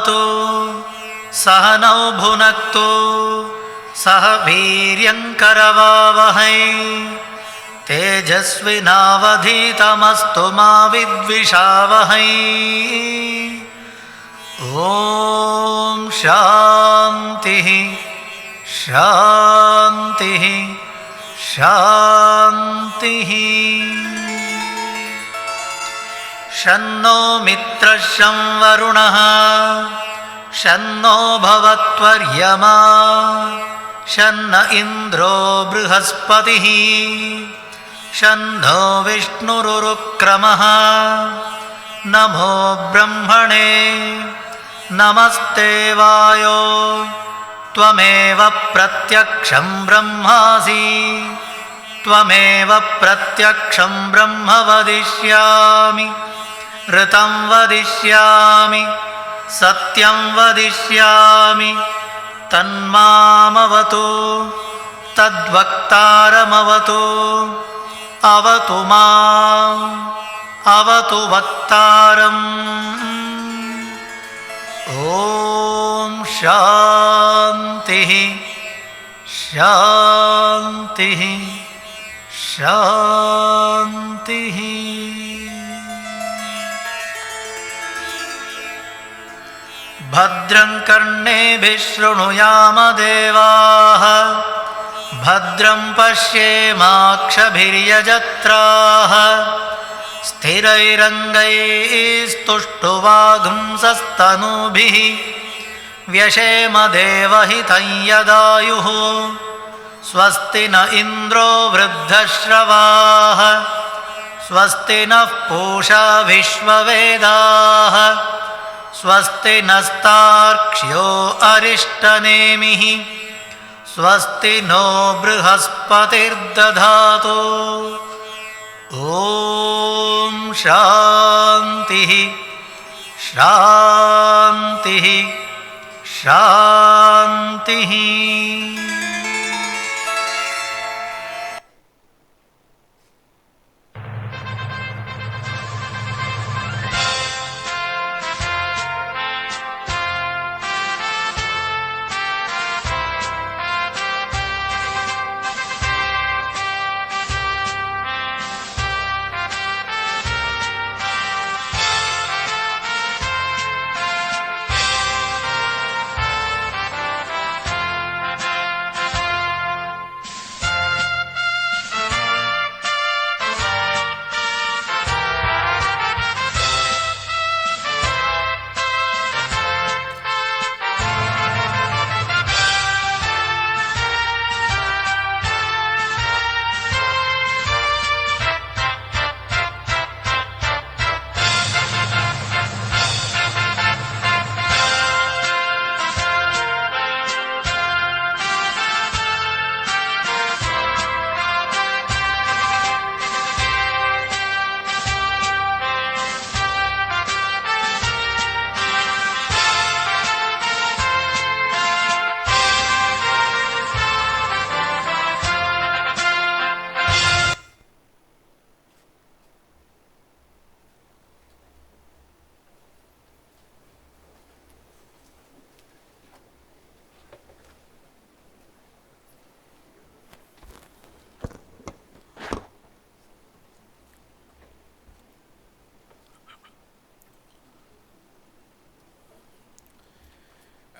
भवतु सह नौ भुनक्तु सह वीर्यङ्करवावहै तेजस्विनावधीतमस्तु मा विद्विषावहै। ॐ शान्तिः शान्तिः शान्तिः। शन्नो मित्रः शं वरुणः शन्नो भवत्वर्यमा शन्न इन्द्रो बृहस्पतिः शन्नो विष्णुरुक्रमः। नमो ब्रह्मणे नमस्ते वायो त्वमेव प्रत्यक्षं ब्रह्मासि त्वमेव प्रत्यक्षं ब्रह्म वदिष्यामि ऋतं वदिष्यामि सत्यं वदिष्यामि तन्मामवतु तद्वक्तारमवतु अवतु माम् अवतु वक्तारम्। ॐ शान्तिः शान्तिः शान्तिः। भद्रं कर्णेभिः शृणुयाम देवाः भद्रं पश्येमाक्षभिर्यजत्राः स्थिरैरङ्गैस्तुष्टुवागुंसस्तनूभिः व्यशेम देवहितं यदायुः। स्वस्ति न इन्द्रो वृद्धश्रवाः स्वस्ति नः पूषा विश्ववेदाः स्वस्ति नस्तार्क्ष्यो अरिष्टनेमिः स्वस्ति नो बृहस्पतिर्दधातु। ॐ शान्तिः शान्तिः शान्तिः।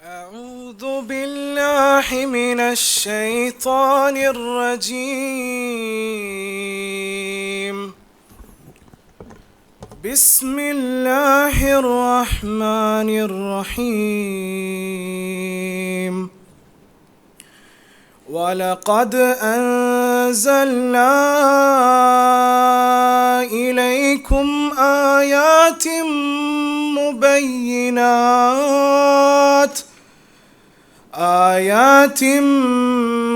أعوذ بالله من الشيطان الرجيم. بسم الله الرحمن الرحيم. ولقد أنزلنا إليكم آيات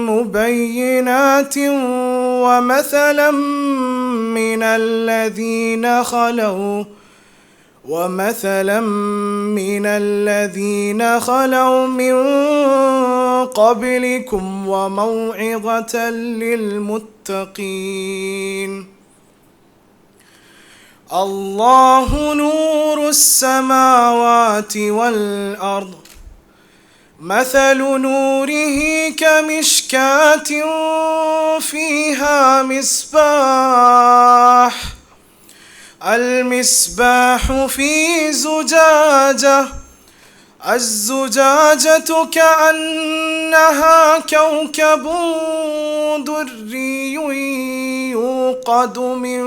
مبينات ومثلا من الذين خلوا من قبلكم وموعظة للمتقين. الله نور السماوات والأرض مثل نوره كمشكاة فيها مصباح المصباح في زجاجة الزجاجة كأنها كوكب دري يوقد من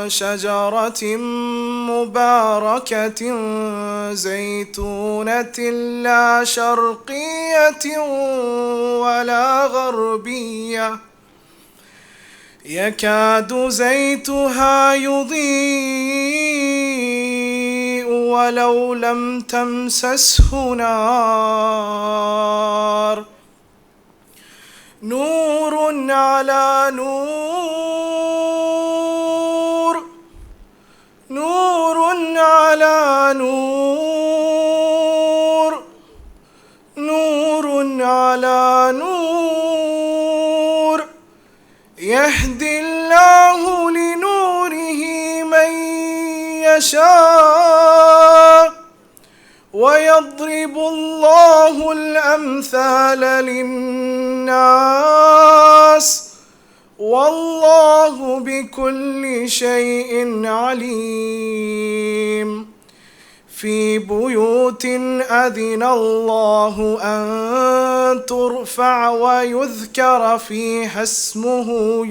شجرة مباركة زيتونة لا شرقية ولا غربية يكاد زيتها يضيء ولو لم تمسسه نار نور على نور نور على نور نور على نور يهدي الله لنوره من يشاء ويضرب الله الأمثال للناس والله بكل شيء عليم في بيوت أذن الله أن ترفع ويذكر فيها اسمه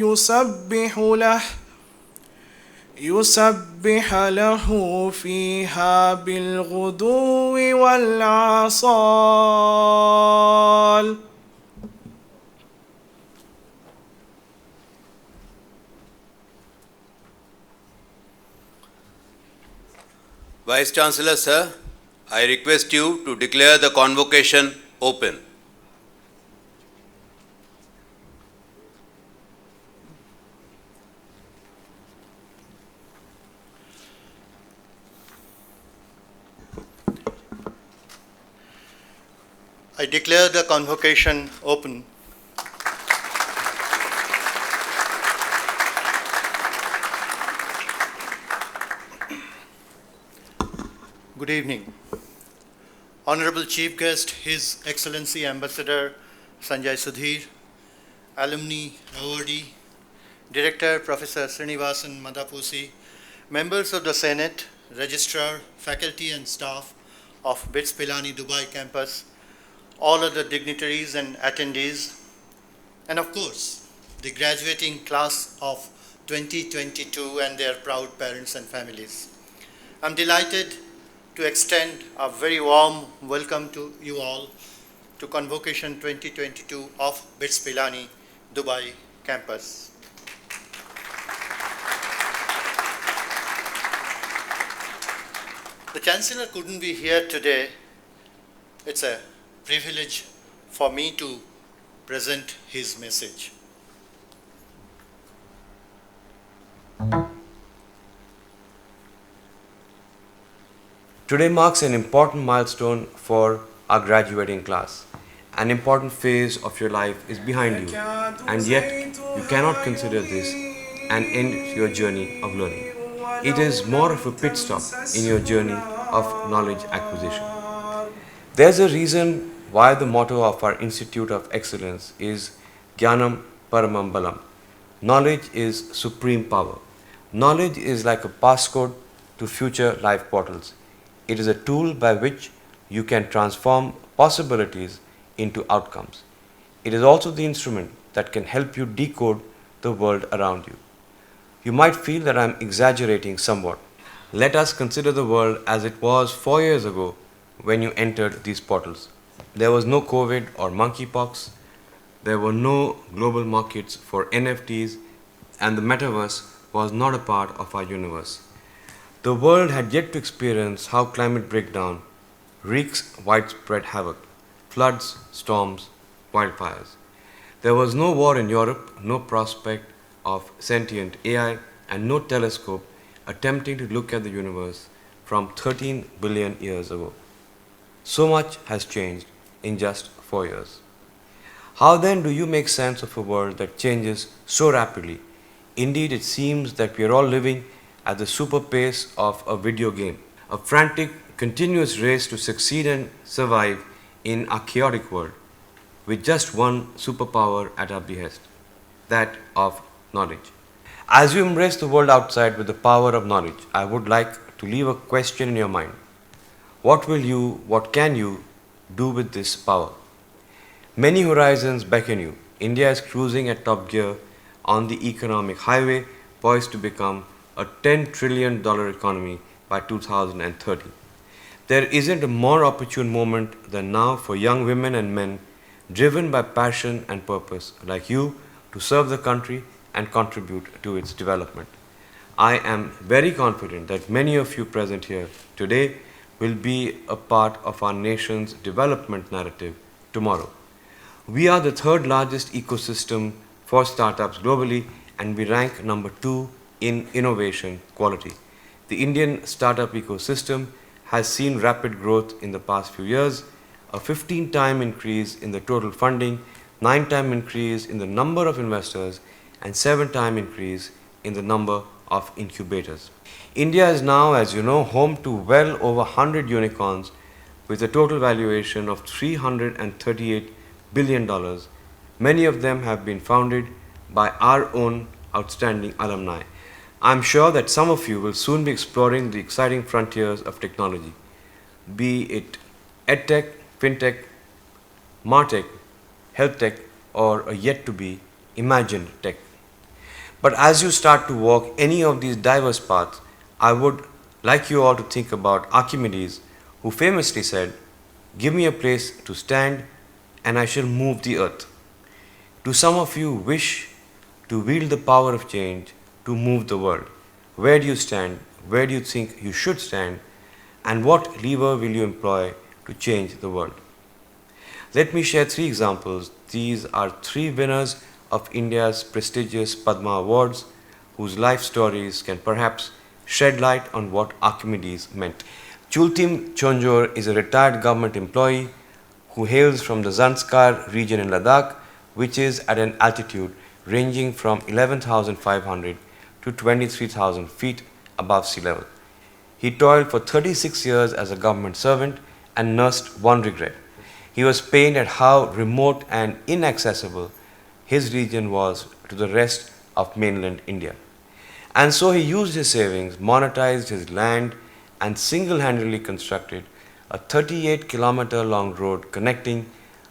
يسبح له فيها بالغدو والعصال. Vice Chancellor Sir, I request you to declare the convocation open. I declare the convocation open. Good evening. Honorable Chief Guest, His Excellency Ambassador Sanjay Sudhir, Alumni Awardee, Director Professor Srinivasan Madhapusi, members of the Senate, Registrar, faculty and staff of BITS Pilani Dubai campus, all other dignitaries and attendees, and of course, the graduating class of 2022 and their proud parents and families. I'm delighted to extend a very warm welcome to you all to Convocation 2022 of BITS Pilani Dubai campus. The Chancellor couldn't be here today. It's a privilege for me to present his message. Today marks an important milestone for our graduating class. An important phase of your life is behind you, and yet you cannot consider this an end to your journey of learning. It is more of a pit stop in your journey of knowledge acquisition. There's a reason why the motto of our Institute of Excellence is Jnanam Paramam Balam. Knowledge is supreme power. Knowledge is like a passcode to future life portals. It is a tool by which you can transform possibilities into outcomes. It is also the instrument that can help you decode the world around you. You might feel that I am exaggerating somewhat. Let us consider the world as it was 4 years ago when you entered these portals. There was no COVID or monkeypox. There were no global markets for NFTs, and the metaverse was not a part of our universe. The world had yet to experience how climate breakdown wreaks widespread havoc, floods, storms, wildfires. There was no war in Europe, no prospect of sentient AI, and no telescope attempting to look at the universe from 13 billion years ago. So much has changed in just 4 years. How then do you make sense of a world that changes so rapidly? Indeed, it seems that we are all living at the super pace of a video game, a frantic, continuous race to succeed and survive in a chaotic world, with just one superpower at our behest, that of knowledge. As you embrace the world outside with the power of knowledge, I would like to leave a question in your mind. What can you do with this power? Many horizons beckon you. India is cruising at top gear on the economic highway, poised to become a $10 trillion economy by 2030. There isn't a more opportune moment than now for young women and men driven by passion and purpose like you to serve the country and contribute to its development. I am very confident that many of you present here today will be a part of our nation's development narrative tomorrow. We are the third largest ecosystem for startups globally, and we rank number 2 in innovation quality. The Indian startup ecosystem has seen rapid growth in the past few years, a 15-time increase in the total funding, 9-time increase in the number of investors, and 7-time increase in the number of incubators. India is now, as you know, home to well over 100 unicorns with a total valuation of $338 billion. Many of them have been founded by our own outstanding alumni. I'm sure that some of you will soon be exploring the exciting frontiers of technology, be it edtech, fintech, martech, health tech, or a yet to be imagined tech. But as you start to walk any of these diverse paths, I would like you all to think about Archimedes, who famously said, "Give me a place to stand and I shall move the earth." Do some of you wish to wield the power of change to move the world? Where do you stand? Where do you think you should stand? And what lever will you employ to change the world? Let me share 3 examples. These are 3 winners of India's prestigious Padma Awards, whose life stories can perhaps shed light on what Archimedes meant. Chultim Chonjor is a retired government employee who hails from the Zanskar region in Ladakh, which is at an altitude ranging from 11,500 to 23,000 feet above sea level. He toiled for 36 years as a government servant and nursed one regret. He was pained at how remote and inaccessible his region was to the rest of mainland India. And so he used his savings, monetized his land, and single-handedly constructed a 38-kilometer long road connecting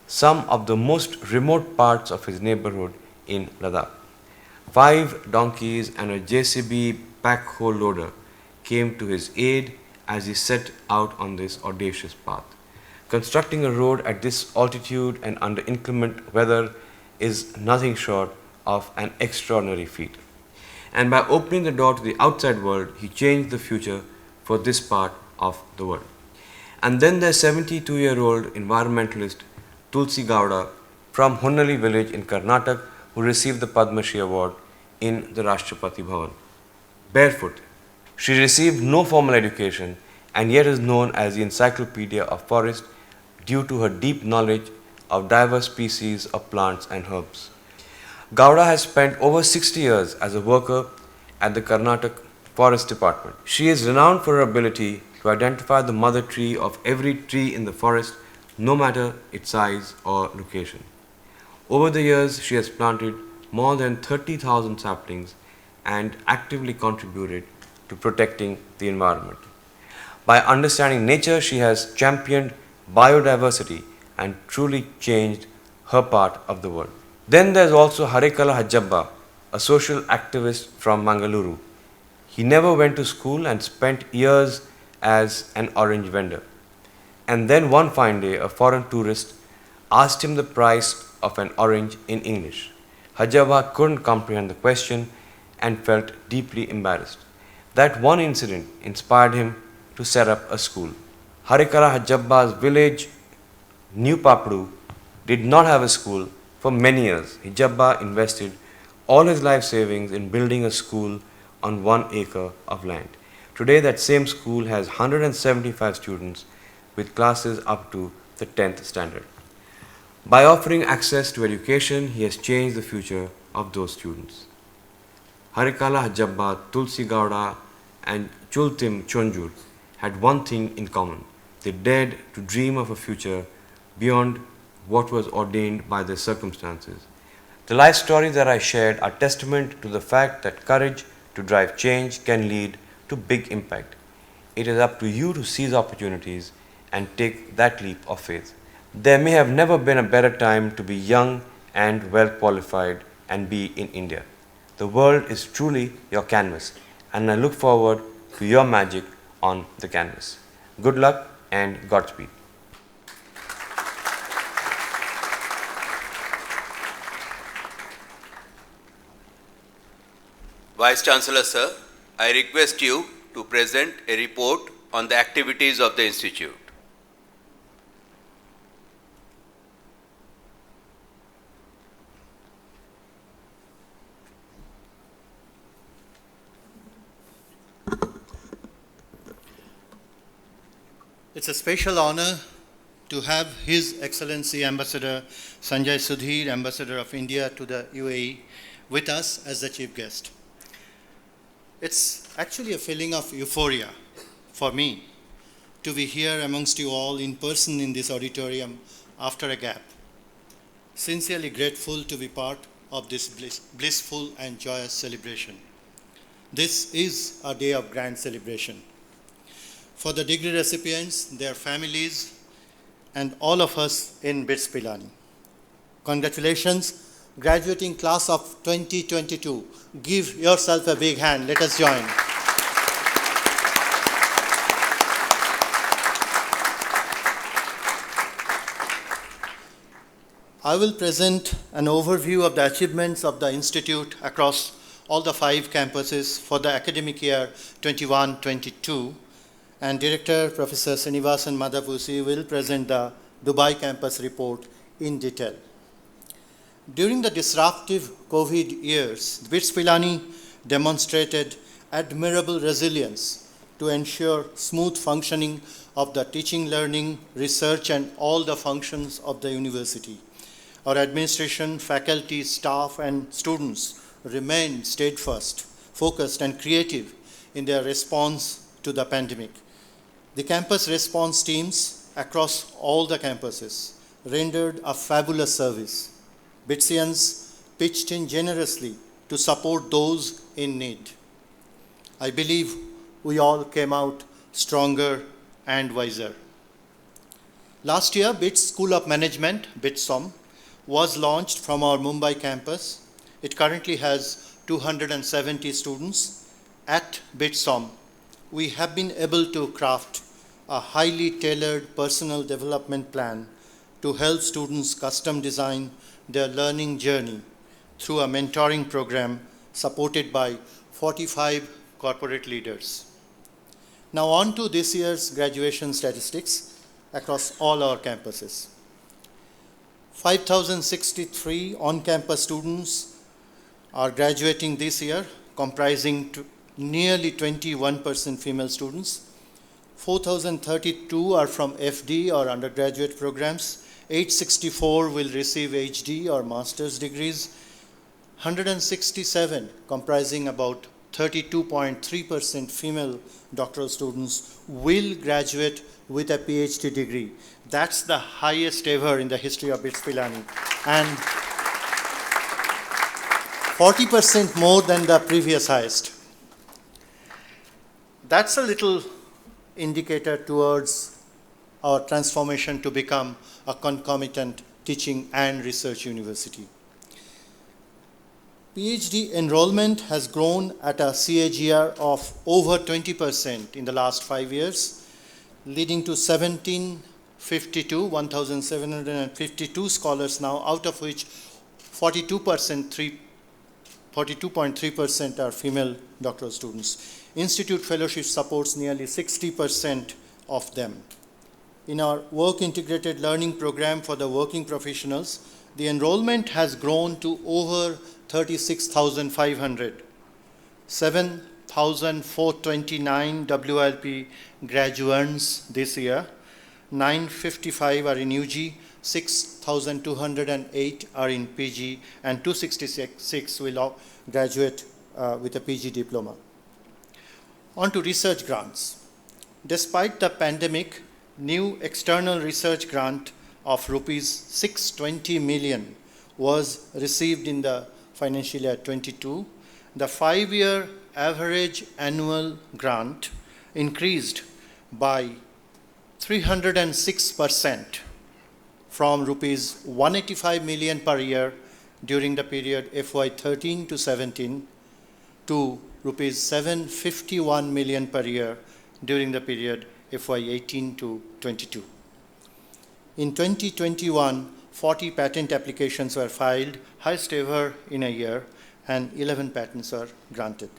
some of the most remote parts of his neighborhood in Ladakh. 5 donkeys and a JCB backhoe loader came to his aid as he set out on this audacious path. Constructing a road at this altitude and under inclement weather is nothing short of an extraordinary feat. And by opening the door to the outside world, he changed the future for this part of the world. And then there's 72-year-old environmentalist Tulsi Gowda from Hunnali village in Karnataka, who received the Padma Shri Award in the Rashtrapati Bhavan. Barefoot. She received no formal education and yet is known as the Encyclopedia of Forest due to her deep knowledge of diverse species of plants and herbs. Gowda has spent over 60 years as a worker at the Karnataka Forest Department. She is renowned for her ability to identify the mother tree of every tree in the forest, no matter its size or location. Over the years, she has planted more than 30,000 saplings and actively contributed to protecting the environment. By understanding nature, she has championed biodiversity and truly changed her part of the world. Then there's also Harekala Hajjabba, a social activist from Mangaluru. He never went to school and spent years as an orange vendor. And then one fine day, a foreign tourist asked him the price of an orange in English. Hajjabba couldn't comprehend the question and felt deeply embarrassed. That one incident inspired him to set up a school. Harekala Hajjabba's village, New Papadu, did not have a school for many years. Hajjabba invested all his life savings in building a school on 1 acre of land. Today, that same school has 175 students with classes up to the 10th standard. By offering access to education, he has changed the future of those students. Harikala Hajjabba, Tulsi Gowda, and Chultim Chonjur had one thing in common. They dared to dream of a future beyond what was ordained by their circumstances. The life stories that I shared are testament to the fact that courage to drive change can lead to big impact. It is up to you to seize opportunities and take that leap of faith. There may have never been a better time to be young and well qualified and be in India. The world is truly your canvas, and I look forward to your magic on the canvas. Good luck and Godspeed. Vice Chancellor Sir, I request you to present a report on the activities of the Institute. It's a special honor to have His Excellency Ambassador Sanjay Sudhir, Ambassador of India to the UAE, with us as the chief guest. It's actually a feeling of euphoria for me to be here amongst you all in person in this auditorium after a gap. Sincerely grateful to be part of this blissful and joyous celebration. This is a day of grand celebration. For the degree recipients, their families, and all of us in BITS Pilani. Congratulations, graduating class of 2022. Give yourself a big hand. Let us join. I will present an overview of the achievements of the Institute across all the 5 campuses for the academic year 21-22. And Director Professor Srinivasan Madhavusi will present the Dubai campus report in detail. During the disruptive COVID years, BITS Pilani demonstrated admirable resilience to ensure smooth functioning of the teaching, learning, research, and all the functions of the university. Our administration, faculty, staff, and students remained steadfast, focused, and creative in their response to the pandemic. The campus response teams across all the campuses rendered a fabulous service. BITSians pitched in generously to support those in need. I believe we all came out stronger and wiser. Last year, BITS School of Management, BITSOM, was launched from our Mumbai campus. It currently has 270 students. At BITSOM, we have been able to craft a highly tailored personal development plan to help students custom design their learning journey through a mentoring program supported by 45 corporate leaders. Now on to this year's graduation statistics across all our campuses. 5,063 on-campus students are graduating this year, comprising nearly 21% female students. 4,032 are from FD or undergraduate programs. 864 will receive HD or master's degrees. 167, comprising about 32.3% female doctoral students, will graduate with a PhD degree. That's the highest ever in the history of BITS Pilani, and 40% more than the previous highest. That's a little indicator towards our transformation to become a concomitant teaching and research university. PhD enrollment has grown at a CAGR of over 20% in the last 5 years, leading to 1,752 scholars now, out of which 42.3% are female doctoral students. Institute fellowship supports nearly 60% of them. In our work integrated learning program for the working professionals, the enrollment has grown to over 36,500. 7,429 WLP graduates this year. 955 are in UG, 6,208 are in PG, and 266 will graduate with a PG diploma. On to research grants. Despite the pandemic, new external research grant of rupees 620 million was received in the financial year 22. The 5-year average annual grant increased by 306% from rupees 185 million per year during the period FY 13 to 17 to rupees 751 million per year during the period FY 18 to 22. In 2021, 40 patent applications were filed, highest ever in a year, and 11 patents were granted.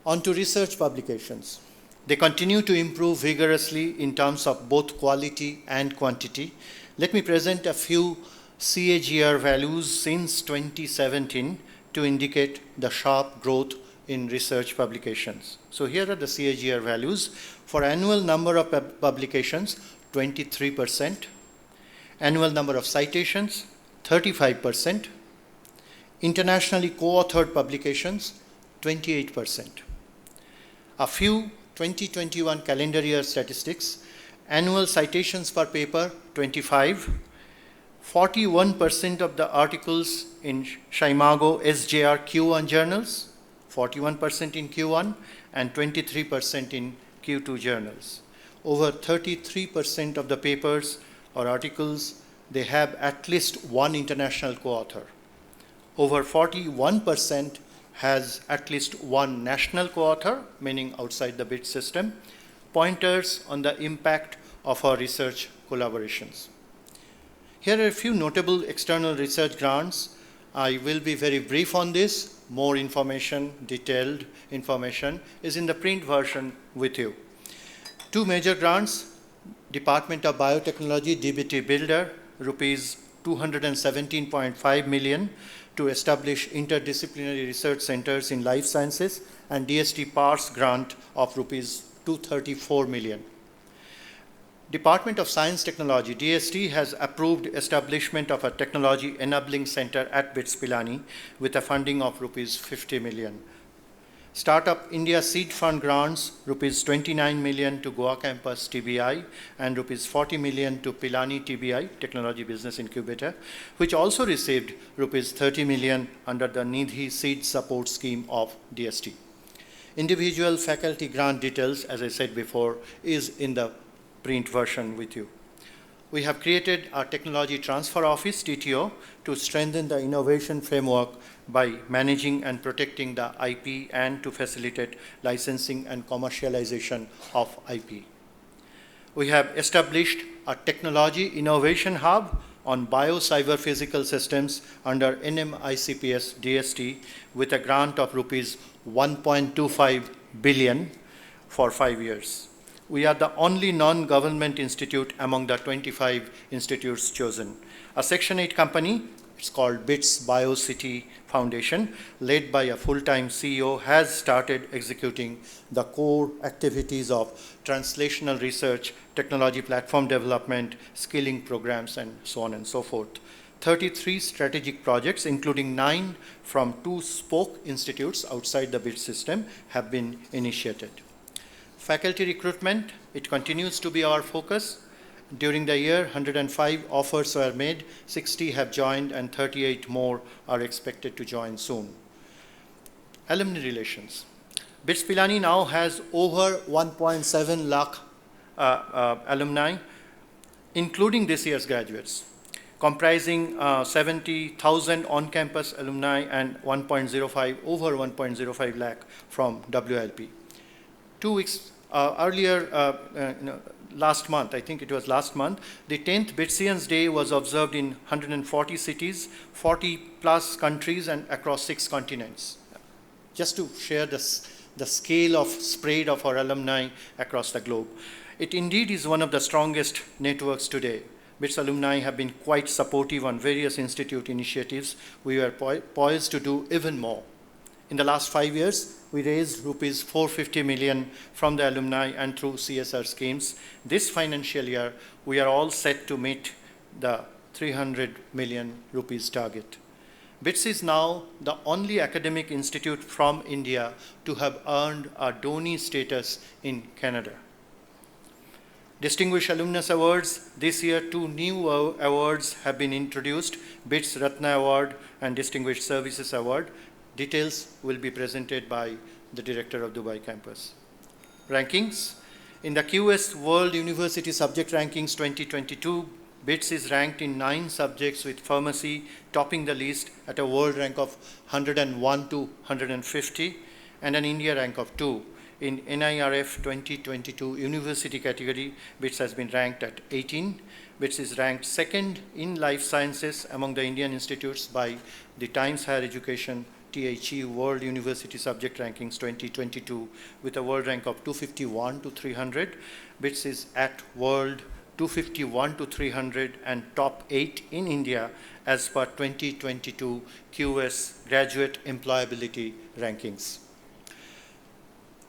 On to research publications. They continue to improve vigorously in terms of both quality and quantity. Let me present a few CAGR values since 2017 to indicate the sharp growth in research publications. So here are the CAGR values. For annual number of publications, 23%. Annual number of citations, 35%. Internationally co-authored publications, 28%. A few 2021 calendar year statistics: annual citations per paper, 25. 41% of the articles in Shimago SJR Q1 journals, 41% in Q1, and 23% in Q2 journals. Over 33% of the papers or articles, they have at least one international co-author. Over 41% has at least one national co-author, meaning outside the BIT system, pointers on the impact of our research collaborations. Here are a few notable external research grants. I will be very brief on this. More information, detailed information, is in the print version with you. Two major grants: Department of Biotechnology DBT Builder, rupees 217.5 million to establish interdisciplinary research centers in life sciences, and DST PARS grant of rupees 234 million. Department of Science Technology, DST, has approved establishment of a technology enabling center at BITS Pilani with a funding of rupees 50 million. Startup India Seed Fund grants rupees 29 million to Goa Campus TBI and rupees 40 million to Pilani TBI, Technology Business Incubator, which also received rupees 30 million under the Nidhi Seed Support Scheme of DST. Individual faculty grant details, as I said before, is in the print version with you. We have created our Technology Transfer Office, TTO, to strengthen the innovation framework by managing and protecting the IP and to facilitate licensing and commercialization of IP. We have established a Technology Innovation Hub on Bio-Cyber-Physical Systems under NMICPS DST with a grant of rupees 1.25 billion for 5 years. We are the only non-government institute among the 25 institutes chosen. A Section 8 company, it's called BITS BioCity Foundation, led by a full-time CEO, has started executing the core activities of translational research, technology platform development, skilling programs, and so on and so forth. 33 strategic projects, including 9 from 2 spoke institutes outside the BITS system, have been initiated. Faculty recruitment, it continues to be our focus. During the year, 105 offers were made, 60 have joined, and 38 more are expected to join soon. Alumni relations. BITS Pilani now has over 1.7 lakh alumni, including this year's graduates, comprising 70,000 on-campus alumni and over 1.05 lakh from WLP. 2 weeks earlier, last month, I think it was last month, the 10th BITSians Day was observed in 140 cities, 40 plus countries, and across 6 continents. Just to share the scale of spread of our alumni across the globe. It indeed is one of the strongest networks today. BITS alumni have been quite supportive on various institute initiatives. We are poised to do even more. In the last 5 years, we raised rupees 450 million from the alumni and through CSR schemes. This financial year, we are all set to meet the 300 million rupees target. BITS is now the only academic institute from India to have earned a donee status in Canada. Distinguished Alumnus Awards, this year 2 new awards have been introduced, BITS Ratna Award and Distinguished Services Award. Details will be presented by the Director of Dubai Campus. Rankings. In the QS World University Subject Rankings 2022, BITS is ranked in 9 subjects, with pharmacy topping the list at a world rank of 101 to 150 and an India rank of 2. In NIRF 2022 university category, BITS has been ranked at 18. BITS is ranked second in life sciences among the Indian institutes by the Times Higher Education THE World University Subject Rankings 2022 with a world rank of 251 to 300. BITS is at world 251 to 300 and top 8 in India as per 2022 QS Graduate Employability Rankings.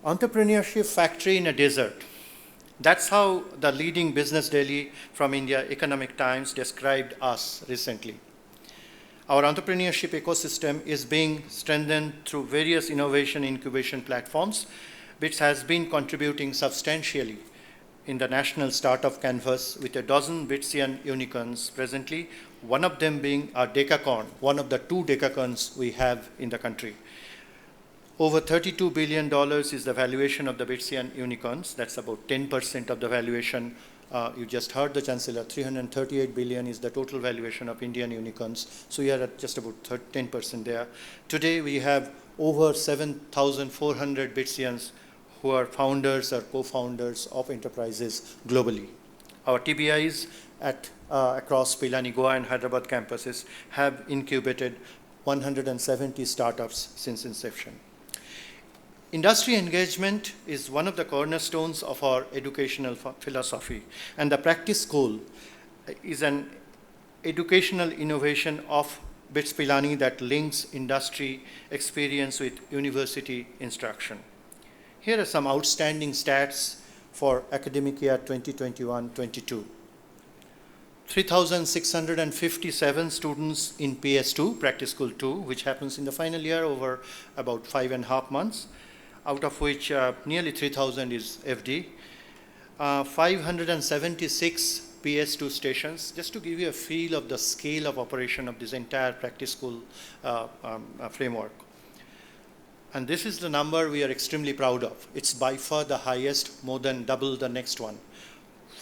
Entrepreneurship factory in a desert. That's how the leading business daily from India, Economic Times, described us recently. Our entrepreneurship ecosystem is being strengthened through various innovation incubation platforms, which has been contributing substantially in the national startup canvas with a dozen BITSian unicorns presently, one of them being our decacorn, one of the 2 decacorns we have in the country. Over $32 billion is the valuation of the BITSian unicorns. That's about 10% of the valuation. You just heard the Chancellor, 338 billion is the total valuation of Indian unicorns. So we are at just about 10% there. Today we have over 7,400 BITSians who are founders or co-founders of enterprises globally. Our TBIs at across Pilani, Goa and Hyderabad campuses have incubated 170 startups since inception. Industry engagement is one of the cornerstones of our educational philosophy, and the practice school is an educational innovation of BITS Pilani that links industry experience with university instruction. Here are some outstanding stats for academic year 2021-22. 3,657 students in PS2, Practice School 2, which happens in the final year over about 5.5 months, out of which nearly 3,000 is FD. 576 PS2 stations, just to give you a feel of the scale of operation of this entire practice school framework. And this is the number we are extremely proud of. It's by far the highest, more than double the next one.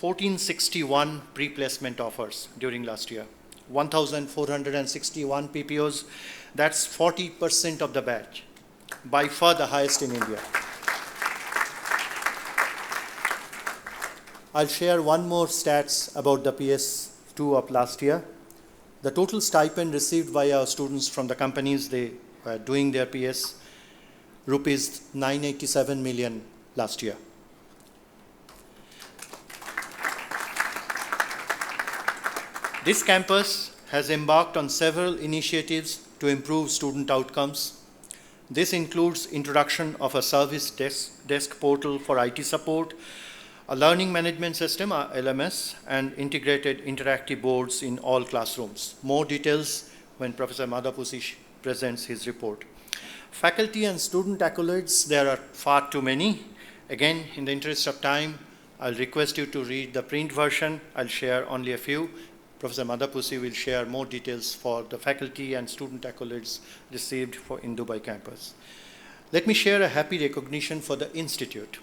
1,461 pre-placement offers during last year. 1,461 PPOs, that's 40% of the batch. By far the highest in India. I'll share one more stats about the PS2 of last year. The total stipend received by our students from the companies they were doing their PS, rupees 987 million last year. This campus has embarked on several initiatives to improve student outcomes. This includes introduction of a service desk portal for IT support, a learning management system, LMS, and integrated interactive boards in all classrooms. More details when Professor Madhapusi presents his report. Faculty and student accolades, there are far too many. Again, in the interest of time, I'll request you to read the print version. I'll share only a few. Professor Madhapusi will share more details for the faculty and student accolades received in Dubai campus. Let me share a happy recognition for the Institute.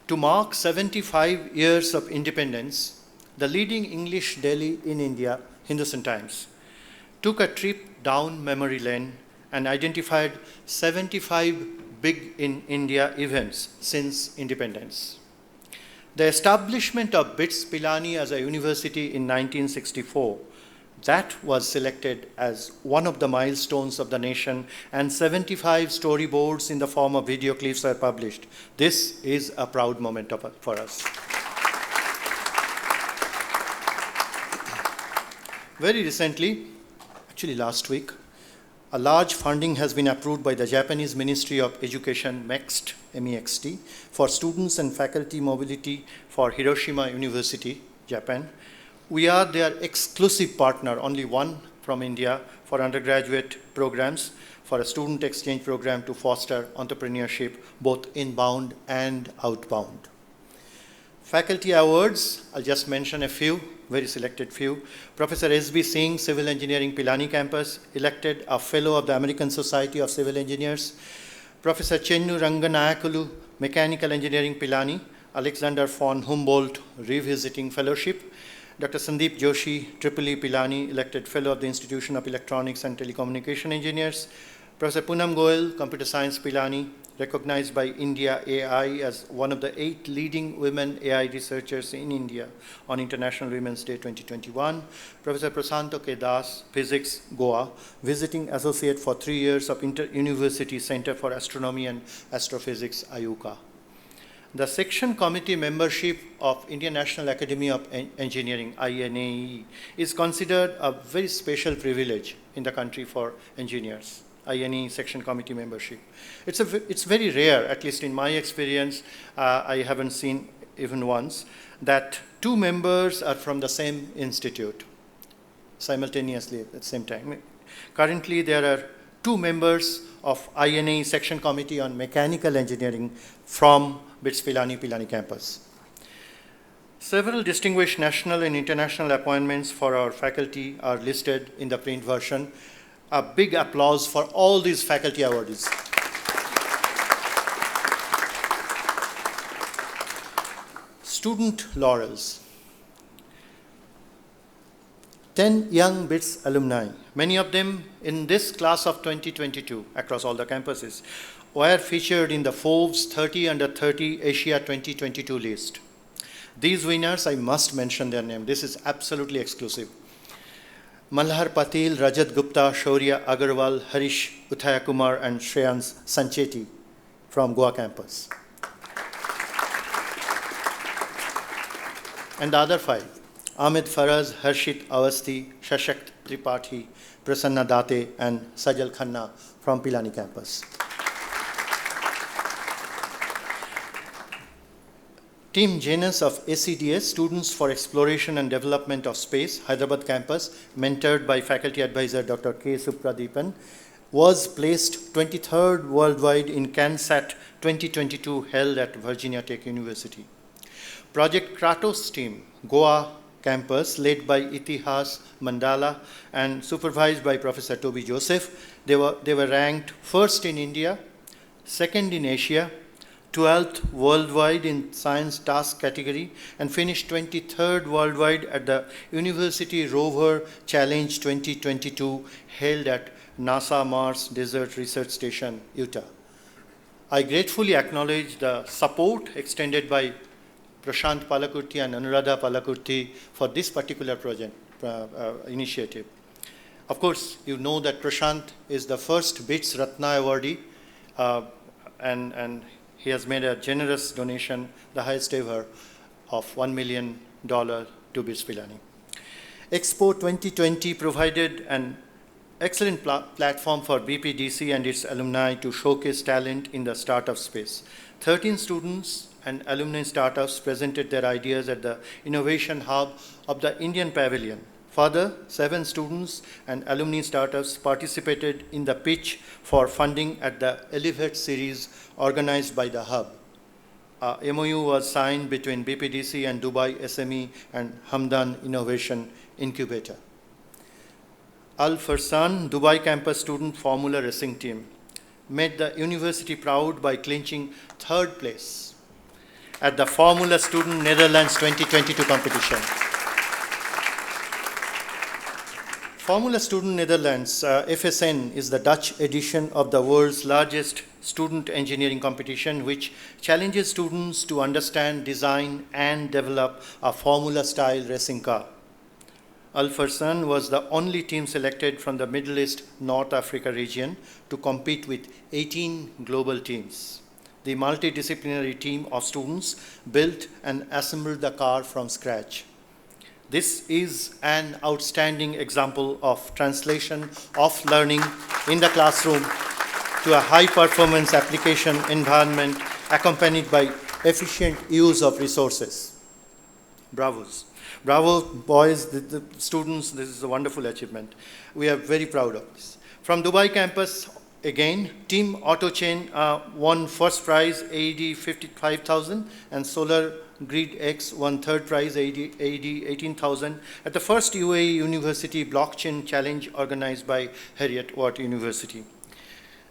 To mark 75 years of independence, the leading English daily in India, Hindustan Times, took a trip down memory lane and identified 75 big in India events since independence. The establishment of BITS Pilani as a university in 1964, that was selected as one of the milestones of the nation, and 75 storyboards in the form of video clips are published. This is a proud moment for us. Very recently, actually last week, a large funding has been approved by the Japanese Ministry of Education, MEXT, for students and faculty mobility for Hiroshima University, Japan, We are their exclusive partner, only one from India, for undergraduate programs, for a student exchange program to foster entrepreneurship both inbound and outbound. Faculty awards, I'll just mention a few, very selected few. Professor S.B. Singh, Civil Engineering, Pilani Campus, elected a Fellow of the American Society of Civil Engineers. Professor Chennu Ranganayakulu, Mechanical Engineering, Pilani. Alexander von Humboldt, Revisiting Fellowship. Dr. Sandeep Joshi, Tripoli, Pilani, elected Fellow of the Institution of Electronics and Telecommunication Engineers. Professor Poonam Goel, Computer Science, Pilani, recognized by India AI as one of the 8 leading women AI researchers in India on International Women's Day 2021. Professor Prasanto K. Das, Physics, Goa, visiting associate for 3 years of Inter-University Center for Astronomy and Astrophysics, IUCA. The section committee membership of Indian National Academy of Engineering, INAE, is considered a very special privilege in the country for engineers. INE section committee membership. It's very rare, at least in my experience, I haven't seen even once, that 2 members are from the same institute simultaneously at the same time. Currently, there are 2 members of INE section committee on mechanical engineering from BITS Pilani campus. Several distinguished national and international appointments for our faculty are listed in the print version. A big applause for all these faculty awardees. Student laurels. 10 young BITS alumni, many of them in this class of 2022 across all the campuses, were featured in the Forbes 30 Under 30 Asia 2022 list. These winners, I must mention their name. This is absolutely exclusive. Malhar Patil, Rajat Gupta, Shaurya Agarwal, Harish Uthaya and Shreyans Sancheti from Goa campus. And the other 5, Ahmed Faraz, Harshit Awasthi, Shashakt Tripathi, Prasanna Date, and Sajal Khanna from Pilani campus. Team Janus of ACDS, Students for Exploration and Development of Space, Hyderabad campus, mentored by faculty advisor Dr. K. Supradeepan, was placed 23rd worldwide in CANSAT 2022 held at Virginia Tech University. Project Kratos team, Goa campus, led by Itihas Mandala and supervised by Professor Toby Joseph. They were ranked 1st in India, 2nd in Asia, 12th worldwide in science task category, and finished 23rd worldwide at the University Rover Challenge 2022 held at NASA Mars Desert Research Station, Utah. I gratefully acknowledge the support extended by Prashant Palakurti and Anuradha Palakurti for this particular project initiative. Of course, you know that Prashant is the first BITS Ratna awardee, and he has made a generous donation, the highest ever, of $1 million to BITS Pilani. Expo 2020 provided an excellent platform for BPDC and its alumni to showcase talent in the startup space. 13 students and alumni startups presented their ideas at the Innovation Hub of the Indian Pavilion. Further, 7 students and alumni startups participated in the pitch for funding at the Elevate series organized by the Hub. MOU was signed between BPDC and Dubai SME and Hamdan Innovation Incubator. Al Farsan, Dubai campus student Formula Racing team, made the university proud by clinching 3rd place at the Formula Student Netherlands 2022 competition. Formula Student Netherlands, FSN, is the Dutch edition of the world's largest student engineering competition, which challenges students to understand, design, and develop a Formula-style racing car. Al Farsan was the only team selected from the Middle East North Africa region to compete with 18 global teams. The multidisciplinary team of students built and assembled the car from scratch. This is an outstanding example of translation of learning in the classroom to a high-performance application environment accompanied by efficient use of resources. Bravos. Bravo, boys, the students, this is a wonderful achievement. We are very proud of this. From Dubai campus, again, Team Auto Chain won first prize, AED 55,000, and Solar Grid X won third prize, AED 18,000, at the first UAE University Blockchain Challenge organized by Heriot-Watt University.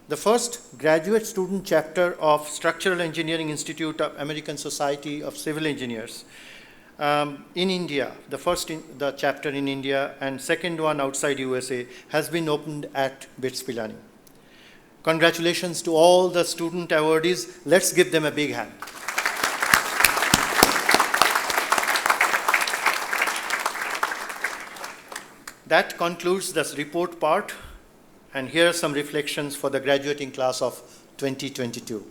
The first graduate student chapter of Structural Engineering Institute of American Society of Civil Engineers in India, the chapter in India, and second one outside USA, has been opened at BITS Pilani. Congratulations to all the student awardees. Let's give them a big hand. That concludes this report part, and here are some reflections for the graduating class of 2022.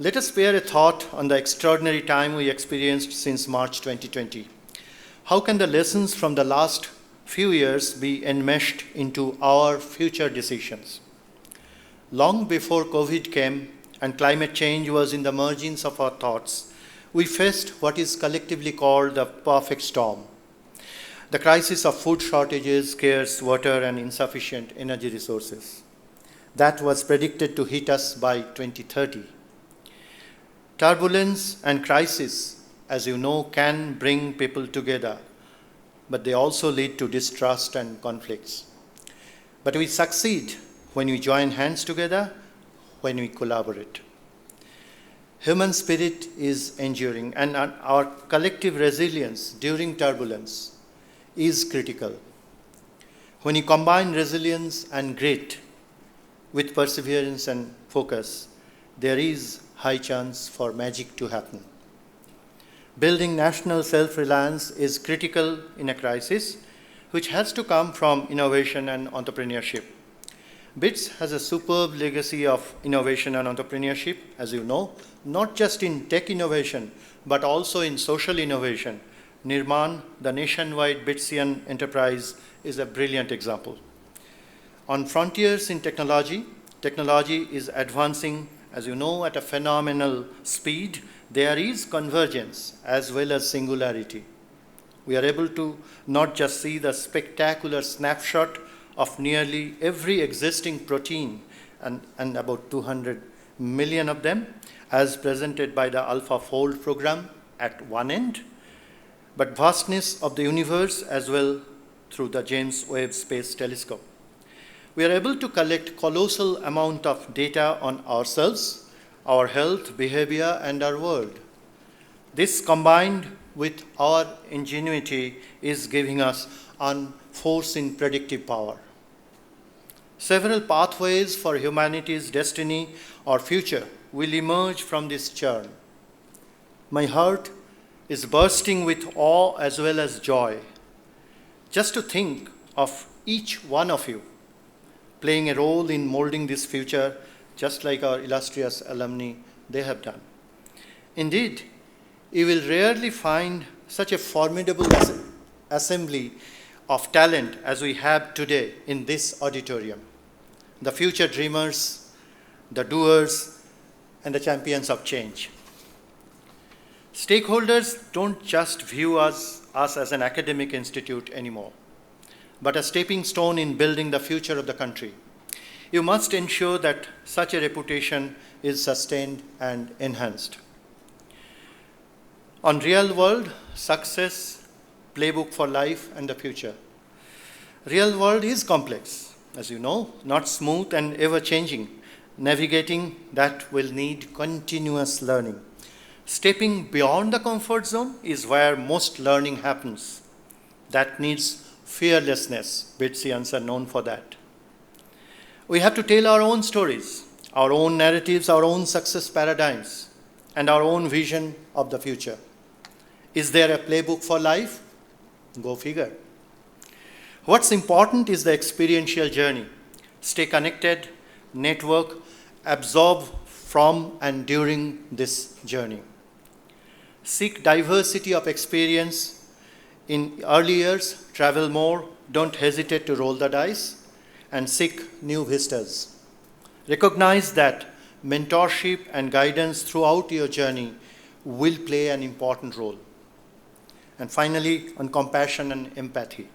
Let us spare a thought on the extraordinary time we experienced since March 2020. How can the lessons from the last few years be enmeshed into our future decisions? Long before COVID came and climate change was in the margins of our thoughts, we faced what is collectively called the perfect storm. The crisis of food shortages, scarce water, and insufficient energy resources. That was predicted to hit us by 2030. Turbulence and crisis, as you know, can bring people together, but they also lead to distrust and conflicts. But we succeed when we join hands together, when we collaborate. Human spirit is enduring, and our collective resilience during turbulence is critical. When you combine resilience and grit with perseverance and focus, there is high chance for magic to happen. Building national self-reliance is critical in a crisis, which has to come from innovation and entrepreneurship. BITS has a superb legacy of innovation and entrepreneurship, as you know, not just in tech innovation, but also in social innovation. Nirman, the nationwide BITSian enterprise, is a brilliant example. On frontiers in technology, technology is advancing, as you know, at a phenomenal speed. There is convergence as well as singularity. We are able to not just see the spectacular snapshot of nearly every existing protein, and about 200 million of them, as presented by the AlphaFold program at one end, but vastness of the universe as well through the James Webb Space Telescope. We are able to collect colossal amount of data on ourselves, our health, behavior, and our world. This combined with our ingenuity is giving us unforeseen predictive power. Several pathways for humanity's destiny or future will emerge from this churn. My heart is bursting with awe as well as joy, just to think of each one of you playing a role in molding this future, just like our illustrious alumni they have done. Indeed, you will rarely find such a formidable assembly of talent as we have today in this auditorium. The future dreamers, the doers, and the champions of change. Stakeholders don't just view us as an academic institute anymore, but a stepping stone in building the future of the country. You must ensure that such a reputation is sustained and enhanced. On real world, success, playbook for life and the future. Real world is complex, as you know, not smooth and ever-changing. Navigating that will need continuous learning. Stepping beyond the comfort zone is where most learning happens. That needs fearlessness. BITSians are known for that. We have to tell our own stories, our own narratives, our own success paradigms, and our own vision of the future. Is there a playbook for life? Go figure. What's important is the experiential journey. Stay connected, network, absorb from and during this journey. Seek diversity of experience. In early years, travel more, don't hesitate to roll the dice, and seek new vistas. Recognize that mentorship and guidance throughout your journey will play an important role. And finally, on compassion and empathy.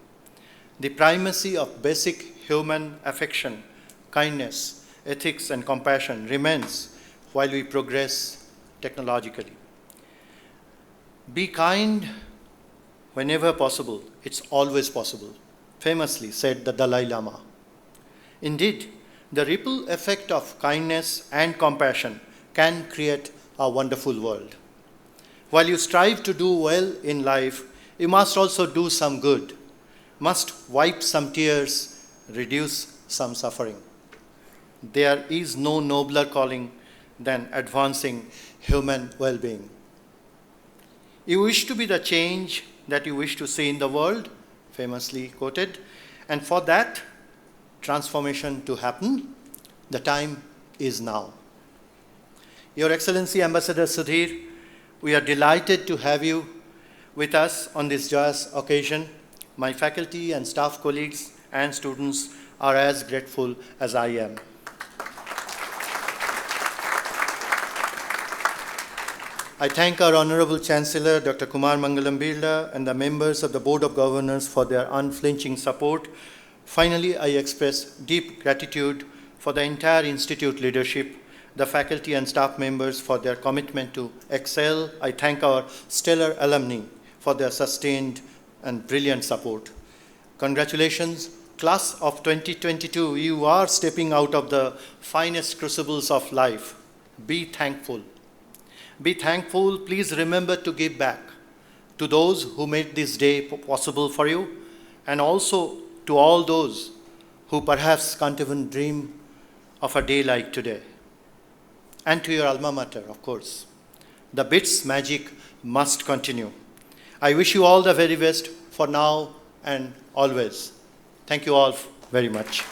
The primacy of basic human affection, kindness, ethics, and compassion remains while we progress technologically. Be kind whenever possible. It's always possible, famously said the Dalai Lama. Indeed, the ripple effect of kindness and compassion can create a wonderful world. While you strive to do well in life, you must also do some good, must wipe some tears, reduce some suffering. There is no nobler calling than advancing human well-being. You wish to be the change that you wish to see in the world, famously quoted, and for that transformation to happen, the time is now. Your Excellency Ambassador Sudhir, we are delighted to have you with us on this joyous occasion. My faculty and staff colleagues and students are as grateful as I am. I thank our Honorable Chancellor, Dr. Kumar Mangalam Birla, and the members of the Board of Governors for their unflinching support. Finally, I express deep gratitude for the entire Institute leadership, the faculty and staff members for their commitment to excel. I thank our stellar alumni for their sustained and brilliant support. Congratulations, class of 2022. You are stepping out of the finest crucibles of life. Be thankful. Be thankful. Please remember to give back to those who made this day possible for you, and also to all those who perhaps can't even dream of a day like today. And to your alma mater, of course. The BITS magic must continue. I wish you all the very best for now and always. Thank you all very much.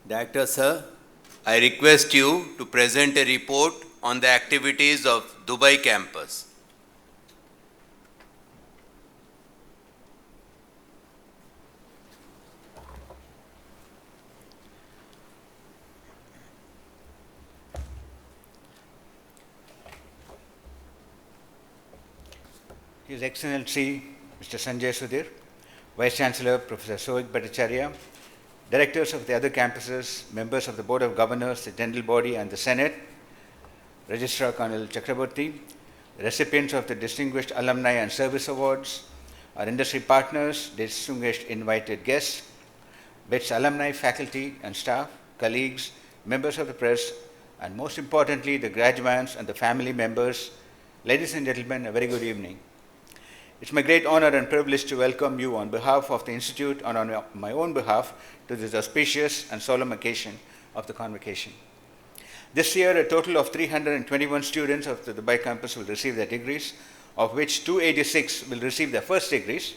Director Sir, I request you to present a report on the activities of Dubai campus. His Excellency Mr. Sanjay Sudhir, Vice Chancellor Professor Sohik Bhattacharya, Directors of the other campuses, members of the Board of Governors, the General Body and the Senate, Registrar Colonel Chakraborty, recipients of the Distinguished Alumni and Service Awards, our industry partners, distinguished invited guests, BITS alumni, faculty and staff, colleagues, members of the press, and most importantly, the graduates and the family members. Ladies and gentlemen, a very good evening. It's my great honor and privilege to welcome you on behalf of the Institute and on my own behalf to this auspicious and solemn occasion of the Convocation. This year, a total of 321 students of the Dubai campus will receive their degrees, of which 286 will receive their first degrees,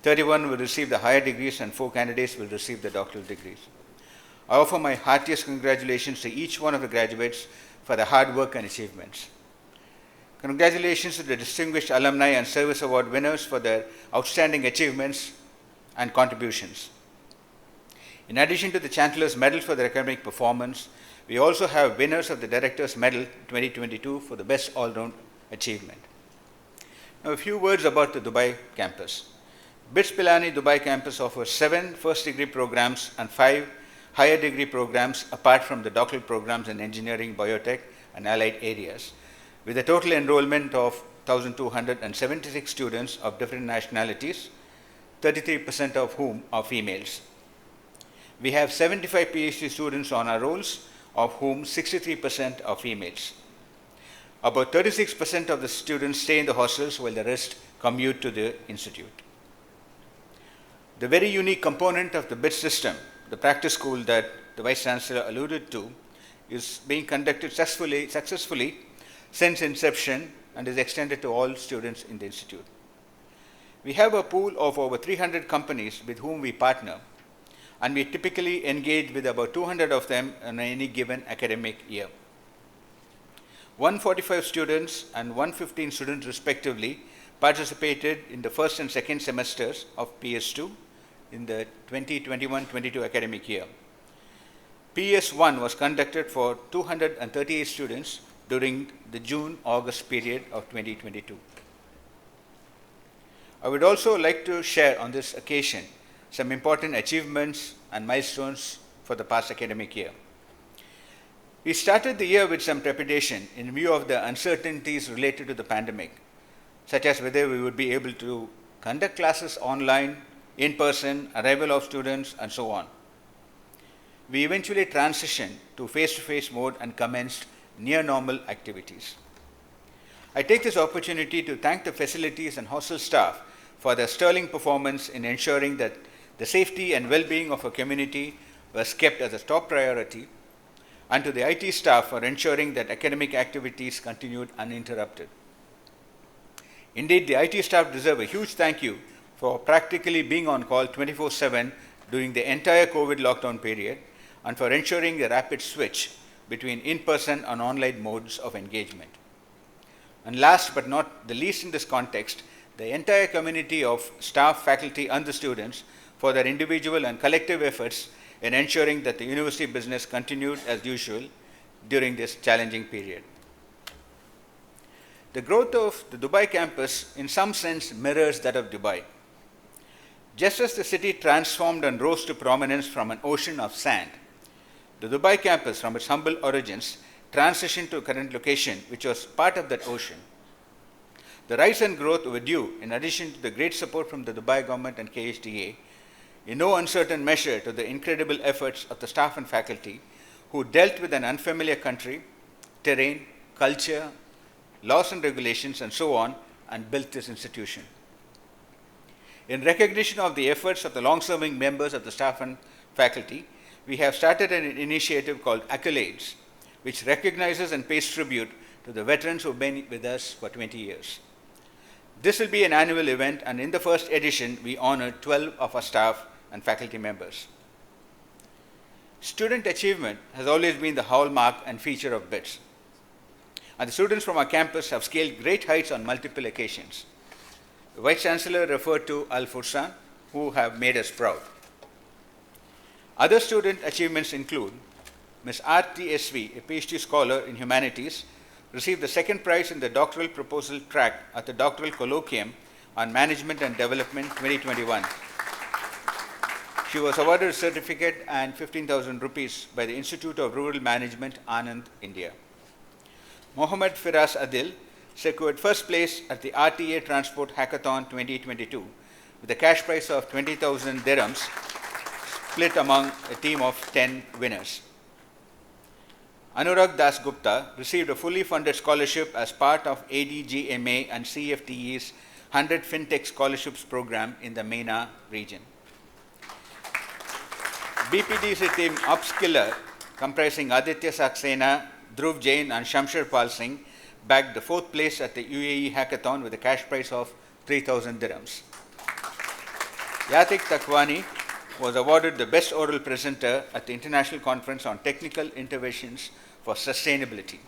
31 will receive the higher degrees, and 4 candidates will receive the doctoral degrees. I offer my heartiest congratulations to each one of the graduates for their hard work and achievements. Congratulations to the Distinguished Alumni and Service Award winners for their outstanding achievements and contributions. In addition to the Chancellor's Medal for their academic performance, we also have winners of the Director's Medal 2022 for the best all-round achievement. Now, a few words about the Dubai campus. BITS Pilani Dubai campus offers 7 first-degree programs and 5 higher degree programs apart from the doctoral programs in engineering, biotech, and allied areas, with a total enrollment of 1,276 students of different nationalities, 33% of whom are females. We have 75 PhD students on our rolls, of whom 63% are females. About 36% of the students stay in the hostels while the rest commute to the institute. The very unique component of the BITS system, the practice school that the Vice Chancellor alluded to, is being conducted successfully since inception and is extended to all students in the institute. We have a pool of over 300 companies with whom we partner, and we typically engage with about 200 of them in any given academic year. 145 students and 115 students respectively participated in the first and second semesters of PS2 in the 2021-22 academic year. PS1 was conducted for 238 students during the June-August period of 2022. I would also like to share on this occasion some important achievements and milestones for the past academic year. We started the year with some trepidation in view of the uncertainties related to the pandemic, such as whether we would be able to conduct classes online, in person, arrival of students, and so on. We eventually transitioned to face-to-face mode and commenced near normal activities. I take this opportunity to thank the facilities and hostel staff for their sterling performance in ensuring that the safety and well-being of our community was kept as a top priority, and to the IT staff for ensuring that academic activities continued uninterrupted. Indeed, the IT staff deserve a huge thank you for practically being on call 24/7 during the entire COVID lockdown period and for ensuring a rapid switch between in-person and online modes of engagement. And last but not the least in this context, the entire community of staff, faculty, and the students for their individual and collective efforts in ensuring that the university business continued as usual during this challenging period. The growth of the Dubai campus in some sense mirrors that of Dubai. Just as the city transformed and rose to prominence from an ocean of sand, the Dubai campus from its humble origins transitioned to a current location which was part of that ocean. The rise and growth were due, in addition to the great support from the Dubai government and KHDA, in no uncertain measure to the incredible efforts of the staff and faculty who dealt with an unfamiliar country, terrain, culture, laws and regulations, and so on, and built this institution. In recognition of the efforts of the long-serving members of the staff and faculty, we have started an initiative called Accolades, which recognizes and pays tribute to the veterans who have been with us for 20 years. This will be an annual event, and in the first edition, we honored 12 of our staff and faculty members. Student achievement has always been the hallmark and feature of BITS. And the students from our campus have scaled great heights on multiple occasions. The Vice Chancellor referred to Al Fursan, who have made us proud. Other student achievements include Ms. R.T.S.V., a PhD scholar in humanities, received the second prize in the doctoral proposal track at the Doctoral Colloquium on Management and Development 2021. She was awarded a certificate and 15,000 rupees by the Institute of Rural Management, Anand, India. Mohammad Firas Adil secured first place at the RTA Transport Hackathon 2022 with a cash prize of 20,000 dirhams split among a team of 10 winners. Anurag Das Gupta received a fully funded scholarship as part of ADGMA and CFTE's 100 FinTech Scholarships program in the MENA region. BPDC team Upskiller, comprising Aditya Saxena, Dhruv Jain and Shamshir Pal Singh, bagged the fourth place at the UAE Hackathon with a cash prize of 3,000 dirhams. Yatik Takwani was awarded the Best Oral Presenter at the International Conference on Technical Interventions for Sustainability.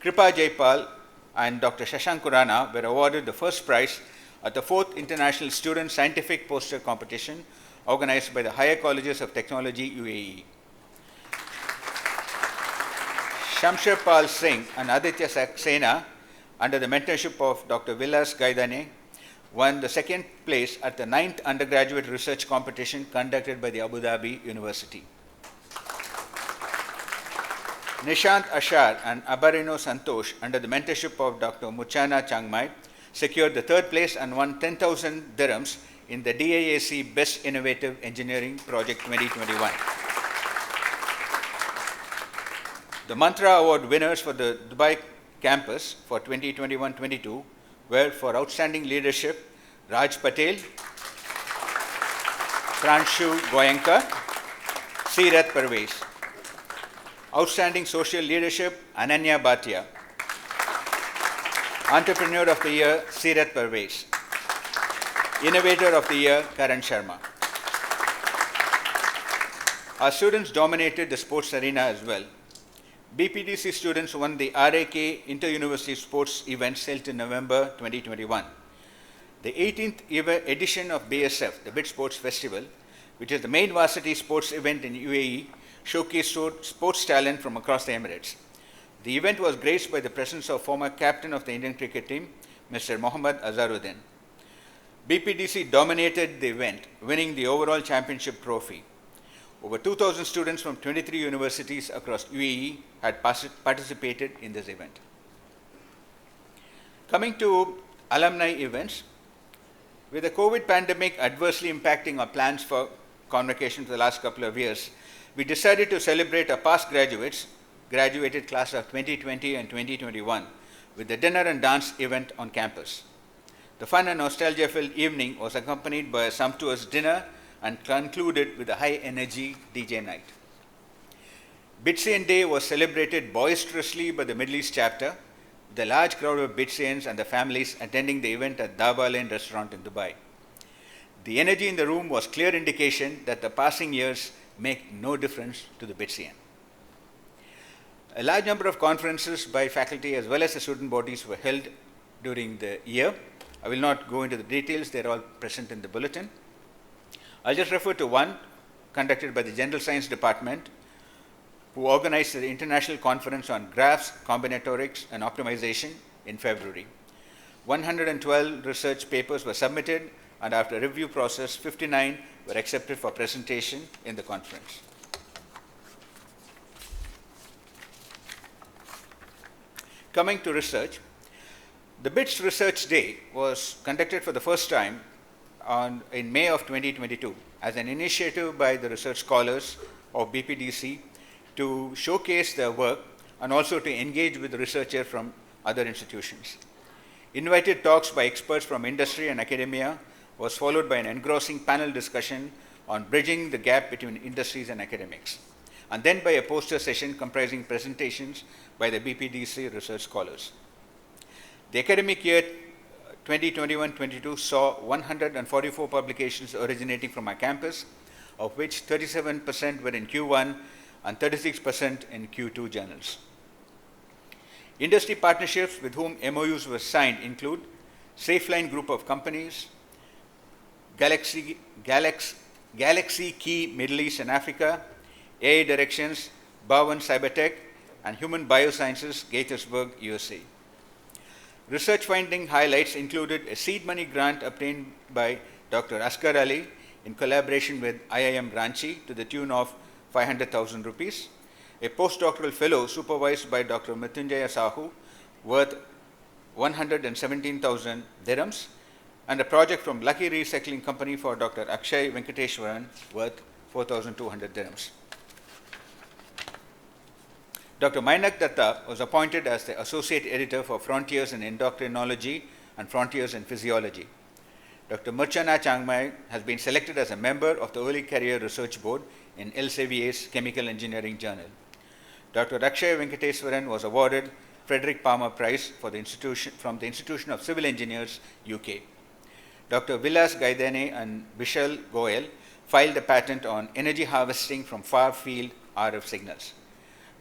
Kripa Jaipal and Dr. Shashank Kurana were awarded the first prize at the 4th International Student Scientific Poster Competition organized by the Higher Colleges of Technology, UAE. Shamshir Pal Singh and Aditya Saxena, under the mentorship of Dr. Vilas Gaidane, won the second place at the 9th undergraduate research competition conducted by the Abu Dhabi University. Nishant Ashar and Abarino Santosh, under the mentorship of Dr. Muchana Changmai, secured the third place and won 10,000 dirhams in the DIAC Best Innovative Engineering Project 2021. The Mantra Award winners for the Dubai campus for 2021-22 were for outstanding leadership Raj Patel, Pranshu Goenka, Sirat Parvez. Outstanding social leadership Ananya Bhatia. Entrepreneur of the Year Sirat Parvez. Innovator of the Year Karan Sharma. Our students dominated the sports arena as well. BPDC students won the RAK Inter-University Sports events held in November 2021. The 18th edition of BSF, the BIT Sports Festival, which is the main varsity sports event in UAE, showcased sports talent from across the Emirates. The event was graced by the presence of former captain of the Indian cricket team, Mr. Mohammad Azharuddin. BPDC dominated the event, winning the overall championship trophy. Over 2,000 students from 23 universities across UAE had participated in this event. Coming to alumni events, with the COVID pandemic adversely impacting our plans for Convocation for the last couple of years, we decided to celebrate our past graduated class of 2020 and 2021 with the dinner and dance event on campus. The fun and nostalgia-filled evening was accompanied by a sumptuous dinner and concluded with a high-energy DJ night. Bidsian Day was celebrated boisterously by the Middle East chapter, with a large crowd of Bidsians and their families attending the event at Daba Lane restaurant in Dubai. The energy in the room was clear indication that the passing years make no difference to the Bidsian. A large number of conferences by faculty as well as the student bodies were held during the year. I will not go into the details, they are all present in the bulletin. I'll just refer to one conducted by the General Science Department, who organized the International Conference on Graphs, Combinatorics and Optimization in February. 112 research papers were submitted, and after a review process, 59 were accepted for presentation in the conference. Coming to research, the BITS Research Day was conducted for the first time in May of 2022 as an initiative by the research scholars of BPDC to showcase their work and also to engage with researchers from other institutions. Invited talks by experts from industry and academia was followed by an engrossing panel discussion on bridging the gap between industries and academics, and then by a poster session comprising presentations by the BPDC research scholars. The academic year 2021-22 saw 144 publications originating from our campus, of which 37% were in Q1 and 36% in Q2 journals. Industry partnerships with whom MOUs were signed include Safeline Group of Companies, Galaxy Key Middle East and Africa, AI Directions, Bowen Cybertech, and Human Biosciences, Gaithersburg, USA. Research finding highlights included a seed money grant obtained by Dr. Asghar Ali in collaboration with IIM Ranchi to the tune of 500,000 rupees, a postdoctoral fellow supervised by Dr. Mrityunjaya Sahu worth 117,000 dirhams, and a project from Lucky Recycling Company for Dr. Akshay Venkateshwaran worth 4,200 dirhams. Dr. Mainak Datta was appointed as the Associate Editor for Frontiers in Endocrinology and Frontiers in Physiology. Dr. Murchana Changmai has been selected as a member of the Early Career Research Board in Elsevier's Chemical Engineering Journal. Dr. Akshay Venkateswaran was awarded Frederick Palmer Prize from the Institution of Civil Engineers, UK. Dr. Vilas Gaidane and Vishal Goel filed a patent on energy harvesting from far field RF signals.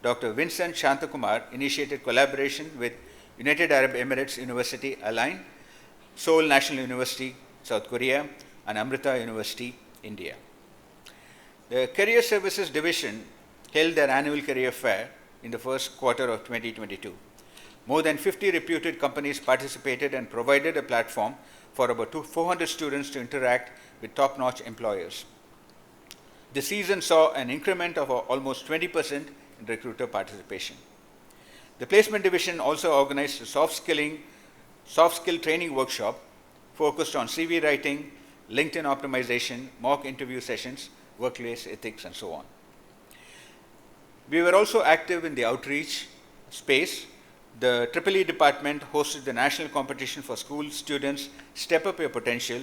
Dr. Vincent Shantakumar initiated collaboration with United Arab Emirates University Align, Seoul National University, South Korea, and Amrita University, India. The Career Services Division held their annual career fair in the first quarter of 2022. More than 50 reputed companies participated and provided a platform for about 400 students to interact with top-notch employers. The season saw an increment of almost 20% in recruiter participation. The Placement Division also organized a soft skill training workshop focused on CV writing, LinkedIn optimization, mock interview sessions, workplace ethics, and so on. We were also active in the outreach space. The EEE department hosted the national competition for school students Step Up Your Potential,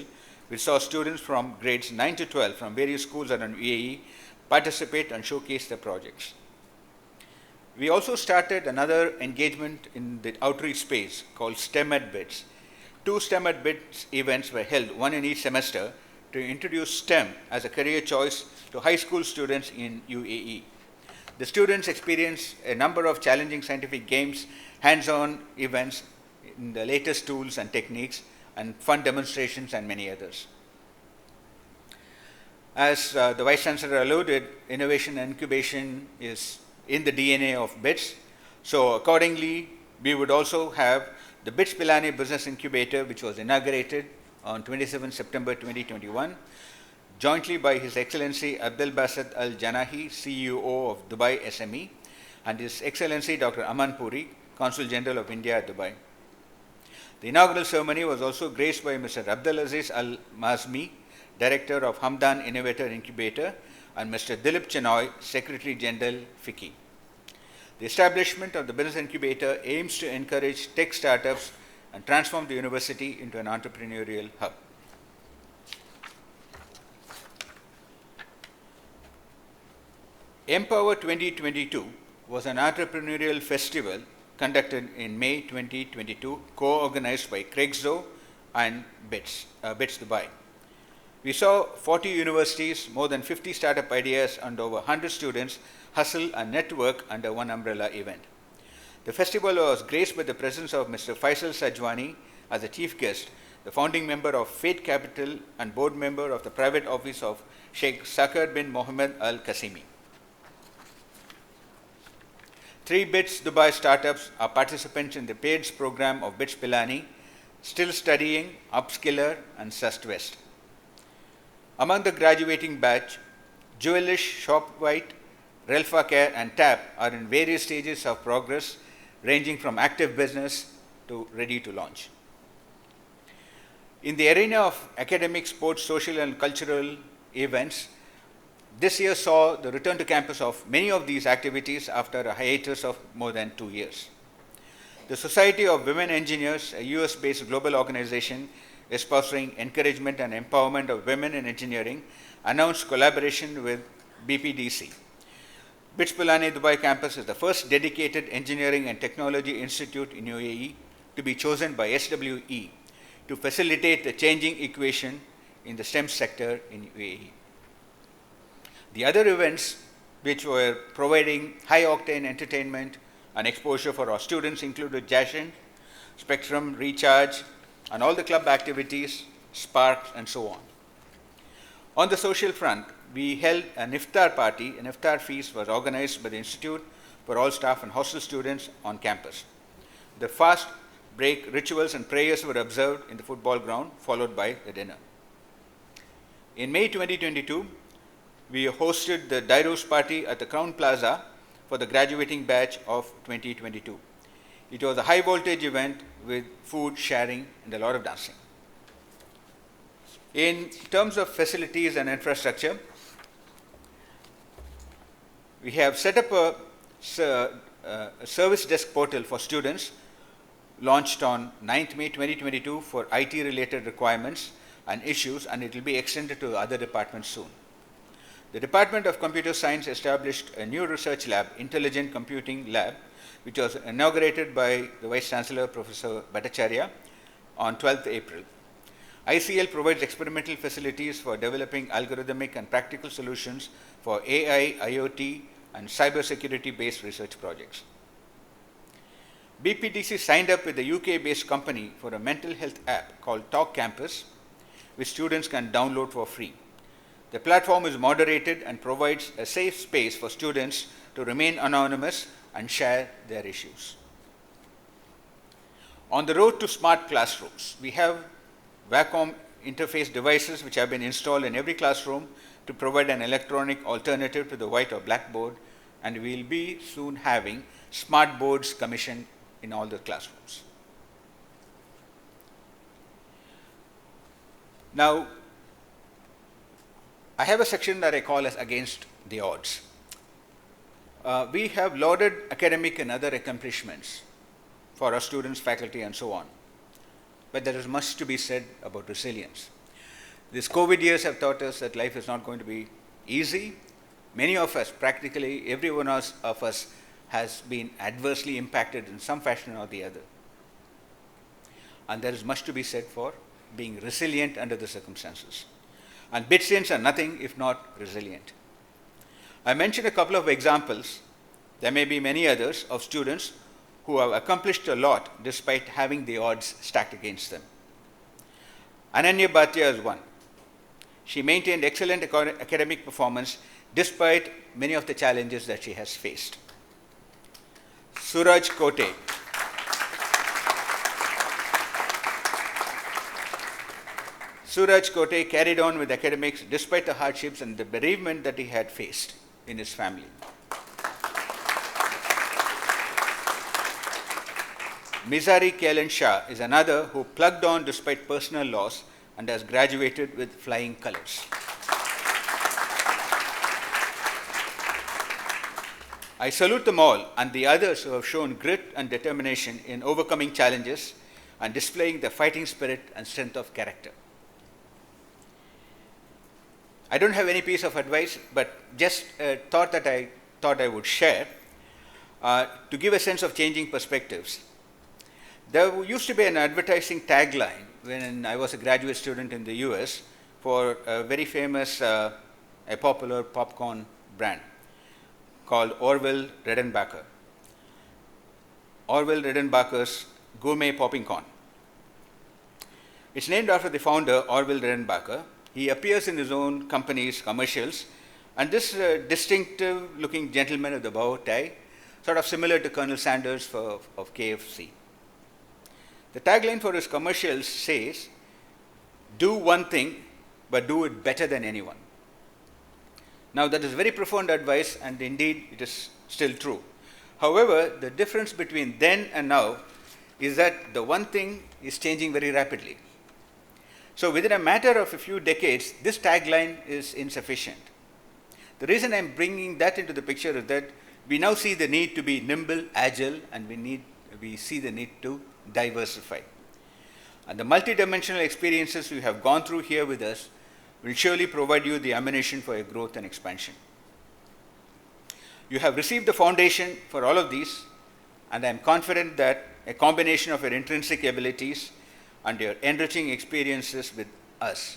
which saw students from grades 9 to 12 from various schools around UAE participate and showcase their projects. We also started another engagement in the outreach space called STEM at BITS. 2 STEM at BITS events were held, one in each semester, to introduce STEM as a career choice to high school students in UAE. The students experienced a number of challenging scientific games, hands-on events in the latest tools and techniques, and fun demonstrations, and many others. As the Vice Chancellor alluded, innovation and incubation is in the DNA of BITS. So accordingly, we would also have the BITS Pilani Business Incubator, which was inaugurated on 27 September 2021, jointly by His Excellency Abdel Basit Al Janahi, CEO of Dubai SME, and His Excellency Dr. Aman Puri, Consul General of India at Dubai. The inaugural ceremony was also graced by Mr. Abdul Aziz Al Mazmi, Director of Hamdan Innovator Incubator, and Mr. Dilip Chenoy, Secretary General, FICCI. The establishment of the Business Incubator aims to encourage tech startups and transform the university into an entrepreneurial hub. Empower 2022 was an entrepreneurial festival conducted in May 2022, co-organized by Craigzo and BITS Dubai. We saw 40 universities, more than 50 startup ideas, and over 100 students hustle and network under one umbrella event. The festival was graced by the presence of Mr. Faisal Sajwani as a chief guest, the founding member of Fate Capital and board member of the private office of Sheikh Sakar bin Mohammed Al Qasimi. 3 BITS Dubai startups are participants in the PAIDS program of BITS Pilani, Still Studying, Upskiller, and SustWest. Among the graduating batch, Jewelish, ShopWhite, Relfa Care, and TAP are in various stages of progress, ranging from active business to ready to launch. In the arena of academic, sports, social, and cultural events, this year saw the return to campus of many of these activities after a hiatus of more than 2 years. The Society of Women Engineers, a US-based global organization espousing encouragement and empowerment of women in engineering, announced collaboration with BPDC. BITS Pilani Dubai campus is the first dedicated engineering and technology institute in UAE to be chosen by SWE to facilitate the changing equation in the STEM sector in UAE. The other events which were providing high-octane entertainment and exposure for our students included Jashin, Spectrum, Recharge, and all the club activities, Sparks, and so on. On the social front, we held an iftar party. An iftar feast was organized by the Institute for all staff and hostel students on campus. The fast break rituals and prayers were observed in the football ground, followed by the dinner. In May 2022, we hosted the Dairos party at the Crown Plaza for the graduating batch of 2022. It was a high voltage event with food sharing and a lot of dancing. In terms of facilities and infrastructure, we have set up a service desk portal for students launched on 9th May 2022 for IT related requirements and issues, and it will be extended to other departments soon. The Department of Computer Science established a new research lab, Intelligent Computing Lab, which was inaugurated by the Vice Chancellor, Professor Bhattacharya, on 12th April. ICL provides experimental facilities for developing algorithmic and practical solutions for AI, IoT, and cybersecurity-based research projects. BPDC signed up with a UK-based company for a mental health app called Talk Campus, which students can download for free. The platform is moderated and provides a safe space for students to remain anonymous and share their issues. On the road to smart classrooms, we have Wacom interface devices which have been installed in every classroom to provide an electronic alternative to the white or blackboard, and we will be soon having smart boards commissioned in all the classrooms. Now, I have a section that I call as Against the Odds. We have lauded academic and other accomplishments for our students, faculty, and so on. But there is much to be said about resilience. These COVID years have taught us that life is not going to be easy. Many of us, practically every one of us, has been adversely impacted in some fashion or the other. And there is much to be said for being resilient under the circumstances. And BITSians are nothing if not resilient. I mentioned a couple of examples, there may be many others, of students who have accomplished a lot despite having the odds stacked against them. Ananya Bhatia is one. she maintained excellent academic performance despite many of the challenges that she has faced. Suraj Kote. Suraj Kote carried on with academics despite the hardships and the bereavement that he had faced in his family. Mizari Kailan Shah is another who plugged on despite personal loss and has graduated with flying colors. I salute them all and the others who have shown grit and determination in overcoming challenges and displaying the fighting spirit and strength of character. I don't have any piece of advice, but just a thought that I thought I would share to give a sense of changing perspectives. There used to be an advertising tagline when I was a graduate student in the US for a very famous, a popular popcorn brand called Orville Redenbacher. Orville Redenbacher's Gourmet Popping Corn. It's named after the founder, Orville Redenbacher. He appears in his own company's commercials, and this distinctive looking gentleman with the bow tie, sort of similar to Colonel Sanders of KFC. The tagline for his commercials says, "Do one thing, but do it better than anyone." Now that is very profound advice, and indeed it is still true. However, the difference between then and now is that the one thing is changing very rapidly. So within a matter of a few decades, this tagline is insufficient. The reason I'm bringing that into the picture is that we now see the need to be nimble, agile, and we see the need to diversify. And the multidimensional experiences we have gone through here with us will surely provide you the ammunition for your growth and expansion. You have received the foundation for all of these, and I am confident that a combination of your intrinsic abilities and your enriching experiences with us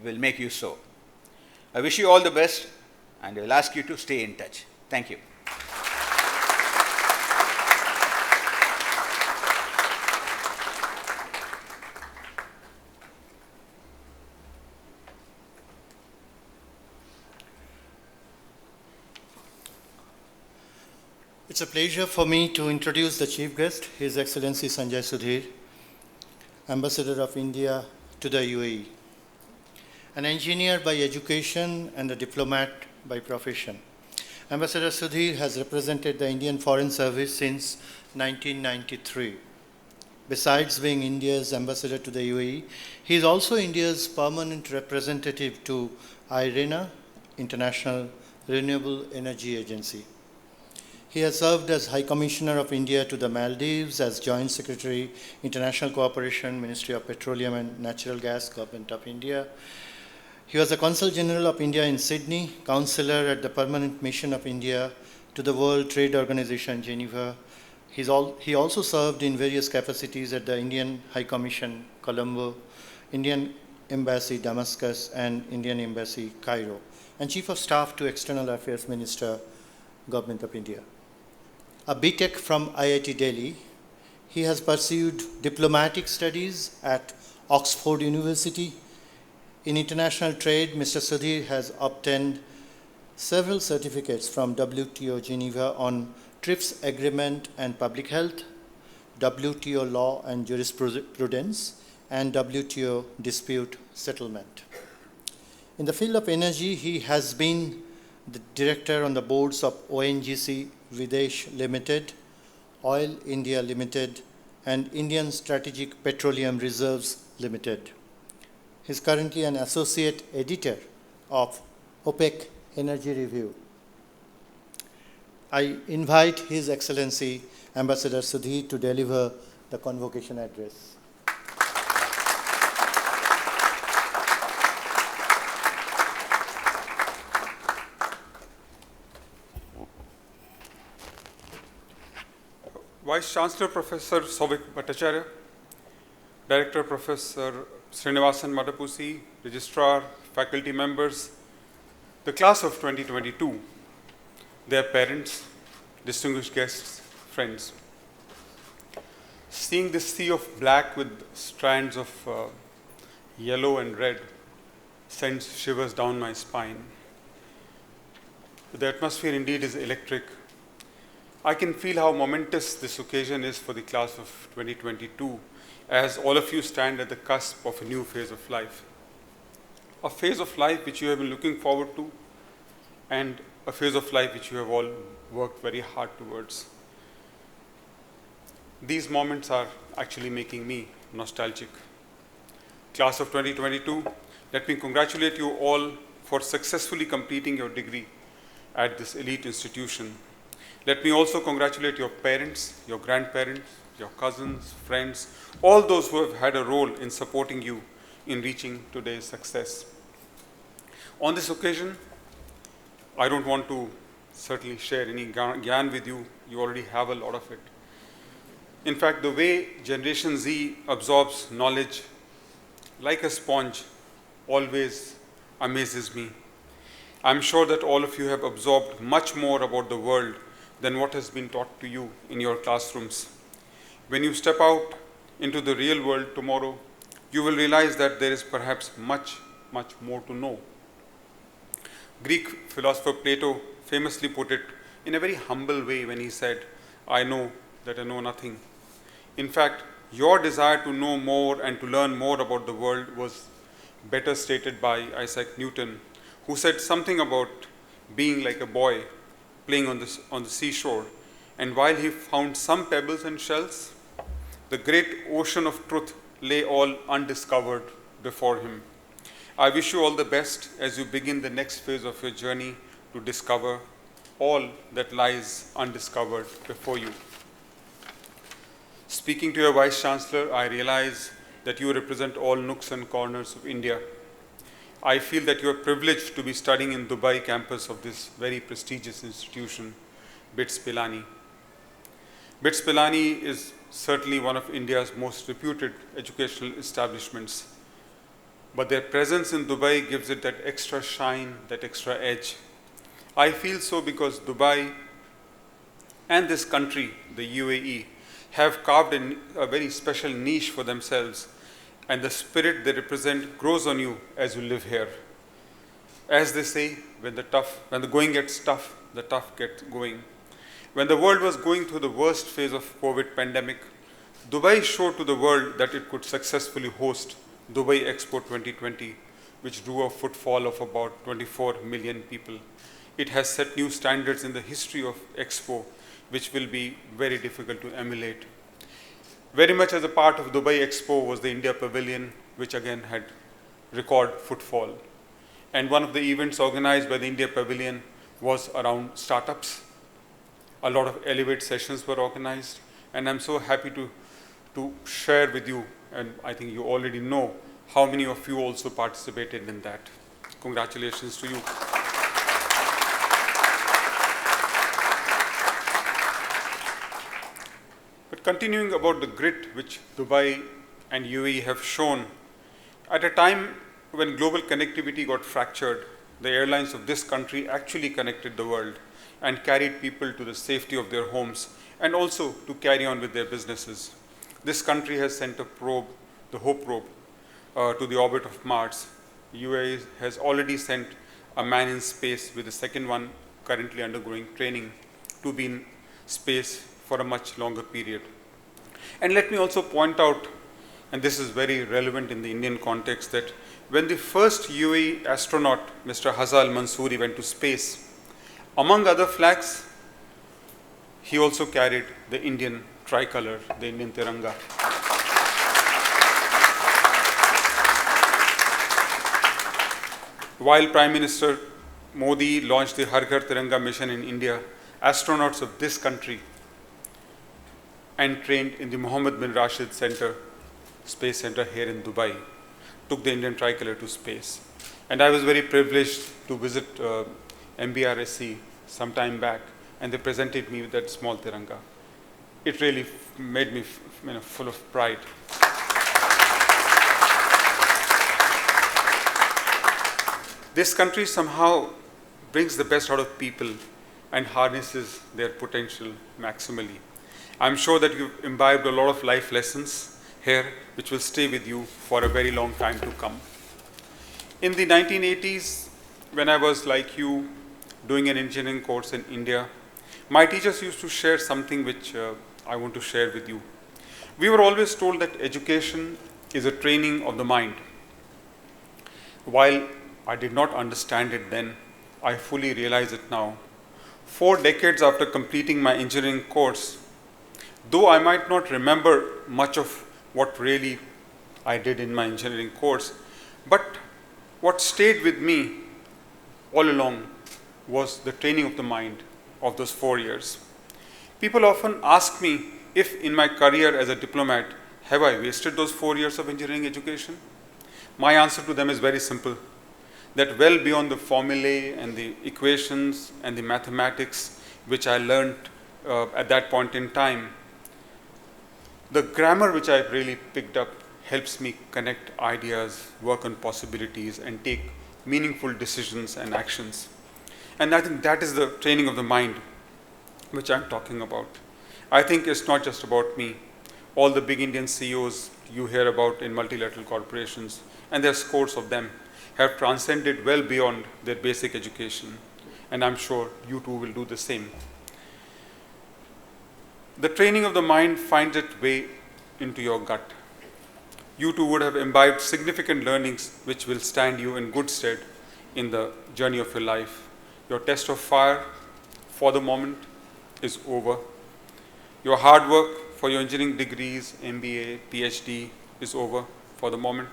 will make you so. I wish you all the best, and I will ask you to stay in touch. Thank you. It's a pleasure for me to introduce the chief guest, His Excellency Sanjay Sudhir, Ambassador of India to the UAE, an engineer by education and a diplomat by profession. Ambassador Sudhir has represented the Indian Foreign Service since 1993. Besides being India's ambassador to the UAE, he is also India's permanent representative to IRENA, International Renewable Energy Agency. He has served as High Commissioner of India to the Maldives, as Joint Secretary, International Cooperation, Ministry of Petroleum and Natural Gas, Government of India. He was the Consul General of India in Sydney, Counselor at the Permanent Mission of India to the World Trade Organization, Geneva. He also served in various capacities at the Indian High Commission, Colombo, Indian Embassy, Damascus, and Indian Embassy, Cairo, and Chief of Staff to External Affairs Minister, Government of India. A BTech from IIT Delhi, he has pursued diplomatic studies at Oxford University. In international trade, Mr. Sudhir has obtained several certificates from WTO Geneva on TRIPS Agreement and Public Health, WTO Law and Jurisprudence, and WTO Dispute Settlement. In the field of energy, he has been the director on the boards of ONGC Videsh Limited, Oil India Limited, and Indian Strategic Petroleum Reserves Limited. He is currently an associate editor of OPEC Energy Review. I invite His Excellency Ambassador Sudhir to deliver the convocation address. Vice Chancellor Professor Souvik Bhattacharya, Director Professor Srinivasan Matapusi, Registrar, faculty members, the class of 2022, their parents, distinguished guests, friends. Seeing this sea of black with strands of yellow and red sends shivers down my spine. The atmosphere indeed is electric. I can feel how momentous this occasion is for the class of 2022, as all of you stand at the cusp of a new phase of life. A phase of life which you have been looking forward to, and a phase of life which you have all worked very hard towards. These moments are actually making me nostalgic. Class of 2022, let me congratulate you all for successfully completing your degree at this elite institution. Let me also congratulate your parents, your grandparents, your cousins, friends, all those who have had a role in supporting you in reaching today's success. On this occasion, I don't want to certainly share any gyan with you. You already have a lot of it. In fact, the way Generation Z absorbs knowledge like a sponge always amazes me. I'm sure that all of you have absorbed much more about the world than what has been taught to you in your classrooms. When you step out into the real world tomorrow, you will realize that there is perhaps much, much more to know. Greek philosopher Plato famously put it in a very humble way when he said, "I know that I know nothing." In fact, your desire to know more and to learn more about the world was better stated by Isaac Newton, who said something about being like a boy playing on the seashore, and while he found some pebbles and shells, the great ocean of truth lay all undiscovered before him. I wish you all the best as you begin the next phase of your journey to discover all that lies undiscovered before you. Speaking to your Vice Chancellor, I realize that you represent all nooks and corners of India. I feel that you are privileged to be studying in Dubai campus of this very prestigious institution, BITS Pilani. BITS Pilani is certainly one of India's most reputed educational establishments, but their presence in Dubai gives it that extra shine, that extra edge. I feel so because Dubai and this country, the UAE, have carved a very special niche for themselves, and the spirit they represent grows on you as you live here. As they say, when the going gets tough, the tough get going. When the world was going through the worst phase of COVID pandemic, Dubai showed to the world that it could successfully host Dubai Expo 2020, which drew a footfall of about 24 million people. It has set new standards in the history of Expo, which will be very difficult to emulate. Very much as a part of Dubai Expo was the India Pavilion, which again had record footfall. And one of the events organized by the India Pavilion was around startups. A lot of Elevate sessions were organized, and I'm so happy to share with you, and I think you already know, how many of you also participated in that. Congratulations to you. But continuing about the grit which Dubai and UAE have shown, at a time when global connectivity got fractured, the airlines of this country actually connected the world and carried people to the safety of their homes and also to carry on with their businesses. This country has sent a probe, the Hope probe, to the orbit of Mars. UAE has already sent a man in space, with the second one currently undergoing training to be in space for a much longer period. And let me also point out, and this is very relevant in the Indian context, that when the first UAE astronaut, Mr. Hazal Mansoori, went to space, among other flags, he also carried the Indian tricolor, the Indian Tiranga. While Prime Minister Modi launched the Har Ghar Tiranga mission in India, astronauts of this country and trained in the Mohammed bin Rashid Center, Space Center here in Dubai, took the Indian tricolor to space. And I was very privileged to visit MBRSC some time back, and they presented me with that small Tiranga. It really made me full of pride. This country somehow brings the best out of people and harnesses their potential maximally. I'm sure that you've imbibed a lot of life lessons here which will stay with you for a very long time to come. In the 1980s, when I was like you, doing an engineering course in India, my teachers used to share something which I want to share with you. We were always told that education is a training of the mind. While I did not understand it then, I fully realize it now. 4 decades after completing my engineering course, though I might not remember much of what really I did in my engineering course, but what stayed with me all along was the training of the mind of those 4 years. People often ask me if in my career as a diplomat, have I wasted those 4 years of engineering education? My answer to them is very simple, that well beyond the formulae and the equations and the mathematics which I learned at that point in time, the grammar which I really picked up helps me connect ideas, work on possibilities, and take meaningful decisions and actions. And I think that is the training of the mind which I'm talking about. I think it's not just about me. All the big Indian CEOs you hear about in multilateral corporations, and there are scores of them, have transcended well beyond their basic education. And I'm sure you too will do the same. The training of the mind finds its way into your gut. You too would have imbibed significant learnings which will stand you in good stead in the journey of your life. Your test of fire for the moment is over. Your hard work for your engineering degrees, MBA, PhD is over for the moment.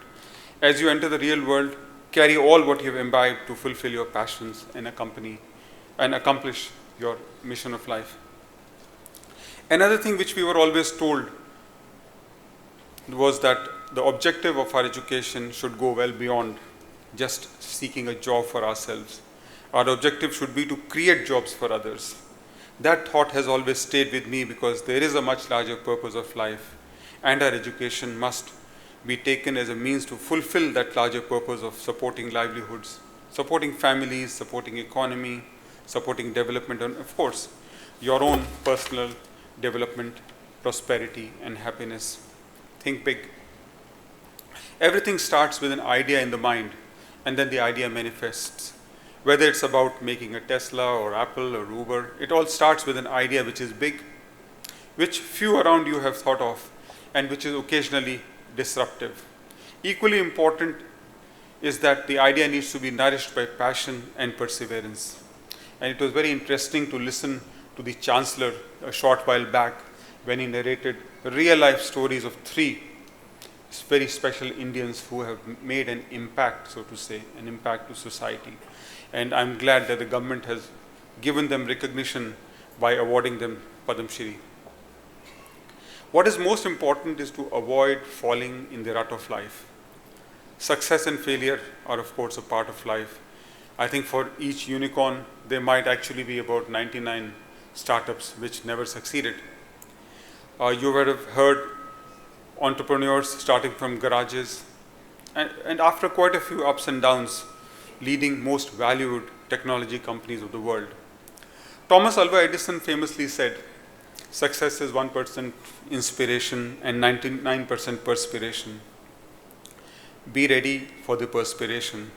As you enter the real world, carry all what you have imbibed to fulfill your passions and accomplish your mission of life. Another thing which we were always told was that the objective of our education should go well beyond just seeking a job for ourselves. Our objective should be to create jobs for others. That thought has always stayed with me because there is a much larger purpose of life, and our education must be taken as a means to fulfill that larger purpose of supporting livelihoods, supporting families, supporting economy, supporting development, and of course, your own personal development, prosperity, and happiness. Think big. Everything starts with an idea in the mind, and then the idea manifests. Whether it's about making a Tesla or Apple or Uber, it all starts with an idea which is big, which few around you have thought of, and which is occasionally disruptive. Equally important is that the idea needs to be nourished by passion and perseverance. And it was very interesting to listen to the Chancellor a short while back when he narrated real life stories of 3 very special Indians who have made an impact, so to say, an impact to society. And I'm glad that the government has given them recognition by awarding them Padam Shri. What is most important is to avoid falling in the rut of life. Success and failure are, of course, a part of life. I think for each unicorn, there might actually be about 99 startups which never succeeded. You would have heard entrepreneurs starting from garages, and after quite a few ups and downs, leading most valued technology companies of the world. Thomas Alva Edison famously said, success is 1% inspiration and 99% perspiration. Be ready for the perspiration.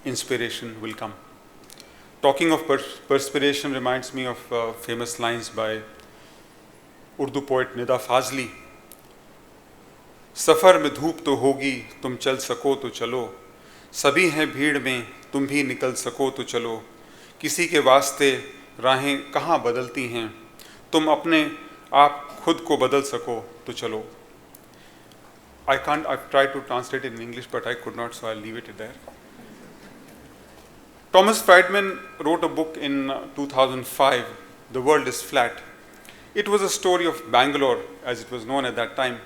Inspiration will come. Talking of perspiration reminds me of famous lines by Urdu poet Nida Fazli. सफ़र में धूप तो होगी, तुम चल सको तो चलो, सभी हैं भीड़ में, तुम भी निकल सको तो चलो, किसी के वास्ते राहें कहाँ बदलती हैं, तुम अपने आप खुद को बदल सको तो चलो. I've tried to translate it in English, but I could not, so I'll leave it there. Thomas Friedman wrote a book in 2005, The World is Flat. It was a story of Bangalore, as it was known at that time.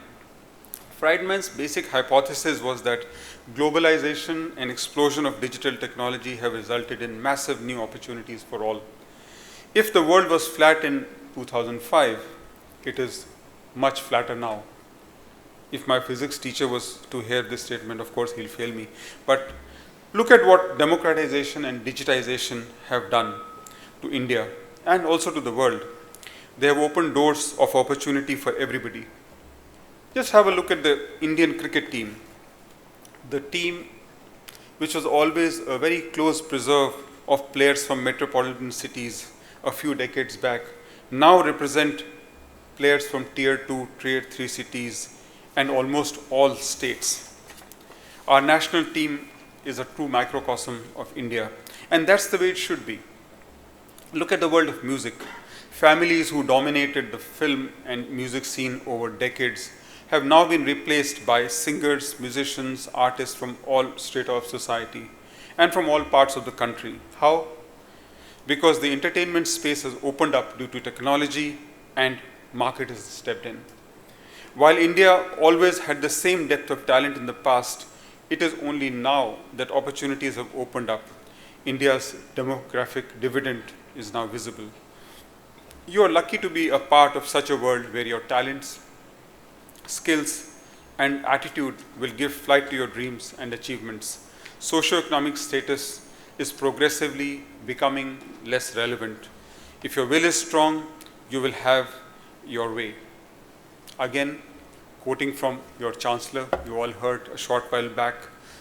Friedman's basic hypothesis was that globalization and explosion of digital technology have resulted in massive new opportunities for all. If the world was flat in 2005, it is much flatter now. If my physics teacher was to hear this statement, of course he'll fail me. But look at what democratization and digitization have done to India and also to the world. They have opened doors of opportunity for everybody. Just have a look at the Indian cricket team. The team which was always a very close preserve of players from metropolitan cities a few decades back, now represent players from Tier 2, Tier 3 cities and almost all states. Our national team is a true microcosm of India, and that's the way it should be. Look at the world of music. Families who dominated the film and music scene over decades have now been replaced by singers, musicians, artists from all strata of society and from all parts of the country. How? Because the entertainment space has opened up due to technology and market has stepped in. While India always had the same depth of talent in the past, it is only now that opportunities have opened up. India's demographic dividend is now visible. You are lucky to be a part of such a world where your talents, skills, and attitude will give flight to your dreams and achievements. Socioeconomic status is progressively becoming less relevant. If your will is strong, you will have your way. Again, quoting from your Chancellor, you all heard a short while back,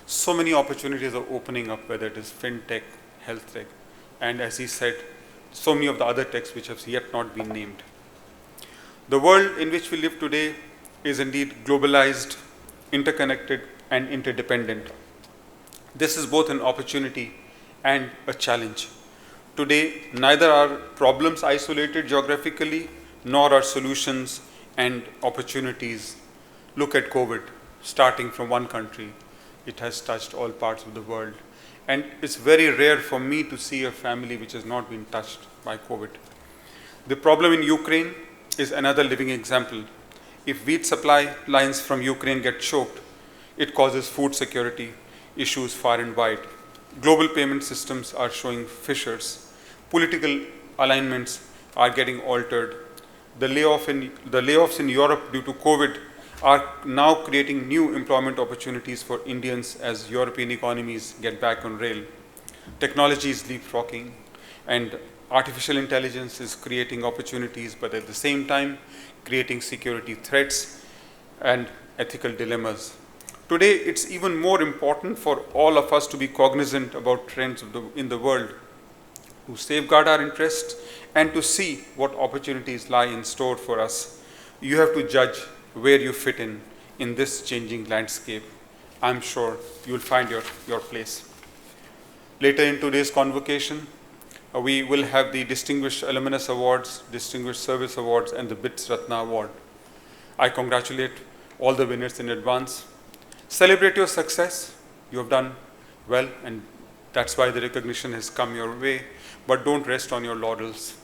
so many opportunities are opening up, whether it is fintech, health tech, and as he said, so many of the other techs which have yet not been named. The world in which we live today is indeed globalized, interconnected, and interdependent. This is both an opportunity and a challenge. Today, neither are problems isolated geographically, nor are solutions and opportunities. Look at COVID, starting from one country. It has touched all parts of the world. And it's very rare for me to see a family which has not been touched by COVID. The problem in Ukraine is another living example. If wheat supply lines from Ukraine get choked, it causes food security issues far and wide. Global payment systems are showing fissures. Political alignments are getting altered. The layoffs in Europe due to COVID are now creating new employment opportunities for Indians as European economies get back on rail. Technology is leapfrogging, and artificial intelligence is creating opportunities, but at the same time creating security threats and ethical dilemmas. Today, it's even more important for all of us to be cognizant about trends in the world, to safeguard our interests and to see what opportunities lie in store for us. You have to judge where you fit in this changing landscape. I'm sure you'll find your place. Later in today's convocation, we will have the Distinguished Alumnus Awards, Distinguished Service Awards, and the BITS Ratna Award. I congratulate all the winners in advance. Celebrate your success. You have done well, and that's why the recognition has come your way. But don't rest on your laurels.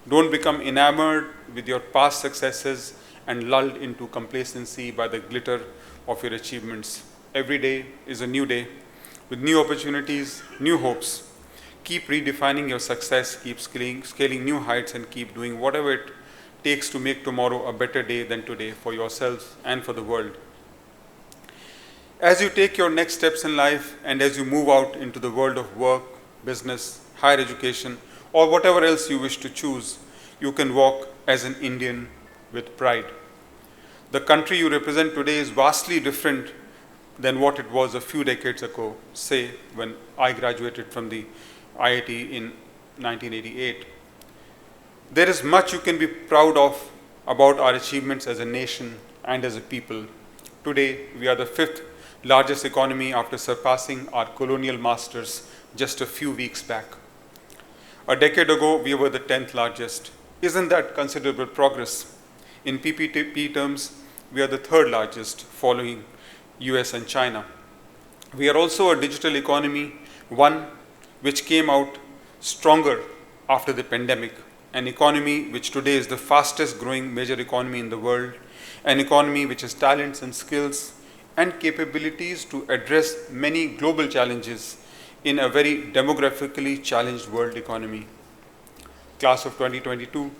Don't become enamored with your past successes and lulled into complacency by the glitter of your achievements. Every day is a new day with new opportunities, new hopes. Keep redefining your success, keep scaling new heights, and keep doing whatever it takes to make tomorrow a better day than today for yourselves and for the world. As you take your next steps in life and as you move out into the world of work, business, higher education, or whatever else you wish to choose, you can walk as an Indian with pride. The country you represent today is vastly different than what it was a few decades ago, say when I graduated from the IIT in 1988. There is much you can be proud of about our achievements as a nation and as a people. Today, we are the 5th largest economy after surpassing our colonial masters just a few weeks back. A decade ago, we were the 10th largest. Isn't that considerable progress? In PPP terms, we are the 3rd largest, following US and China. We are also a digital economy, one which came out stronger after the pandemic, an economy which today is the fastest growing major economy in the world, an economy which has talents and skills and capabilities to address many global challenges in a very demographically challenged world economy. Class of 2022,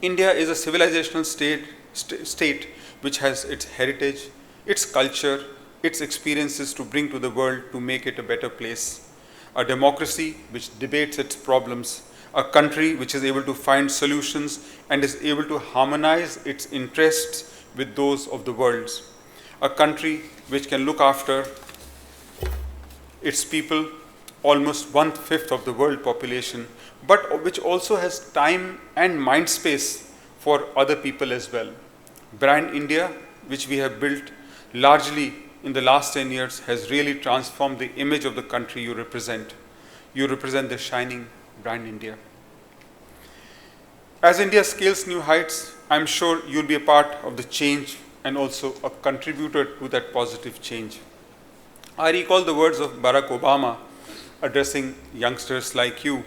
India is a civilizational state which has its heritage, its culture, its experiences to bring to the world to make it a better place. A democracy which debates its problems, a country which is able to find solutions and is able to harmonize its interests with those of the world's. A country which can look after its people, almost 1/5 of the world population, but which also has time and mind space for other people as well. Brand India, which we have built largely in the last 10 years, has really transformed the image of the country you represent. You represent the shining brand India. As India scales new heights, I'm sure you'll be a part of the change and also a contributor to that positive change. I recall the words of Barack Obama addressing youngsters like you.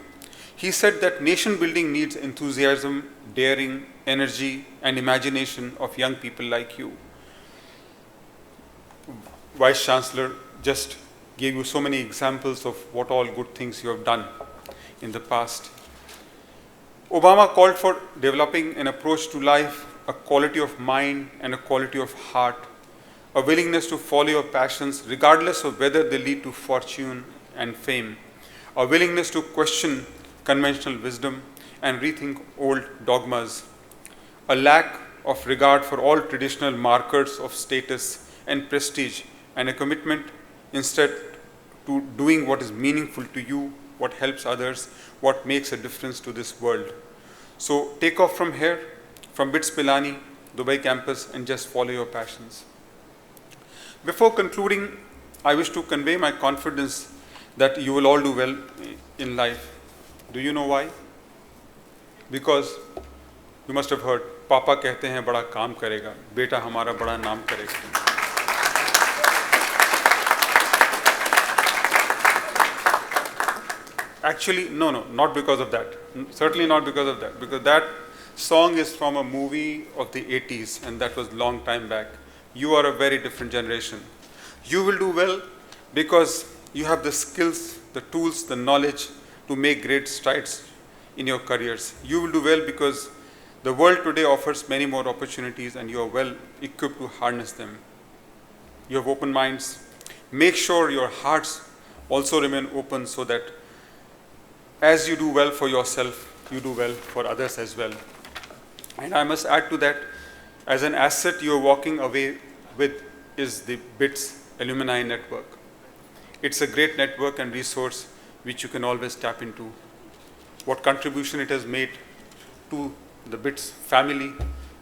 He said that nation building needs enthusiasm, daring, energy, and imagination of young people like you. Vice Chancellor just gave you so many examples of what all good things you have done in the past. Obama called for developing an approach to life, a quality of mind and a quality of heart, a willingness to follow your passions regardless of whether they lead to fortune and fame, a willingness to question conventional wisdom and rethink old dogmas, a lack of regard for all traditional markers of status and prestige, and a commitment instead to doing what is meaningful to you, what helps others, what makes a difference to this world. So take off from here, from BITS Pilani, Dubai campus, and just follow your passions. Before concluding, I wish to convey my confidence that you will all do well in life. Do you know why? Because you must have heard, पापा कहते हैं बड़ा काम करेगा, बेटा हमारा बड़ा नाम करेगा. Actually, no, not because of that. Certainly not because of that. Because that song is from a movie of the 80s, and that was long time back. You are a very different generation. You will do well because you have the skills, the tools, the knowledge to make great strides in your careers. You will do well because the world today offers many more opportunities and you are well equipped to harness them. You have open minds. Make sure your hearts also remain open so that as you do well for yourself, you do well for others as well. And I must add to that, as an asset you are walking away with is the BITS Alumni Network. It's a great network and resource which you can always tap into. What contribution it has made to the BITS family,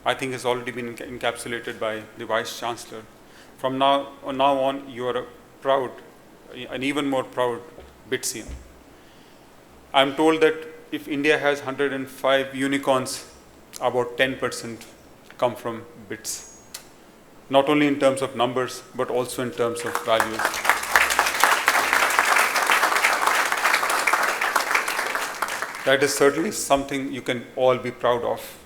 I think has already been encapsulated by the Vice Chancellor. From now on, you are a proud, an even more proud BITSian. I'm told that if India has 105 unicorns, about 10% come from BITS. Not only in terms of numbers, but also in terms of values. That is certainly something you can all be proud of.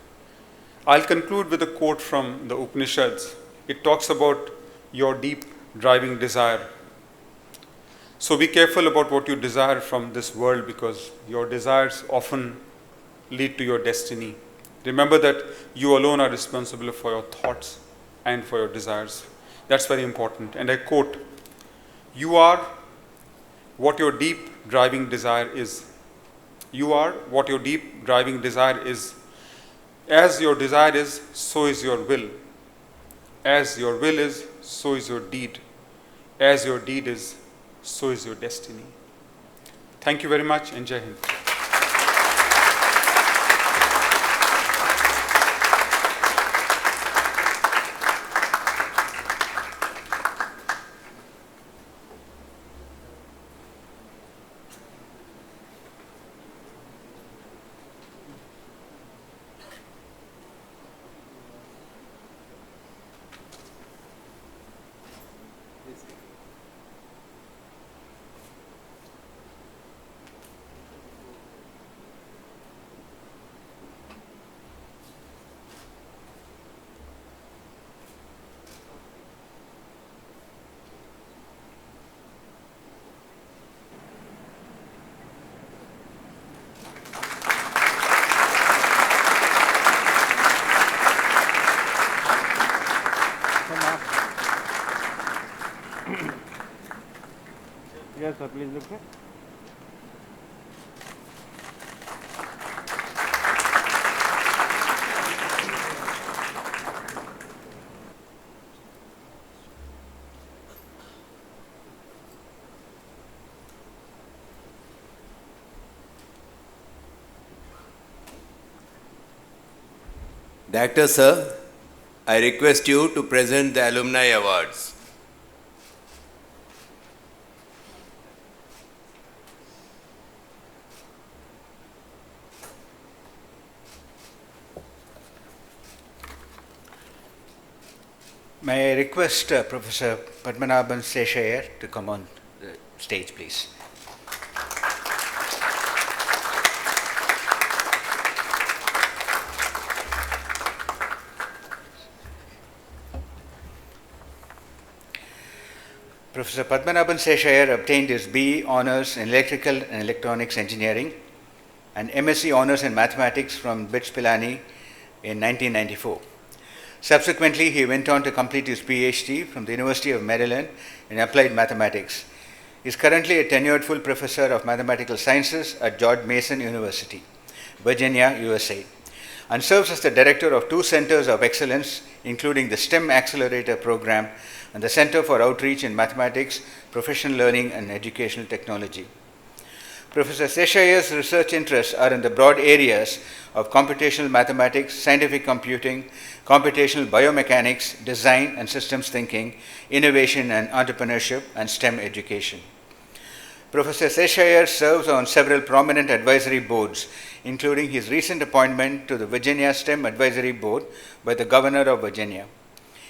I'll conclude with a quote from the Upanishads. It talks about your deep driving desire. So be careful about what you desire from this world, because your desires often lead to your destiny. Remember that you alone are responsible for your thoughts and for your desires. That's very important. And I quote, "You are what your deep driving desire is. You are what your deep driving desire is. As your desire is, so is your will. As your will is, so is your deed. As your deed is, so is your destiny." Thank you very much, and Jai Hind. Yes, sir, please look, sir. Director Sir, I request you to present the Alumni Awards. May I request Professor Padmanabhan Seshayar to come on the stage, please. Professor Padmanabhan Seshayar obtained his BE Honours in Electrical and Electronics Engineering and MSc Honours in Mathematics from BITS Pilani in 1994. Subsequently, he went on to complete his PhD from the University of Maryland in Applied Mathematics. He is currently a tenured full professor of mathematical sciences at George Mason University, Virginia, USA, and serves as the director of 2 centers of excellence, including the STEM Accelerator Program and the Center for Outreach in Mathematics, Professional Learning and Educational Technology. Professor Seshayar's research interests are in the broad areas of computational mathematics, scientific computing, computational biomechanics, design and systems thinking, innovation and entrepreneurship, and STEM education. Professor Seshayar serves on several prominent advisory boards, including his recent appointment to the Virginia STEM Advisory Board by the Governor of Virginia.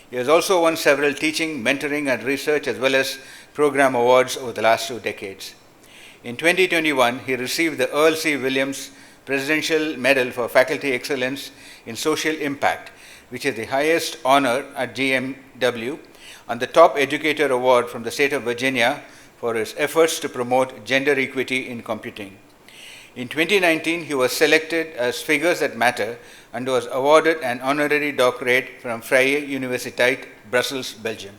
He has also won several teaching, mentoring, and research as well as program awards over the last 2 decades. In 2021, he received the Earl C. Williams Presidential Medal for Faculty Excellence in Social Impact, which is the highest honor at GMW, and the Top Educator Award from the state of Virginia for his efforts to promote gender equity in computing. In 2019, he was selected as Figures That Matter and was awarded an honorary doctorate from Vrije Universiteit, Brussels, Belgium.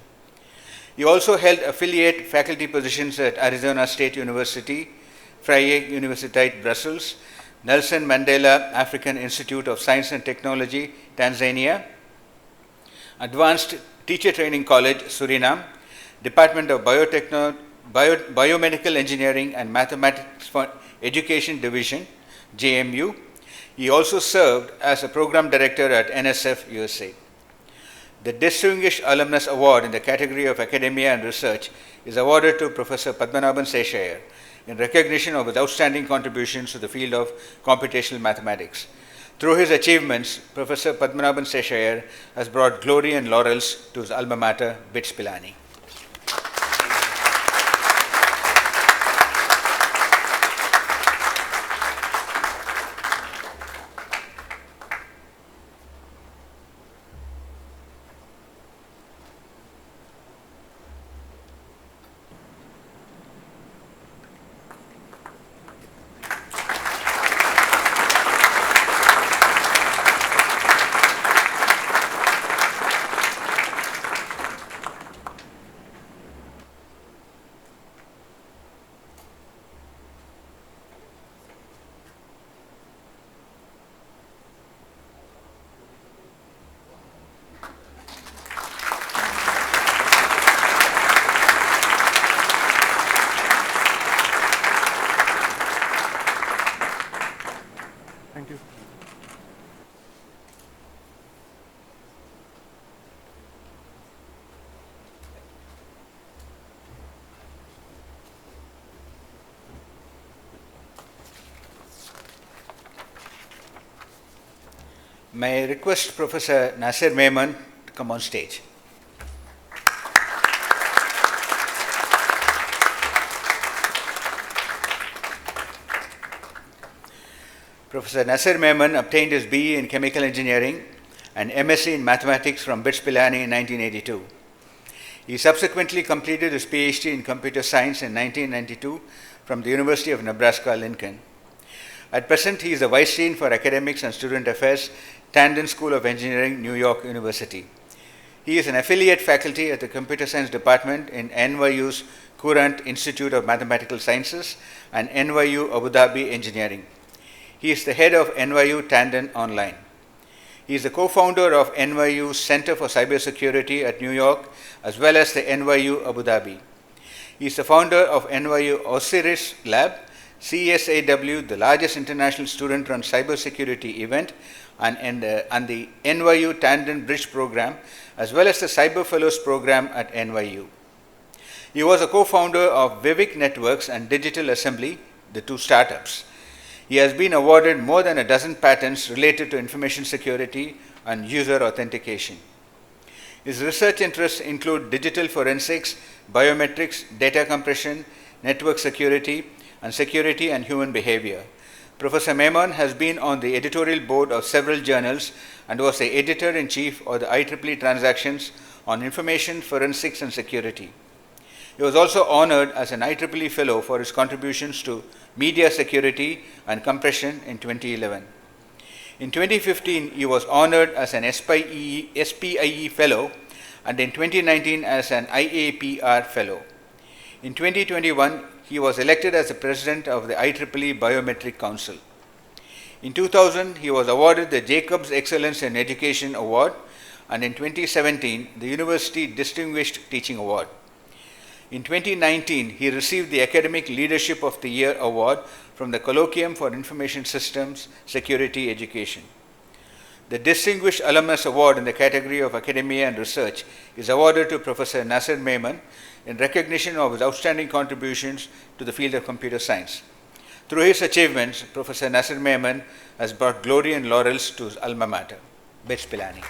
He also held affiliate faculty positions at Arizona State University, Vrije Universiteit, Brussels, Nelson Mandela African Institute of Science and Technology, Tanzania, Advanced Teacher Training College, Suriname, Department of Biomedical Engineering and Mathematics for Education Division, JMU. He also served as a program director at NSF USA. The Distinguished Alumnus Award in the category of Academia and Research is awarded to Professor Padmanabhan Seshayar in recognition of his outstanding contributions to the field of computational mathematics. Through his achievements, Professor Padmanabhan Seshayar has brought glory and laurels to his alma mater, BITS Pilani. Thank you. May I request Professor Nasir Memon to come on stage. Professor Nasir Memon obtained his BE in Chemical Engineering and MSc in Mathematics from BITS Pilani in 1982. He subsequently completed his PhD in Computer Science in 1992 from the University of Nebraska-Lincoln. At present, he is the Vice Dean for Academics and Student Affairs, Tandon School of Engineering, New York University. He is an affiliate faculty at the Computer Science Department in NYU's Courant Institute of Mathematical Sciences and NYU Abu Dhabi Engineering. He is the head of NYU Tandon Online. He is the co-founder of NYU Center for Cybersecurity at New York, as well as the NYU Abu Dhabi. He is the founder of NYU Osiris Lab, CSAW, the largest international student-run cybersecurity event, and the NYU Tandem Bridge program, as well as the Cyber Fellows program at NYU. He was a co-founder of Vivek Networks and Digital Assembly, the two startups. He has been awarded more than a dozen patents related to information security and user authentication. His research interests include digital forensics, biometrics, data compression, network security, and security and human behavior. Professor Memon has been on the editorial board of several journals and was the editor-in-chief of the IEEE Transactions on Information Forensics and Security. He was also honored as an IEEE Fellow for his contributions to media security and compression in 2011. In 2015, he was honored as an SPIE Fellow and in 2019 as an IAPR Fellow. In 2021, he was elected as the President of the IEEE Biometric Council. In 2000, he was awarded the Jacobs Excellence in Education Award, and in 2017, the University Distinguished Teaching Award. In 2019, he received the Academic Leadership of the Year Award from the Colloquium for Information Systems Security Education. The Distinguished Alumnus Award in the category of Academia and Research is awarded to Professor Nasir Memon in recognition of his outstanding contributions to the field of computer science. Through his achievements, Professor Nasir Memon has brought glory and laurels to his alma mater, BITS Pilani.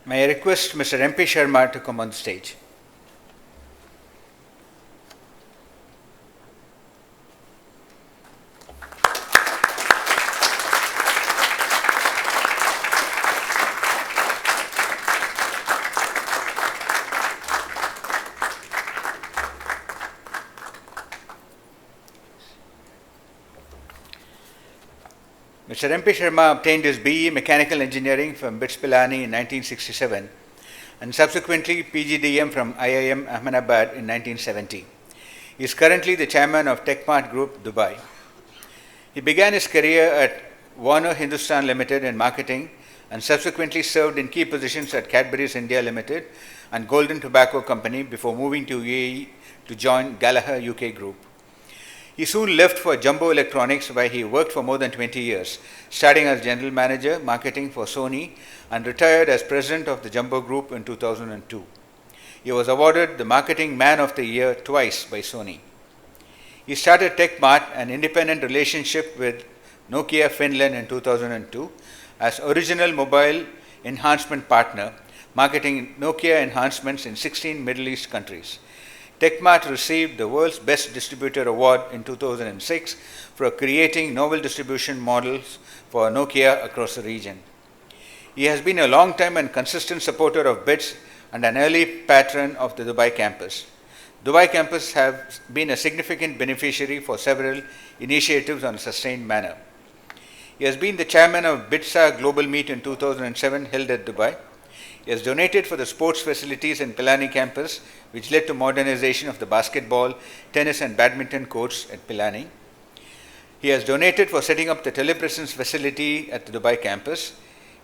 May I request Mr. MP Sharma to come on the stage. Mr. MP Sharma obtained his BE Mechanical Engineering from BITS Pilani in 1967 and subsequently PGDM from IIM Ahmedabad in 1970. He is currently the chairman of TechMart Group, Dubai. He began his career at Warner Hindustan Limited in marketing and subsequently served in key positions at Cadbury's India Limited and Golden Tobacco Company before moving to UAE to join Gallagher UK Group. He soon left for Jumbo Electronics, where he worked for more than 20 years, starting as general manager, marketing for Sony, and retired as president of the Jumbo Group in 2002. He was awarded the Marketing Man of the Year twice by Sony. He started TechMart, an independent relationship with Nokia Finland in 2002, as original mobile enhancement partner, marketing Nokia enhancements in 16 Middle East countries. TechMart received the World's Best Distributor Award in 2006 for creating novel distribution models for Nokia across the region. He has been a long-time and consistent supporter of BITS and an early patron of the Dubai campus. Dubai campus has been a significant beneficiary for several initiatives on a sustained manner. He has been the chairman of BITSA Global Meet in 2007 held at Dubai. He has donated for the sports facilities in Pilani campus, which led to modernization of the basketball, tennis and badminton courts at Pilani. He has donated for setting up the telepresence facility at the Dubai campus.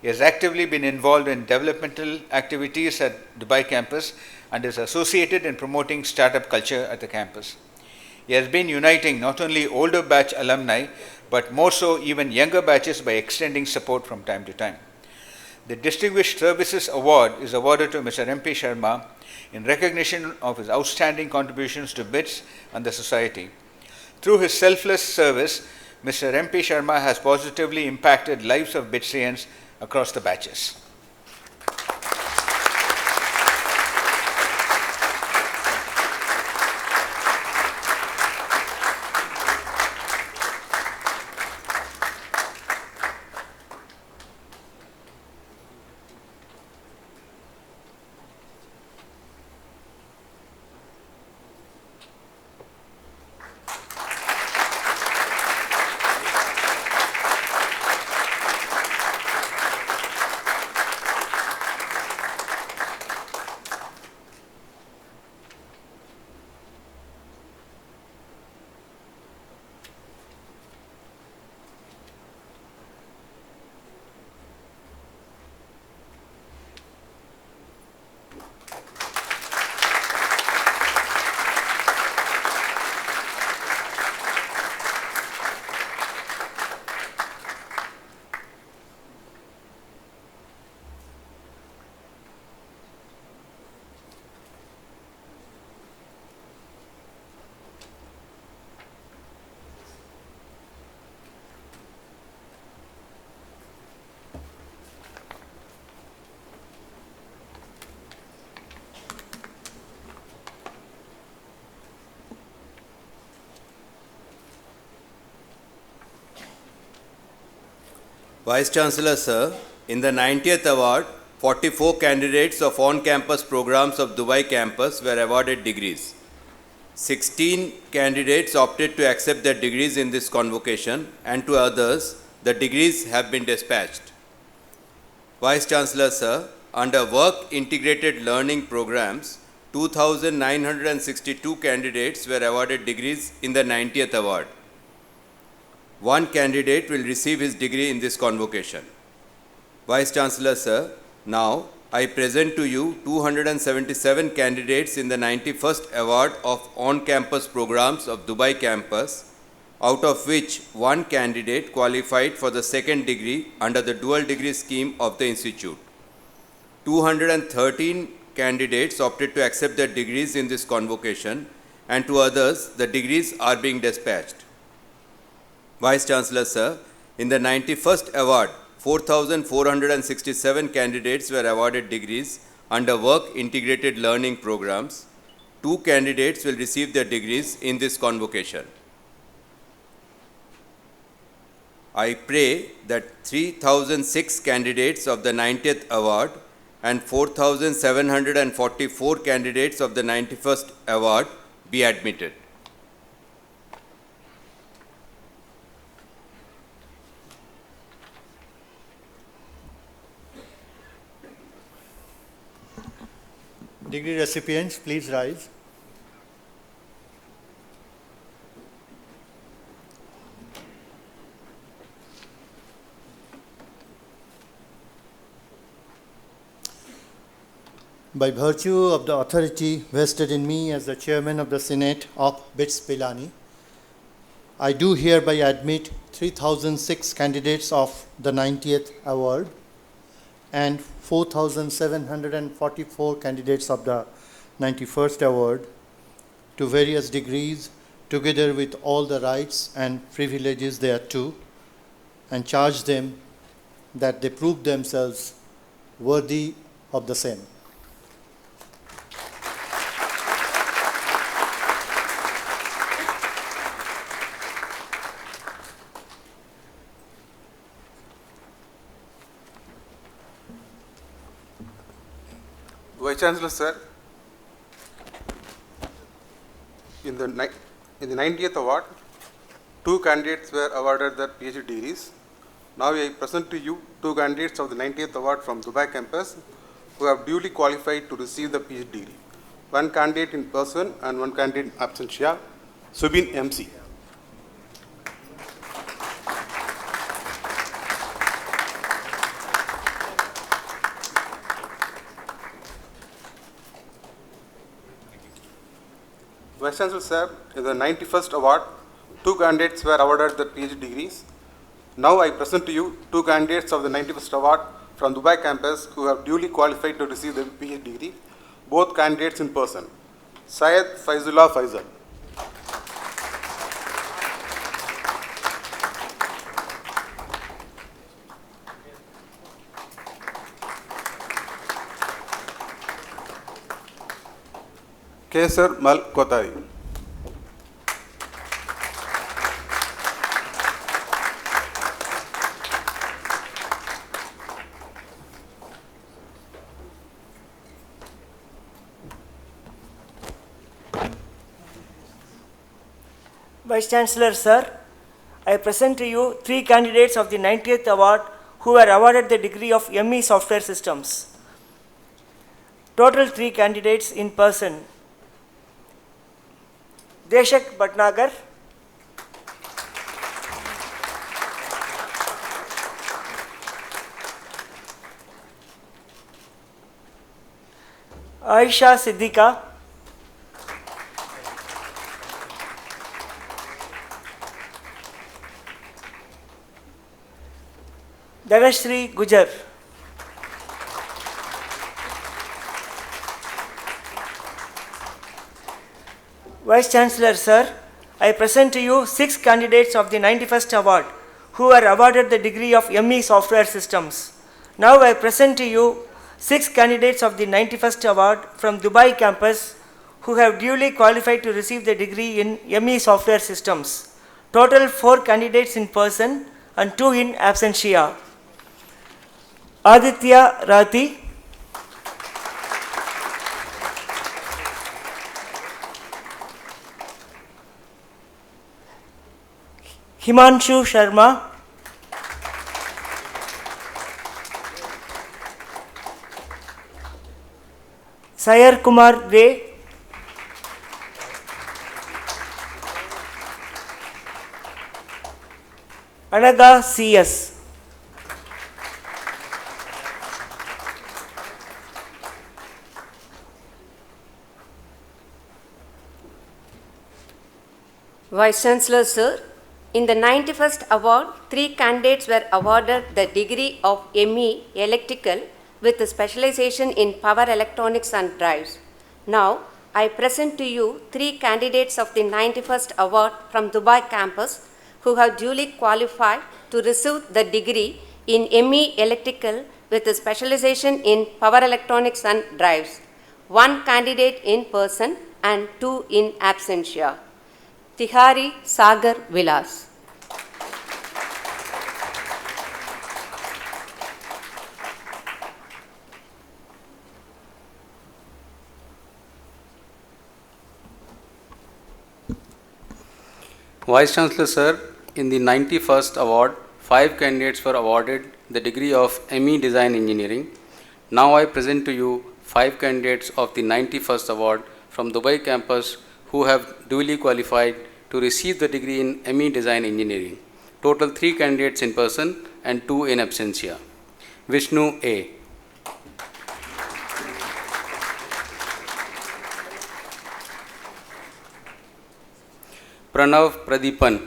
He has actively been involved in developmental activities at Dubai campus and is associated in promoting startup culture at the campus. He has been uniting not only older batch alumni but more so even younger batches by extending support from time to time. The Distinguished Services Award is awarded to Mr. M.P. Sharma in recognition of his outstanding contributions to BITS and the society. Through his selfless service, Mr. M.P. Sharma has positively impacted lives of BITSians across the batches. Vice Chancellor Sir, in the 90th award, 44 candidates of on-campus programs of Dubai campus were awarded degrees. 16 candidates opted to accept their degrees in this convocation, and to others, the degrees have been dispatched. Vice Chancellor Sir, under Work Integrated Learning Programs, 2,962 candidates were awarded degrees in the 90th award. One candidate will receive his degree in this convocation. Vice Chancellor Sir, now I present to you 277 candidates in the 91st award of on-campus programs of Dubai campus, out of which one candidate qualified for the second degree under the dual degree scheme of the institute. 213 candidates opted to accept their degrees in this convocation, and to others the degrees are being dispatched. Vice Chancellor Sir, in the 91st award, 4,467 candidates were awarded degrees under Work Integrated Learning Programs. 2 candidates will receive their degrees in this convocation. I pray that 3,006 candidates of the 90th award and 4,744 candidates of the 91st award be admitted. Degree recipients, please rise. By virtue of the authority vested in me as the chairman of the Senate of BITS Pilani, I do hereby admit 3,006 candidates of the 90th award and 4,744 candidates of the 91st award to various degrees, together with all the rights and privileges thereto, and charge them that they prove themselves worthy of the same. Vice Chancellor Sir, in the 90th award, 2 candidates were awarded their PhD degrees. Now I present to you 2 candidates of the 90th award from Dubai campus who have duly qualified to receive the PhD degree. One candidate in person and one candidate in absentia, Subin MC. Vice Chancellor Sir, in the 91st award, 2 candidates were awarded the PhD degrees. Now I present to you 2 candidates of the 91st award from Dubai campus who have duly qualified to receive the PhD degree, both candidates in person. Syed Faizullah Faizal. Kesar Mal Kotari. Vice Chancellor, sir, I present to you 3 candidates of the 90th award who were awarded the degree of ME Software Systems. Total 3 candidates in person. Deshak Bhatnagar, Aisha Siddiqa, Dhanashri Gujar. Vice Chancellor, sir, I present to you 6 candidates of the 91st award who were awarded the degree of ME Software Systems. Now I present to you 6 candidates of the 91st award from Dubai campus who have duly qualified to receive the degree in ME Software Systems. Total 4 candidates in person and 2 in absentia. Aditya Rati, Himanshu Sharma, Sayar Kumar Ray, Anaga CS. Vice Chancellor, sir, in the 91st award, 3 candidates were awarded the degree of ME Electrical with a specialization in power electronics and drives. Now, I present to you 3 candidates of the 91st award from Dubai campus who have duly qualified to receive the degree in ME Electrical with a specialization in power electronics and drives. 1 candidate in person and 2 in absentia. Tihari Sagar Vilas. Vice Chancellor, sir, in the 91st award, 5 candidates were awarded the degree of ME Design Engineering. Now I present to you 5 candidates of the 91st award from Dubai campus who have duly qualified to receive the degree in ME Design Engineering. Total 3 candidates in person and 2 in absentia. Vishnu A. Pranav Pradipan.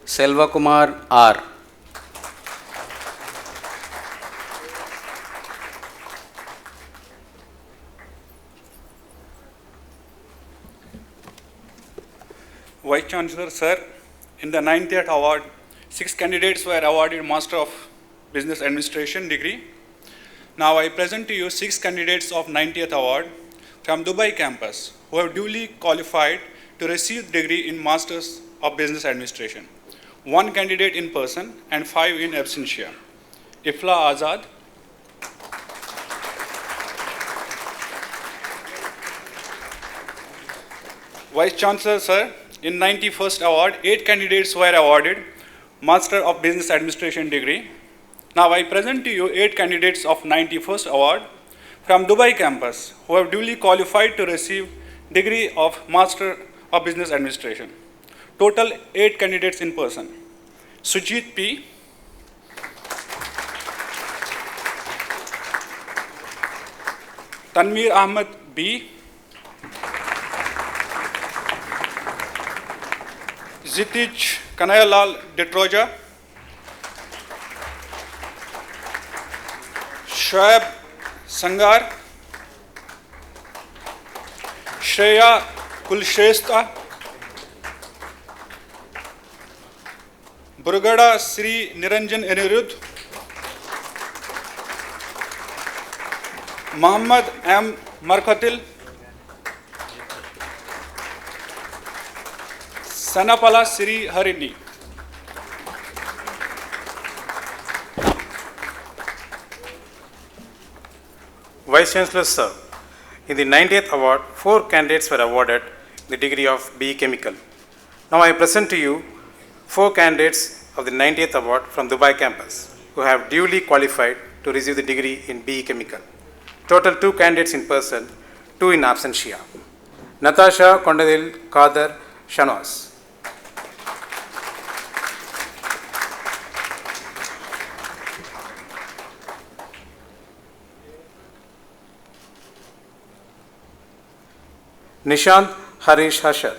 Selva Kumar R. Vice Chancellor, sir, in the 90th award, 6 candidates were awarded Master of Business Administration degree. Now I present to you 6 candidates of 90th award from Dubai campus who have duly qualified to receive degree in Masters of Business Administration. 1 candidate in person and 5 in absentia. Ifla Azad, Vice Chancellor, sir, in 91st award, 8 candidates were awarded Master of Business Administration degree. Now I present to you 8 candidates of 91st award from Dubai campus who have duly qualified to receive degree of Master of Business Administration. Total 8 candidates in person. Sujit P. Tanveer Ahmed B. Zitij Kanayalal Detroja. Shoaib Sangar. Shreya Kulshesta. Burgada Sri Niranjan Anirudh. Muhammad M. Markatil. Sanapala Sri Harini. Vice Chancellor, sir, in the 90th award, 4 candidates were awarded the degree of BE Chemical. Now I present to you 4 candidates of the 90th award from Dubai campus who have duly qualified to receive the degree in BE Chemical. Total 2 candidates in person, 2 in absentia. Natasha Kondadil Kader Shanos. Nishant Harish Hashar.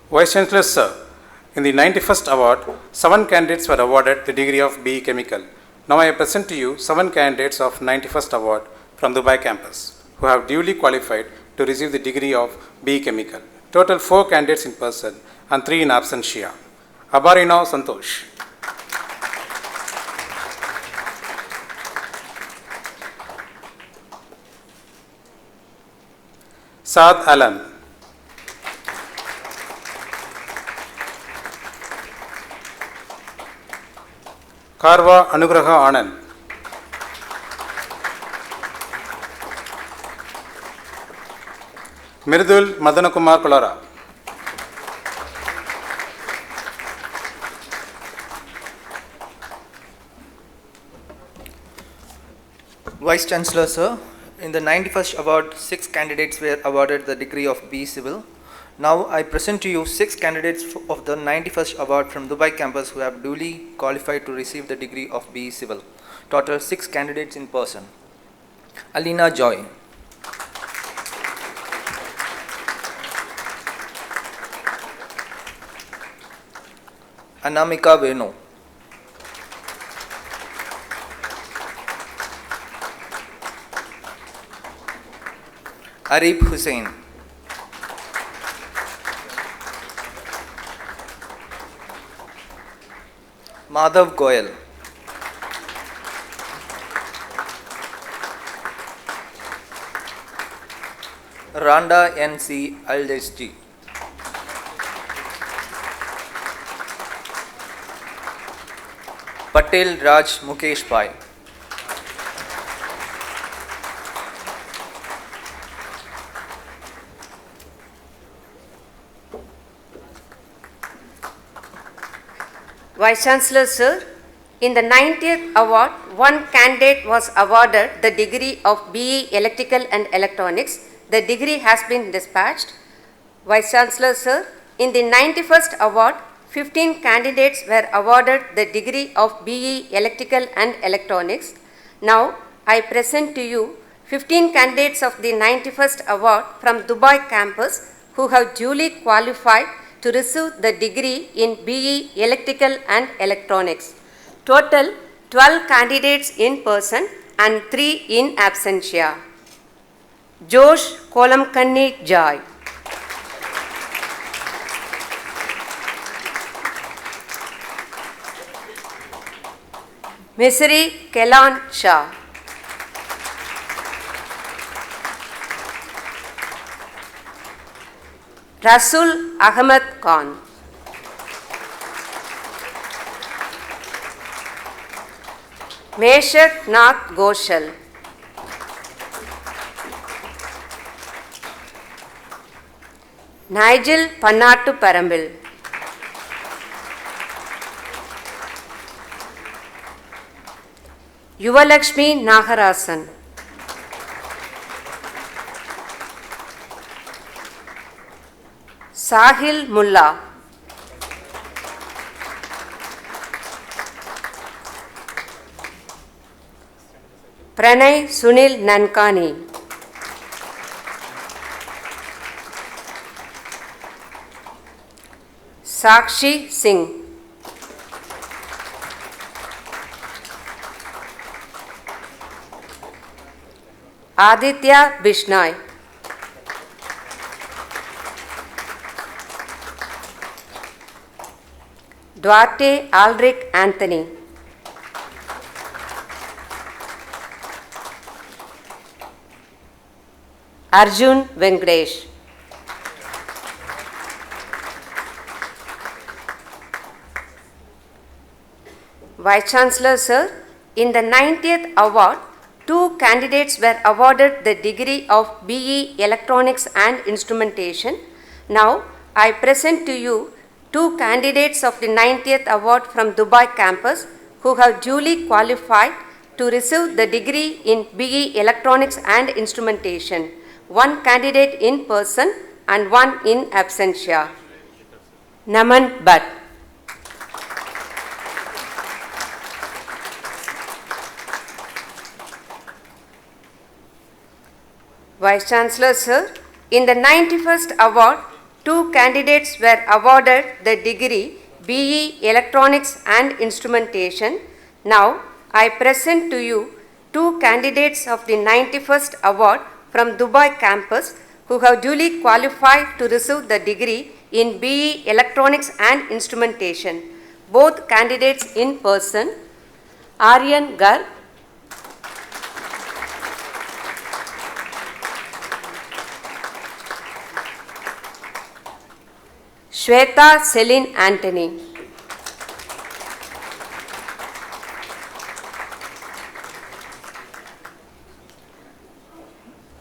Vice Chancellor, sir, in the 91st award, 7 candidates were awarded the degree of BE Chemical. Now I present to you 7 candidates of 91st award from Dubai campus who have duly qualified to receive the degree of BE Chemical. Total 4 candidates in person and 3 in absentia. Abarino Santosh. Saad Alam. Karwa Anugraha Anand. Mirdul Madanakumar Kolara. Vice Chancellor, sir, in the 91st award, 6 candidates were awarded the degree of BE Civil. Now I present to you 6 candidates of the 91st award from Dubai campus who have duly qualified to receive the degree of BE Civil. Total 6 candidates in person. Alina Joy. Anamika Venu. Arif Hussain. Madhav Goyal. Randa N.C. Aldesji. Patel Raj Mukesh Pai. Vice Chancellor, sir, in the 90th award, 1 candidate was awarded the degree of BE Electrical and Electronics. The degree has been dispatched. Vice Chancellor, sir, in the 91st award, 15 candidates were awarded the degree of BE Electrical and Electronics. Now, I present to you 15 candidates of the 91st award from Dubai campus who have duly qualified to receive the degree in BE Electrical and Electronics. Total 12 candidates in person and 3 in absentia. Josh Kolamkanni Jai. Misri Kelan Shah. Rasul Ahmed Khan. Meshak Nath Goshal. Nigel Pannattu Parambil. Yuvalakshmi Nagarasan. Sahil Mulla. Pranay Sunil Nankani. Sakshi Singh. Aditya Bishnoi. Duarte Aldrich Anthony. Arjun Venkatesh. Vice Chancellor Sir, in the 90th award, 2 candidates were awarded the degree of BE Electronics and Instrumentation. Now, I present to you 2 candidates of the 90th award from Dubai campus who have duly qualified to receive the degree in BE Electronics and Instrumentation. 1 candidate in person and 1 in absentia. Naman Bhatt. Vice Chancellor Sir, in the 91st award, 2 candidates were awarded the degree BE Electronics and Instrumentation. Now, I present to you 2 candidates of the 91st award from Dubai campus who have duly qualified to receive the degree in BE Electronics and Instrumentation. Both candidates in person. Aryan Garg. Shweta Celine Anthony.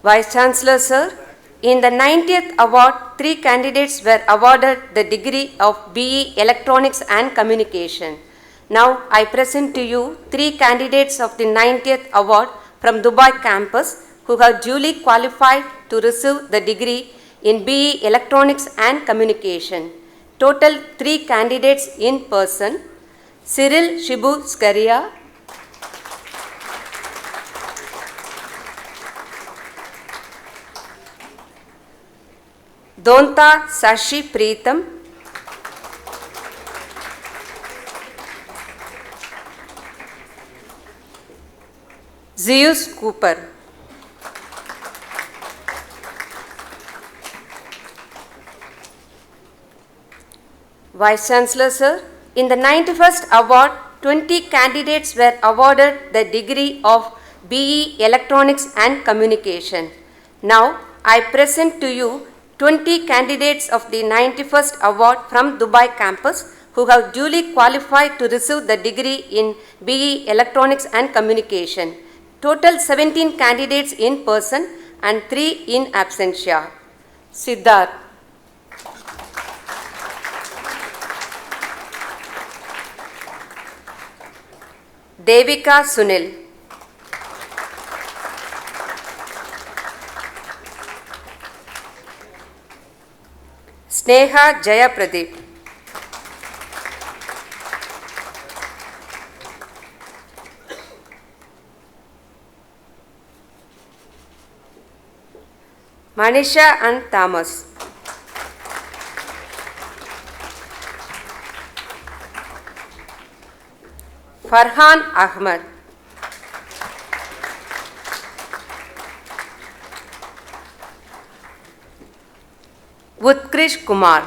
Vice Chancellor Sir, in the 90th award, 3 candidates were awarded the degree of BE Electronics and Communication. Now I present to you 3 candidates of the 90th award from Dubai campus who have duly qualified to receive the degree in BE Electronics and Communication. Total 3 candidates in person. Cyril Shibu Skaria, Donta Sashi Preetham, Zeus Cooper. Vice Chancellor Sir, in the 91st award, 20 candidates were awarded the degree of BE Electronics and Communication. Now, I present to you 20 candidates of the 91st award from Dubai campus who have duly qualified to receive the degree in BE Electronics and Communication. Total 17 candidates in person and 3 in absentia. Siddharth. Devika Sunil. Sneha Jayapradeep. Manisha and Thomas. Farhan Ahmad. Utkrish Kumar.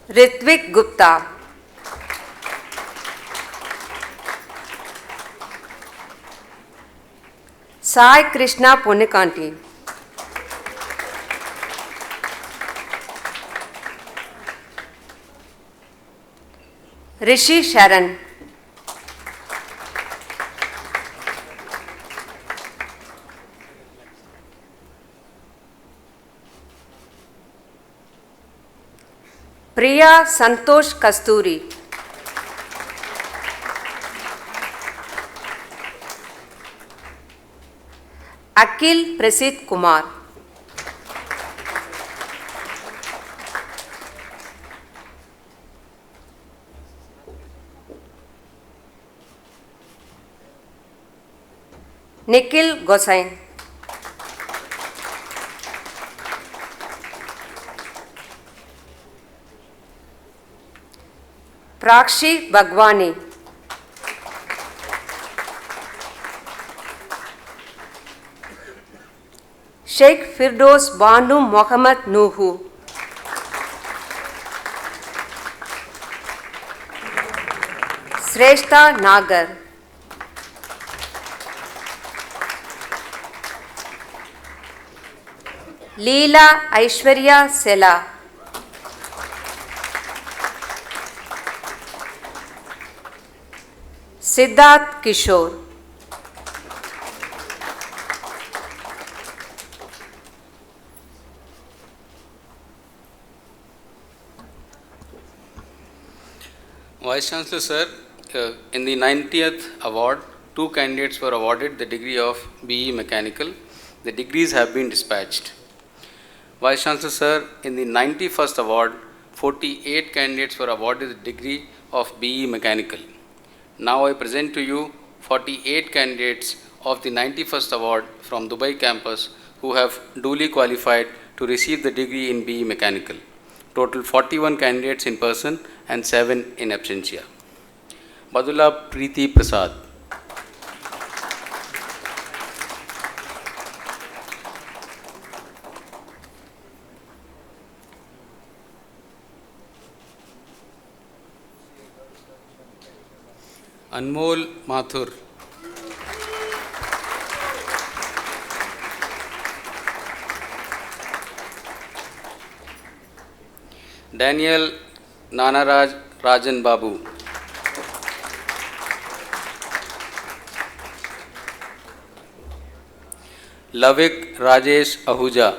Ritvik Gupta. Sai Krishna Ponikanti. Rishi Sharan. Priya Santosh Kasturi. Akil Prasid Kumar. Nikhil Gosain. Prakshi Bhagwani. Sheikh Firdos Banu Mohammad Nuhu. Shrestha Nagar. Leela Aishwarya Sela. Siddharth Kishore. Vice Chancellor Sir, in the 90th award, 2 candidates were awarded the degree of BE Mechanical. The degrees have been dispatched. Vice Chancellor Sir, in the 91st award, 48 candidates were awarded the degree of BE Mechanical. Now I present to you 48 candidates of the 91st award from Dubai campus who have duly qualified to receive the degree in BE Mechanical. Total 41 candidates in person and 7 in absentia. Badula Preeti Prasad. Anmol Mathur. Daniel Nanaraj Rajan Babu. Lavik Rajesh Ahuja.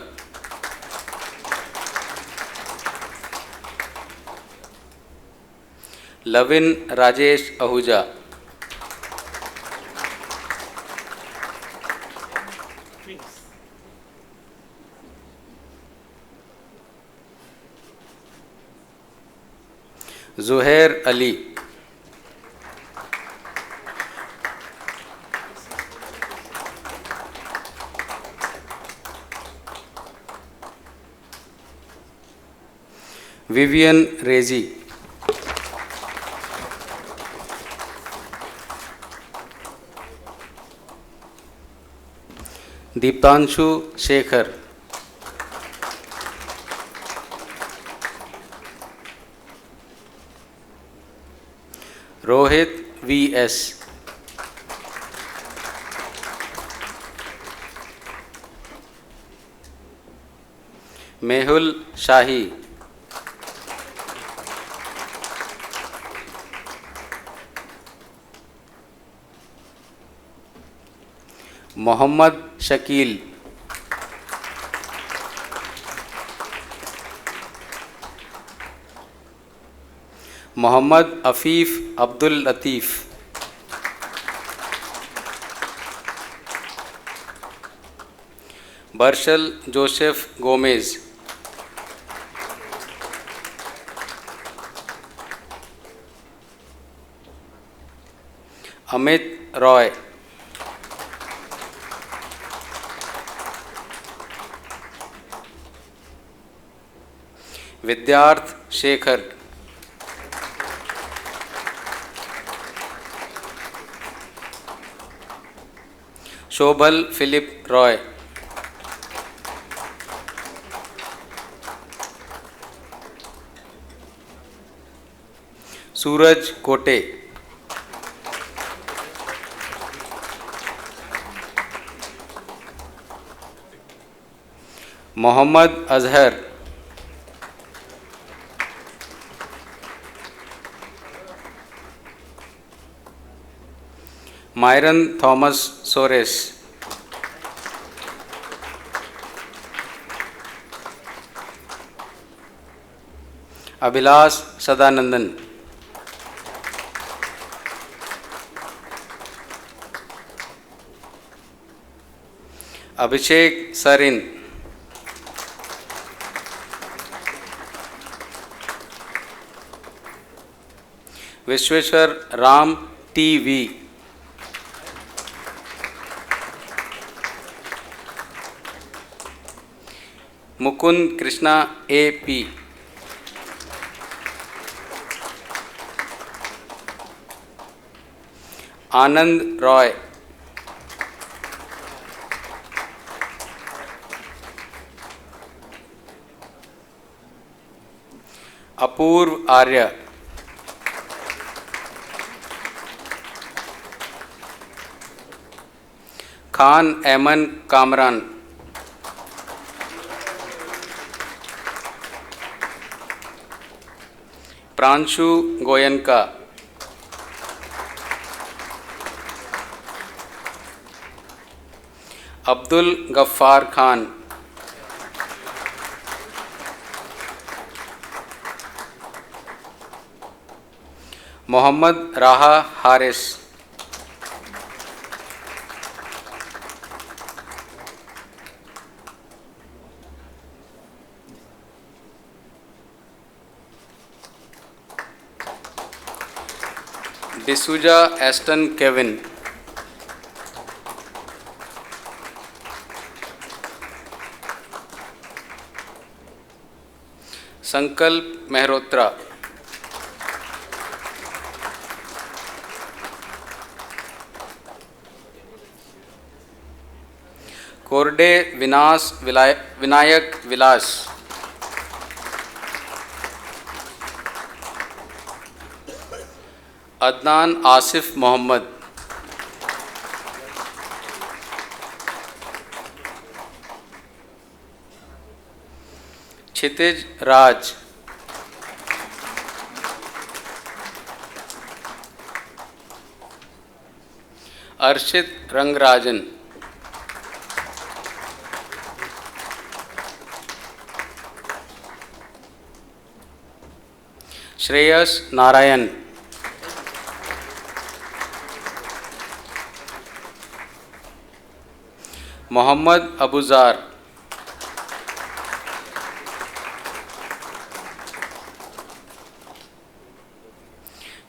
Lavin Rajesh Ahuja. Zuhair Ali. Vivian Rezi. Deeptanshu Shekhar. Rohit V.S. Mehul Shahi. Mohammad Shakil. Mohammad Afif Abdul Latif. Barshal Joseph Gomez. Amit Roy. Vidyarth Shekhar. Shobhal Philip Roy. Suraj Kote. Mohammad Azhar. Myron Thomas Sores. Abhilash Sadanandan. Abhishek Sarin. Vishweshwar Ram TV. Mukund Krishna A.P. Anand Roy. Apurv Arya. Khan Ayman Kamran. Pranshu Goyanka. Abdul Ghaffar Khan. Mohammad Raha Haris. D'Souza Aston Kevin. Sankalp Mehrotra. Korde Vinayak Vilas. Adnan Asif Mohammed. Kshitij Raj. Arshit Rangrajan. Shreyas Narayan. Mohammad Abuzar.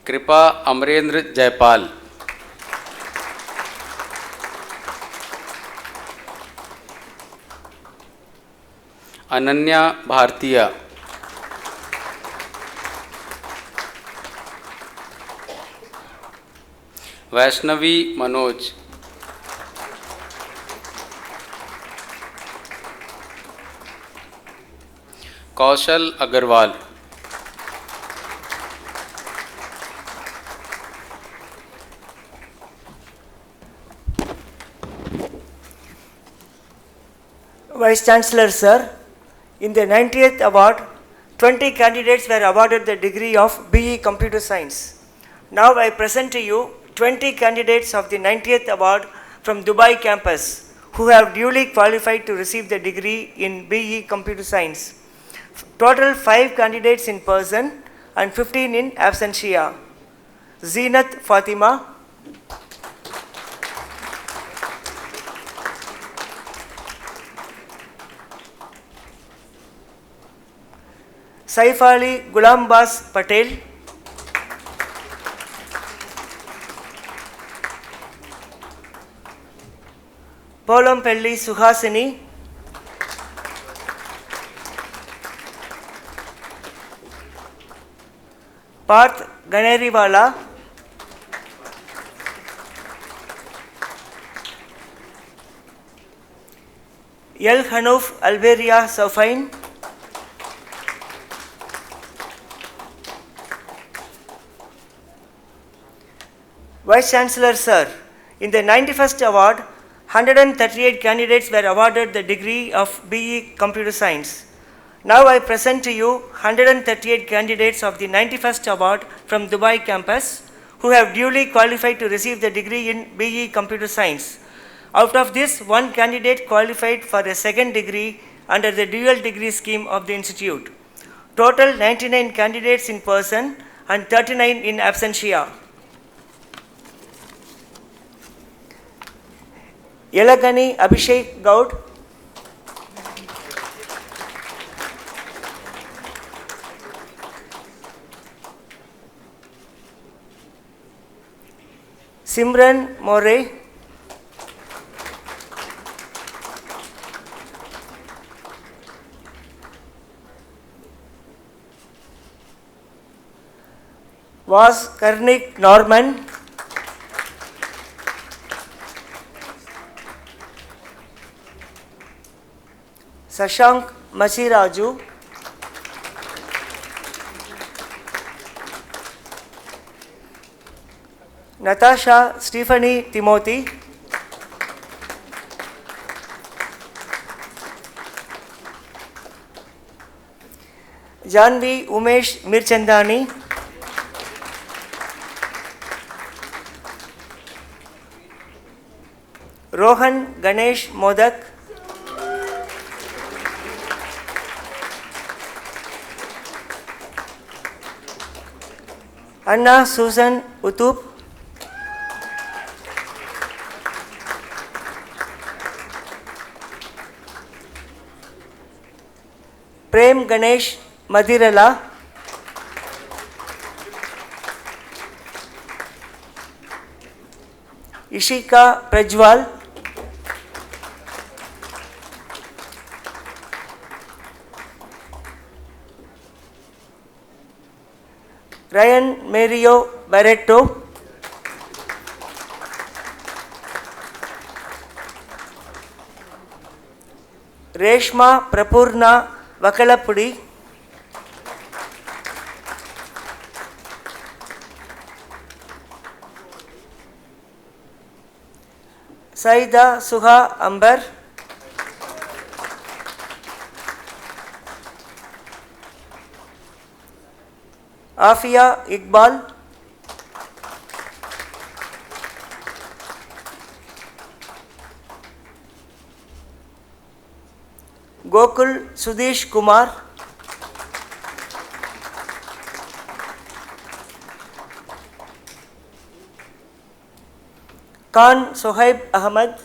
Kripa Amrendra Jaipal. Ananya Bhartiya. Vaishnavi Manoj. Kaushal Agarwal. Vice Chancellor Sir, in the 90th award, 20 candidates were awarded the degree of BE Computer Science. Now I present to you 20 candidates of the 90th award from Dubai campus who have duly qualified to receive the degree in BE Computer Science. Total 5 candidates in person and 15 in absentia. Zeenat Fatima, Saif Ali Gulambas Patel, Polampelli Suhasini, Parth Ganeriwala, El Hanouf Alberia Sofain, Vice Chancellor Sir, in the 91st award, 138 candidates were awarded the degree of BE Computer Science. Now I present to you 138 candidates of the 91st award from Dubai campus who have duly qualified to receive the degree in BE Computer Science. Out of this, one candidate qualified for a second degree under the dual degree scheme of the institute. Total 99 candidates in person and 39 in absentia. Yelagani Abhishek Gaud, Simran More, Was Karnik Norman. Sashank Masiraju. Natasha Stephanie Timothy. Janvi Umesh Mirchandani. Rohan Ganesh Modak. Anna Susan Utup. Prem Ganesh Madirala. Ishika Prajwal. Ryan Mario Barreto. Reshma Prapurna Vakalapudi. Saida Suha Ambar. Afia Iqbal. Gokul Sudesh Kumar. Khan Sohaib Ahmad.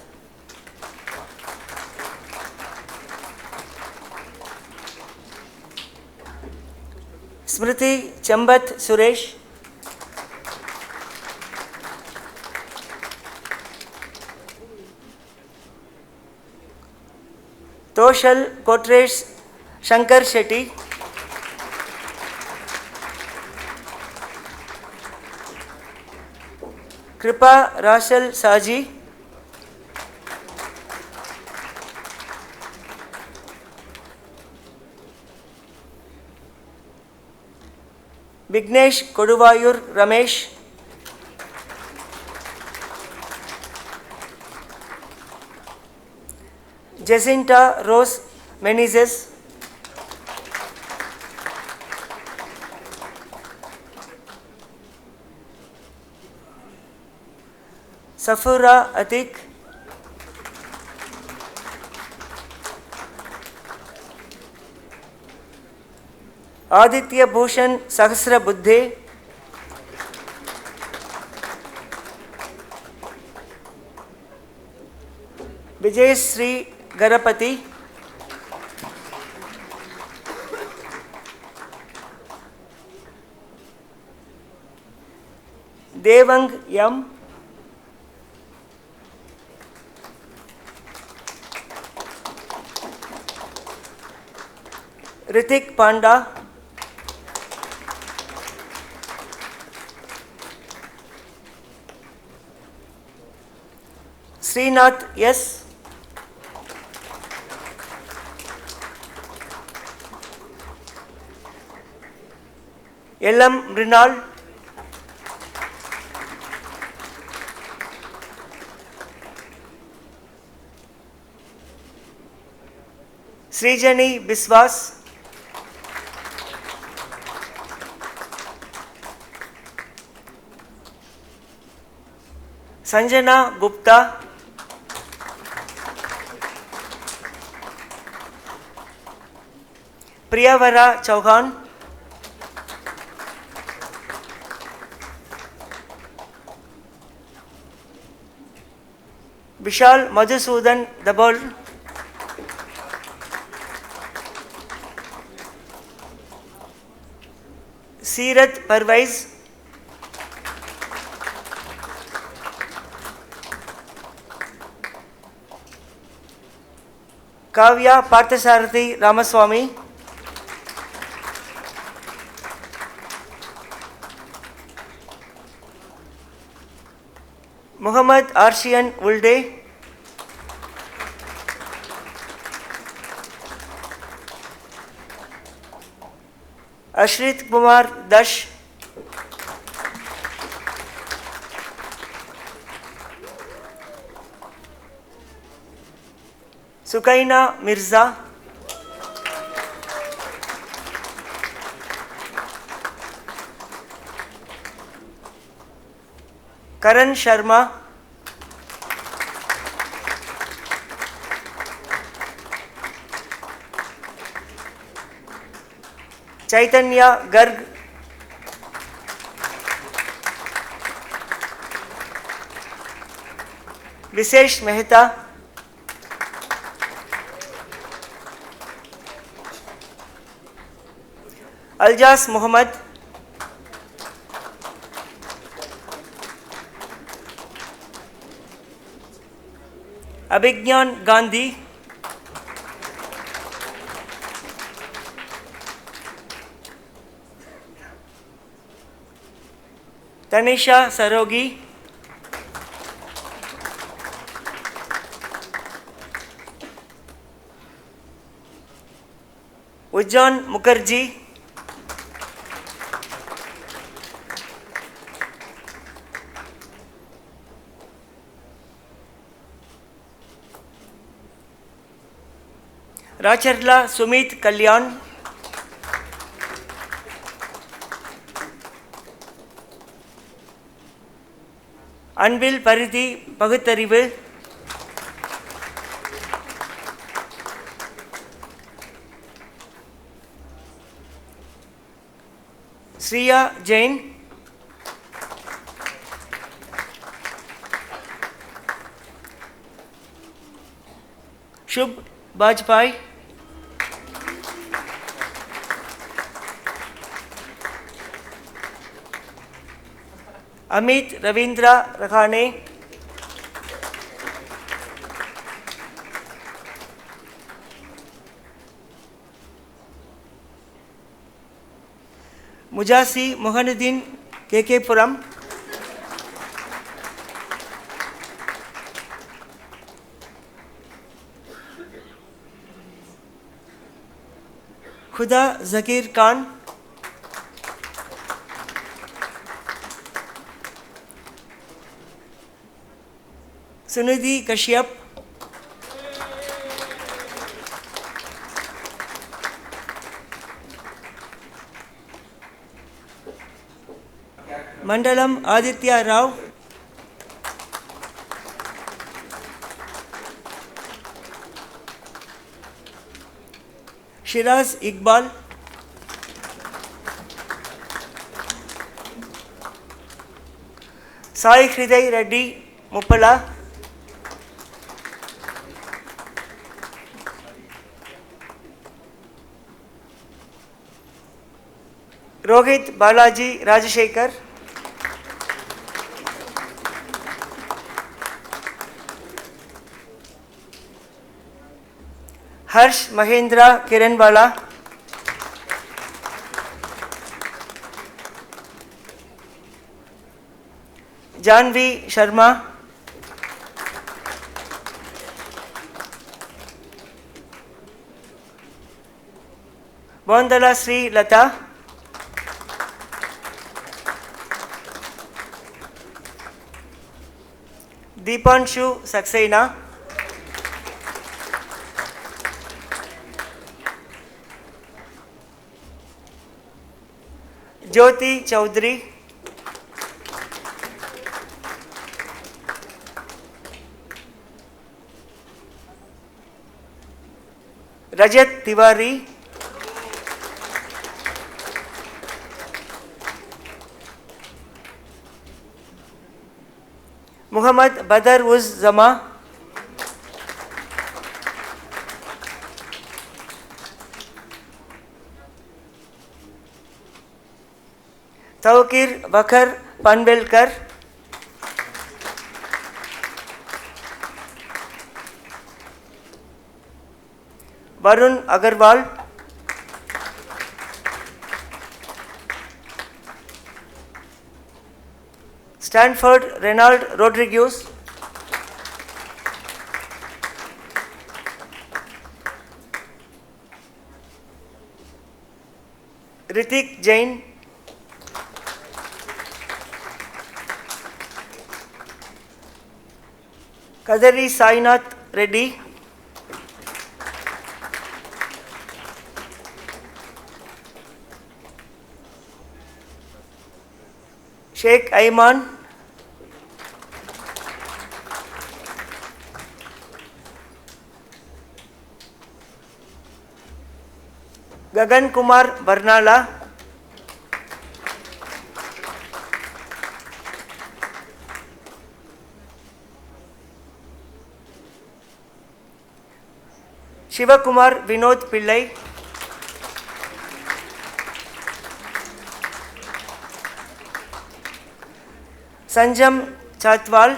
Smriti Chambat Suresh. Toshal Kotresh Shankar Shetty. Kripa Rachel Saji. Vignesh Koduvayur Ramesh. Jacinta Rose Menezes. Safura Atik. Aditya Bhushan Sahasra Buddhe. Vijay Sri Garapati. Devang Yam. Ritik Panda. Srinath S. Yellam Mrinal. Srijani Biswas. Sanjana Gupta. Priyavara Chauhan. Vishal Madhusudan Dabol. Seerat Parvaiz. Kavya Parthasarathi Ramaswamy. Muhammad Arshian Ulde, Ashrit Kumar Dash, Sukaina Mirza, Karan Sharma, Chaitanya Garg, Visesh Mehta, Aljas Muhammad, Abhigyan Gandhi, Tanisha Sarogi, Ujjan Mukherjee, Racharla Sumit Kalyan, Anbil Paridhi Pagutarivu, Sriya Jain, Shubh Bajpai, Amit Ravindra Rakhane, Mujasi Mohanuddin KK Puram, Khuda Zakir Khan, Sunidhi Kashyap, Mandalam Aditya Rao, Shiraz Iqbal, Sai Hriday Reddy Muppala, Rohit Balaji Rajashekar, Harsh Mahendra Kiranwala, Janvi Sharma, Bondala Sri Lata, Deepanshu Saxena, Jyoti Chaudhary, Rajat Tiwari, Muhammad Badar Uz Zama, Tawkir Bakar Panvelkar, Varun Agarwal, Stanford Renald Rodriguez, Ritik Jain, Kadari Sainath Reddy, Sheikh Ayman, Gagan Kumar Barnala, Shivakumar Vinod Pillai, Sanjam Chatwal,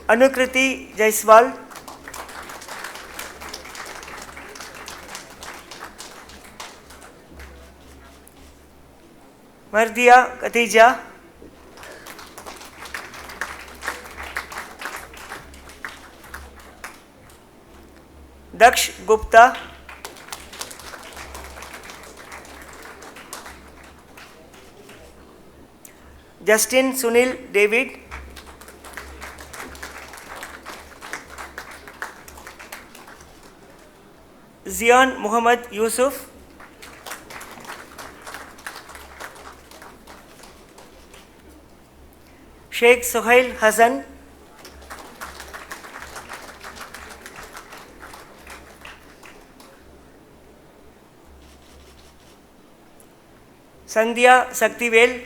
Anukriti Jaiswal, Mardia Khatija, Daksh Gupta, Justin Sunil David, Zian Muhammad Yusuf, Sheikh Suhail Hassan, Sandhya Saktivel,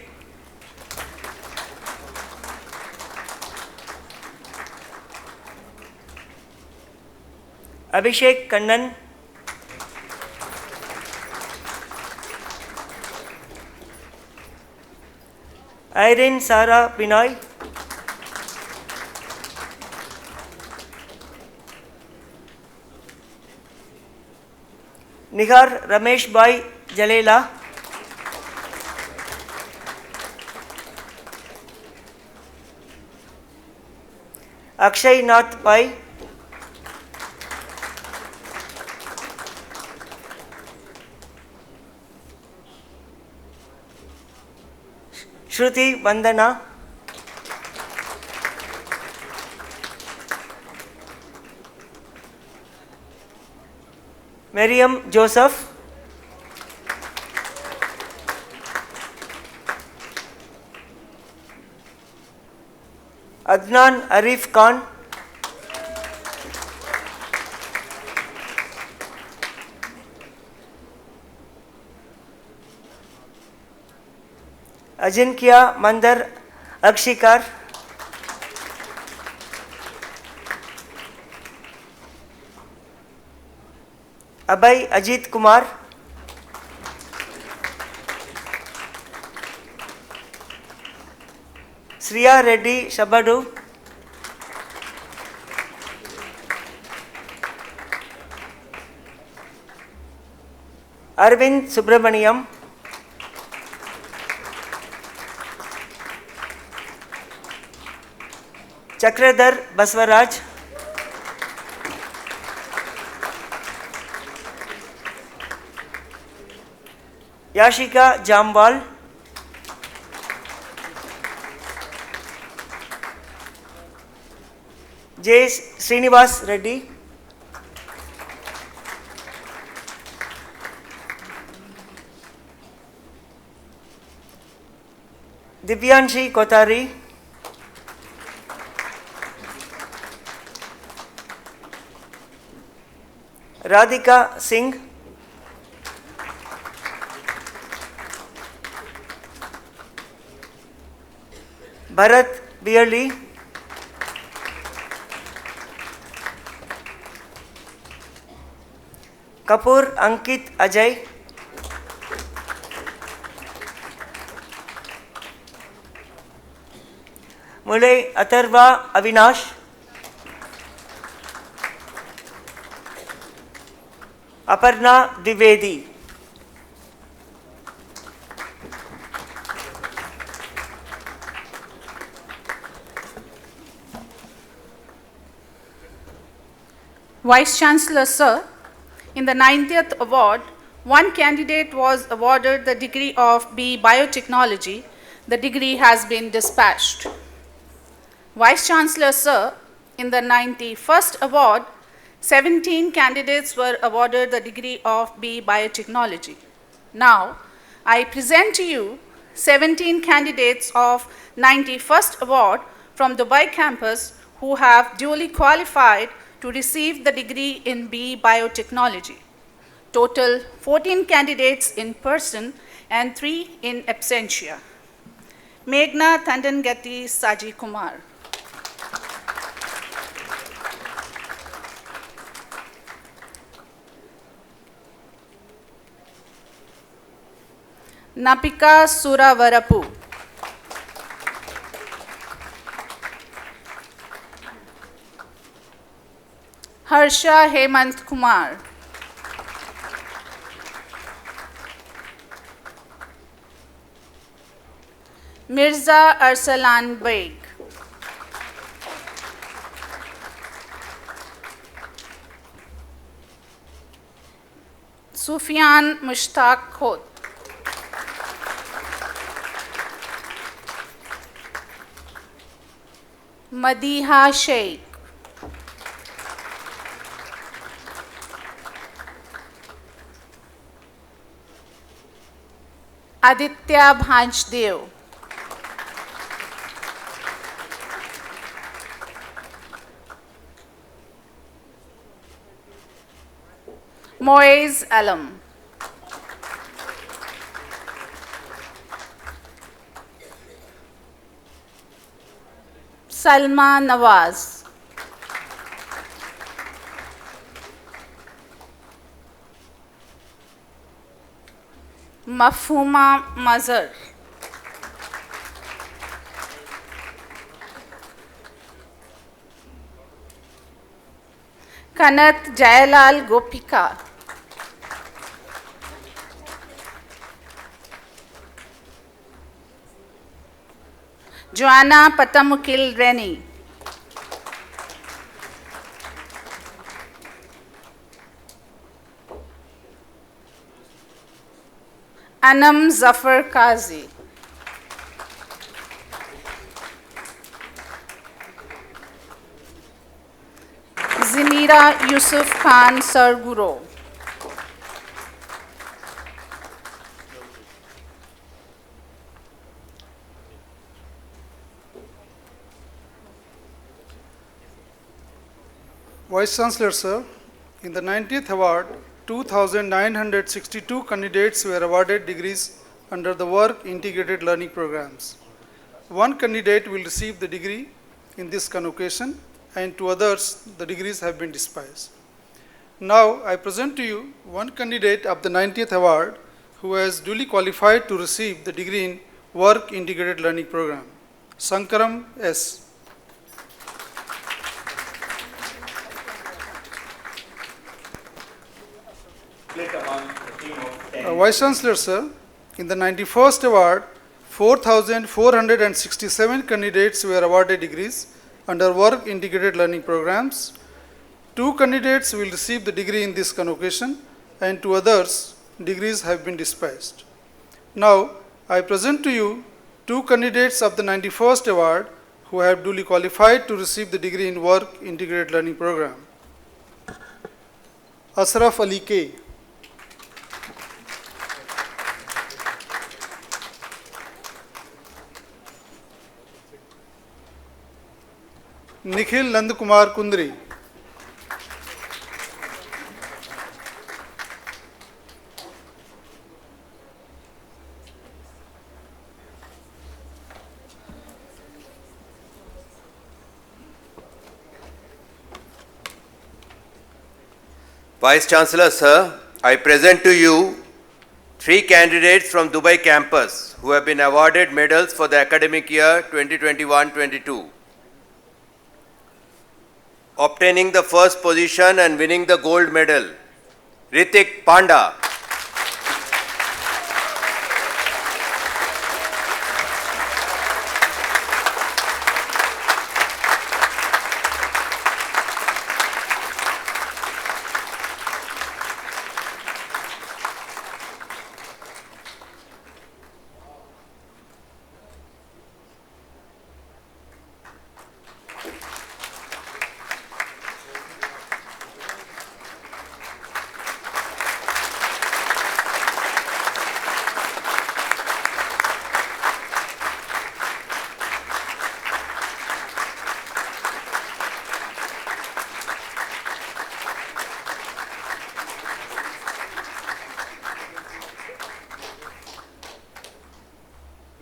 Abhishek Kannan, Irene Sara Binoy, Nihar Ramesh Bhai Jalela, Akshay Nath Pai, Shruti Vandana, Miriam Joseph, Adnan Arif Khan, Ajinkya Mandar Akshikar, Abhay Ajit Kumar, Sriya Reddy Shabadu, Arvind Subramaniam, Chakradhar Baswaraj, Yashika Jambal, J. Srinivas Reddy, Divyanshi Kotari, Radhika Singh, Bharat Beerli, Kapoor Ankit Ajay, Mulay Atharva Avinash, Aparna Dwivedi. Vice Chancellor, Sir, in the 90th award, one candidate was awarded the degree of B. Biotechnology. The degree has been dispatched. Vice Chancellor, Sir, in the 91st award, 17 candidates were awarded the degree of B. Biotechnology. Now, I present to you 17 candidates of 91st award from Dubai campus who have duly qualified to receive the degree in B. Biotechnology. Total 14 candidates in person and 3 in absentia. Meghna Tandangati Saji Kumar. Napika Suravarapu. Harsha Hemant Kumar. Mirza Arsalan Beg. Sufyan Mushtaq Khod. Madiha Sheikh. Aditya Bhanjdev. Moez Alam. Salma Nawaz. Mafhuma Mazhar. Kanat Jayalal Gopika. Joanna Patamukil Reni. Anam Zafar Kazi. Zimira Yusuf Khan Sarguro. Vice Chancellor, sir, in the 90th award, 2,962 candidates were awarded degrees under the Work Integrated Learning Programs. One candidate will receive the degree in this convocation, and to others, the degrees have been dispatched. Now, I present to you one candidate of the 90th award who has duly qualified to receive the degree in Work Integrated Learning Program, Sankaram S. Vice Chancellor, sir, in the 91st award, 4,467 candidates were awarded degrees under Work Integrated Learning Programs. 2 candidates will receive the degree in this convocation, and to others, degrees have been dispatched. Now, I present to you 2 candidates of the 91st award who have duly qualified to receive the degree in Work Integrated Learning Program. Ashraf Ali K. Nikhil Nand Kumar Kundri. Vice Chancellor, sir, I present to you 3 candidates from Dubai campus who have been awarded medals for the academic year 2021-22. Obtaining the first position and winning the gold medal Ritik Panda.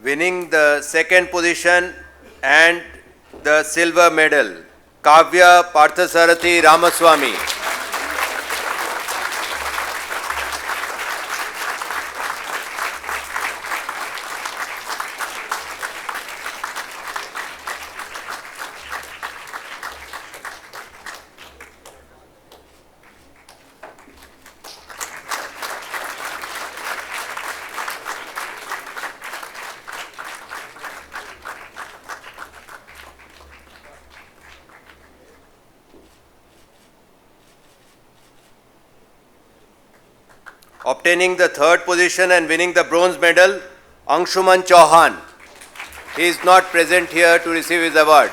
Winning the second position and the silver medal, Kavya Parthasarathi Ramaswamy. Obtaining the third position and winning the bronze medal, Anshuman Chauhan. He is not present here to receive his award.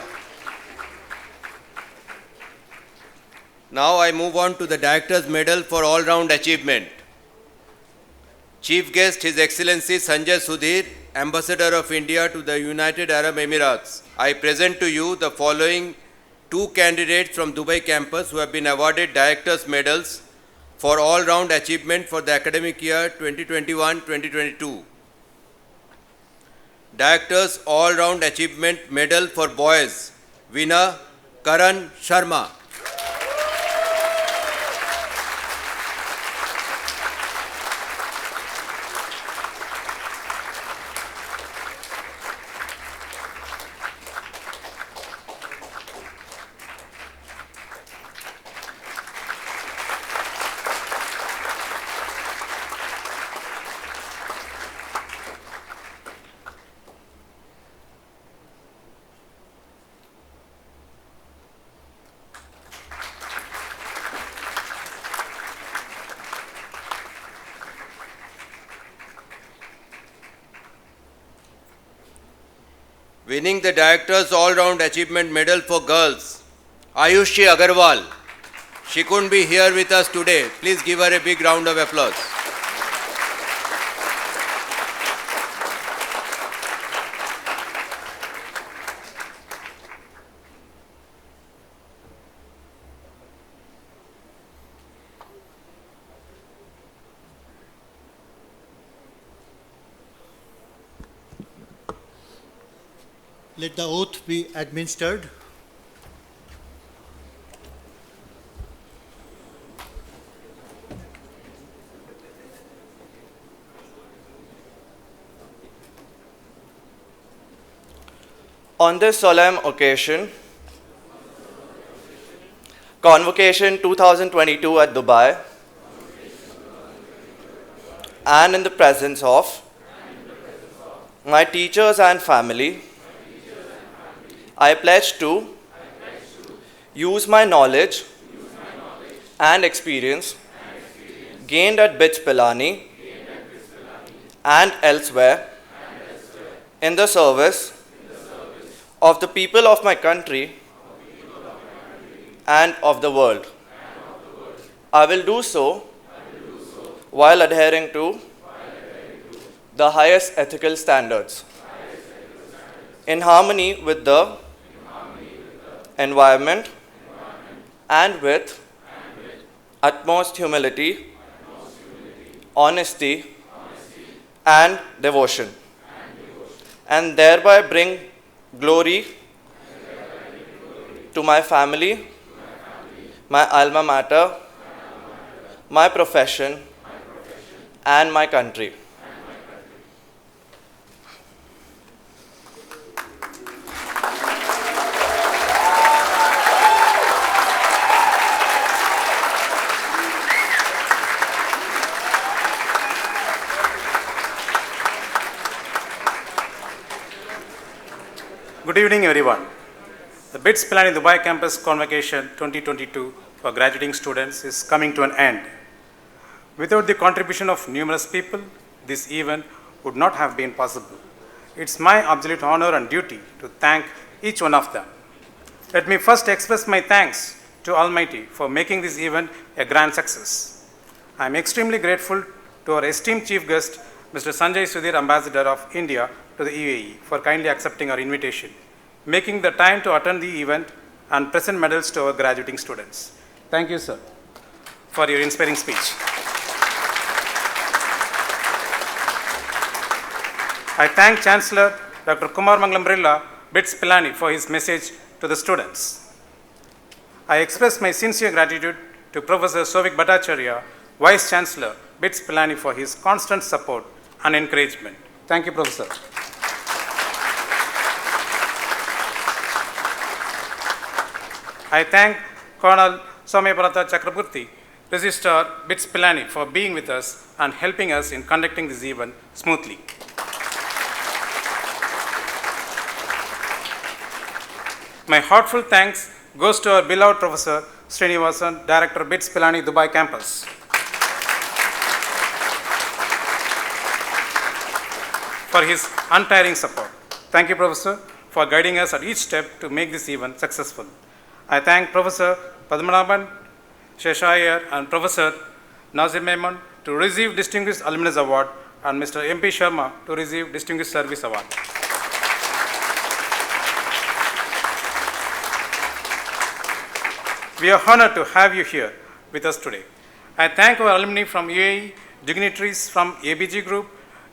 Now I move on to the Director's Medal for All-Round Achievement. Chief Guest, His Excellency Sanjay Sudhir, Ambassador of India to the United Arab Emirates. I present to you the following two candidates from Dubai campus who have been awarded Director's Medals for all-round achievement for the academic year 2021-2022. Director's All-Round Achievement Medal for Boys, winner Karan Sharma. Winning the Director's All-Round Achievement Medal for Girls, Ayushi Agarwal. She couldn't be here with us today. Please give her a big round of applause. Let the oath be administered. On this solemn occasion, Convocation 2022 at Dubai, and in the presence of my teachers and family, I pledge to use my knowledge and experience gained at BITS Pilani and elsewhere in the service of the people of my country and of the world. I will do so while adhering to the highest ethical standards, in harmony with the environment and with utmost humility, honesty, and devotion, and thereby bring glory to my family, my alma mater, my profession, and my country. Good evening, everyone. The BITS Plan in Dubai Campus Convocation 2022 for graduating students is coming to an end. Without the contribution of numerous people, this event would not have been possible. It's my absolute honor and duty to thank each one of them. Let me first express my thanks to Almighty for making this event a grand success. I am extremely grateful to our esteemed chief guest, Mr. Sanjay Sudhir, Ambassador of India to the UAE, for kindly accepting our invitation, making the time to attend the event and present medals to our graduating students. Thank you, sir, for your inspiring speech. I thank Chancellor Dr. Kumar Mangalam Birla, BITS Pilani, for his message to the students. I express my sincere gratitude to Professor Souvik Bhattacharya, Vice Chancellor, BITS Pilani, for his constant support and encouragement. Thank you, Professor. I thank Colonel Soumyaprata Chakraborty, Registrar, BITS Pilani, for being with us and helping us in conducting this event smoothly. My heartfelt thanks goes to our beloved Professor Srinivasan, Director, BITS Pilani, Dubai Campus, for his untiring support. Thank you, Professor, for guiding us at each step to make this event successful. I thank Professor Padmanabhan Sheshayar and Professor Nazir Mehman to receive Distinguished Alumnus Award and Mr. M.P. Sharma to receive Distinguished Service Award. We are honored to have you here with us today. I thank our alumni from UAE, dignitaries from ABG Group,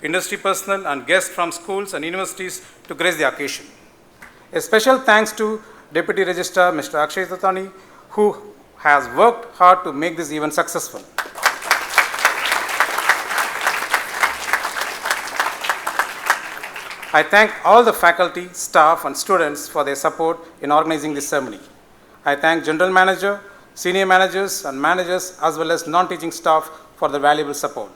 industry personnel and guests from schools and universities to grace the occasion. A special thanks to Deputy Registrar Mr. Akshay Tatani, who has worked hard to make this event successful. I thank all the faculty, staff and students for their support in organizing this ceremony. I thank General Manager, Senior Managers and Managers as well as non-teaching staff for their valuable support.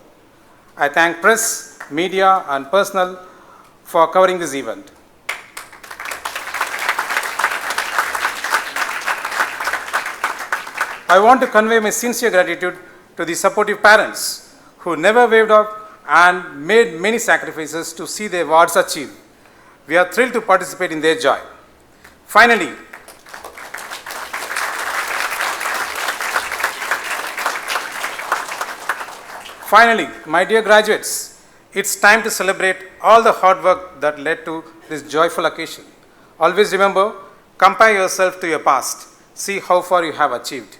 I thank press, media and personnel for covering this event. I want to convey my sincere gratitude to the supportive parents who never wavered off and made many sacrifices to see their awards achieved. We are thrilled to participate in their joy. Finally, my dear graduates, it's time to celebrate all the hard work that led to this joyful occasion. Always remember, compare yourself to your past. See how far you have achieved.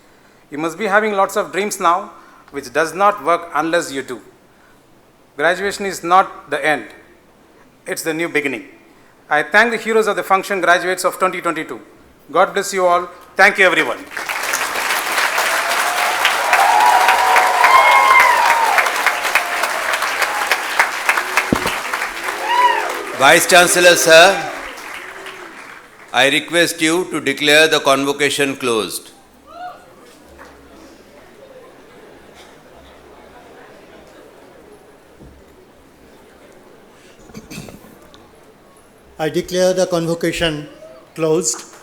You must be having lots of dreams now, which does not work unless you do. Graduation is not the end. It's the new beginning. I thank the heroes of the function, graduates of 2022. God bless you all. Thank you, everyone. Vice Chancellor, sir, I request you to declare the convocation closed. I declare the convocation closed.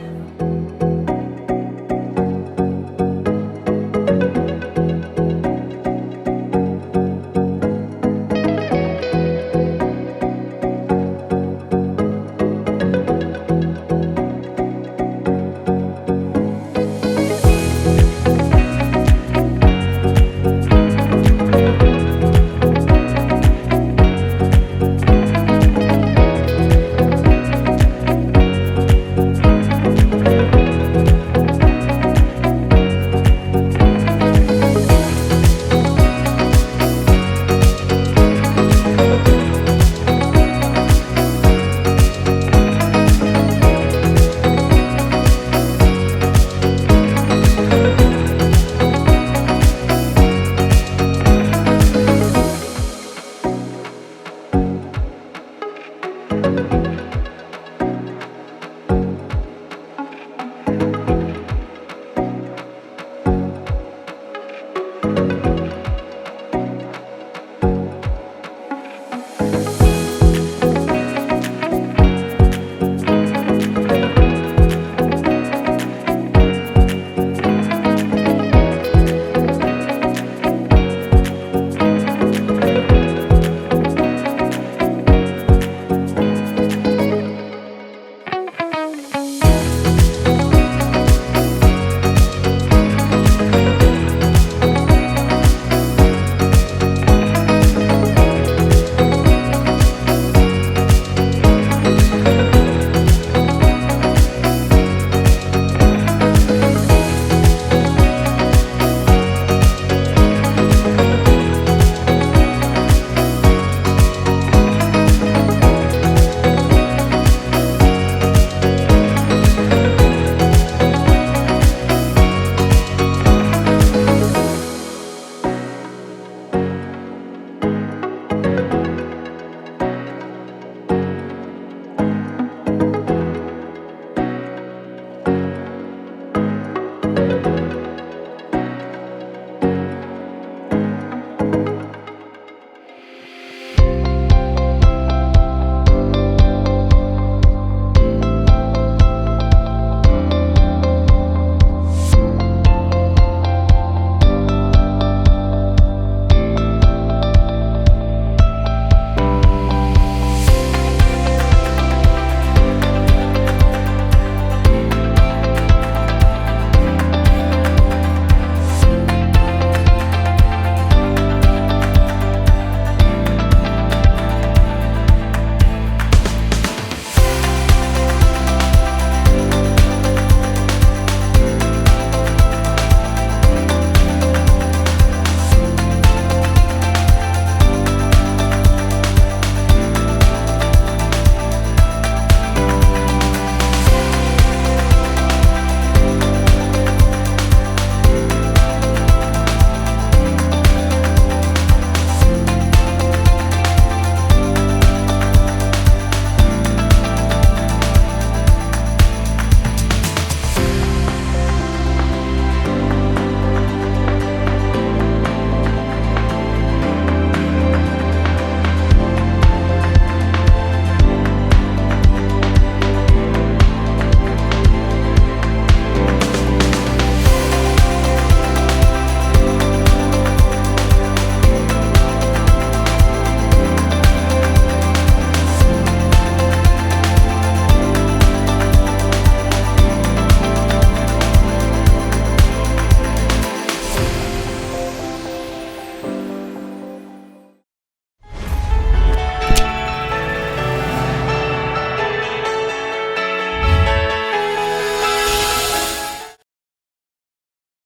Bye.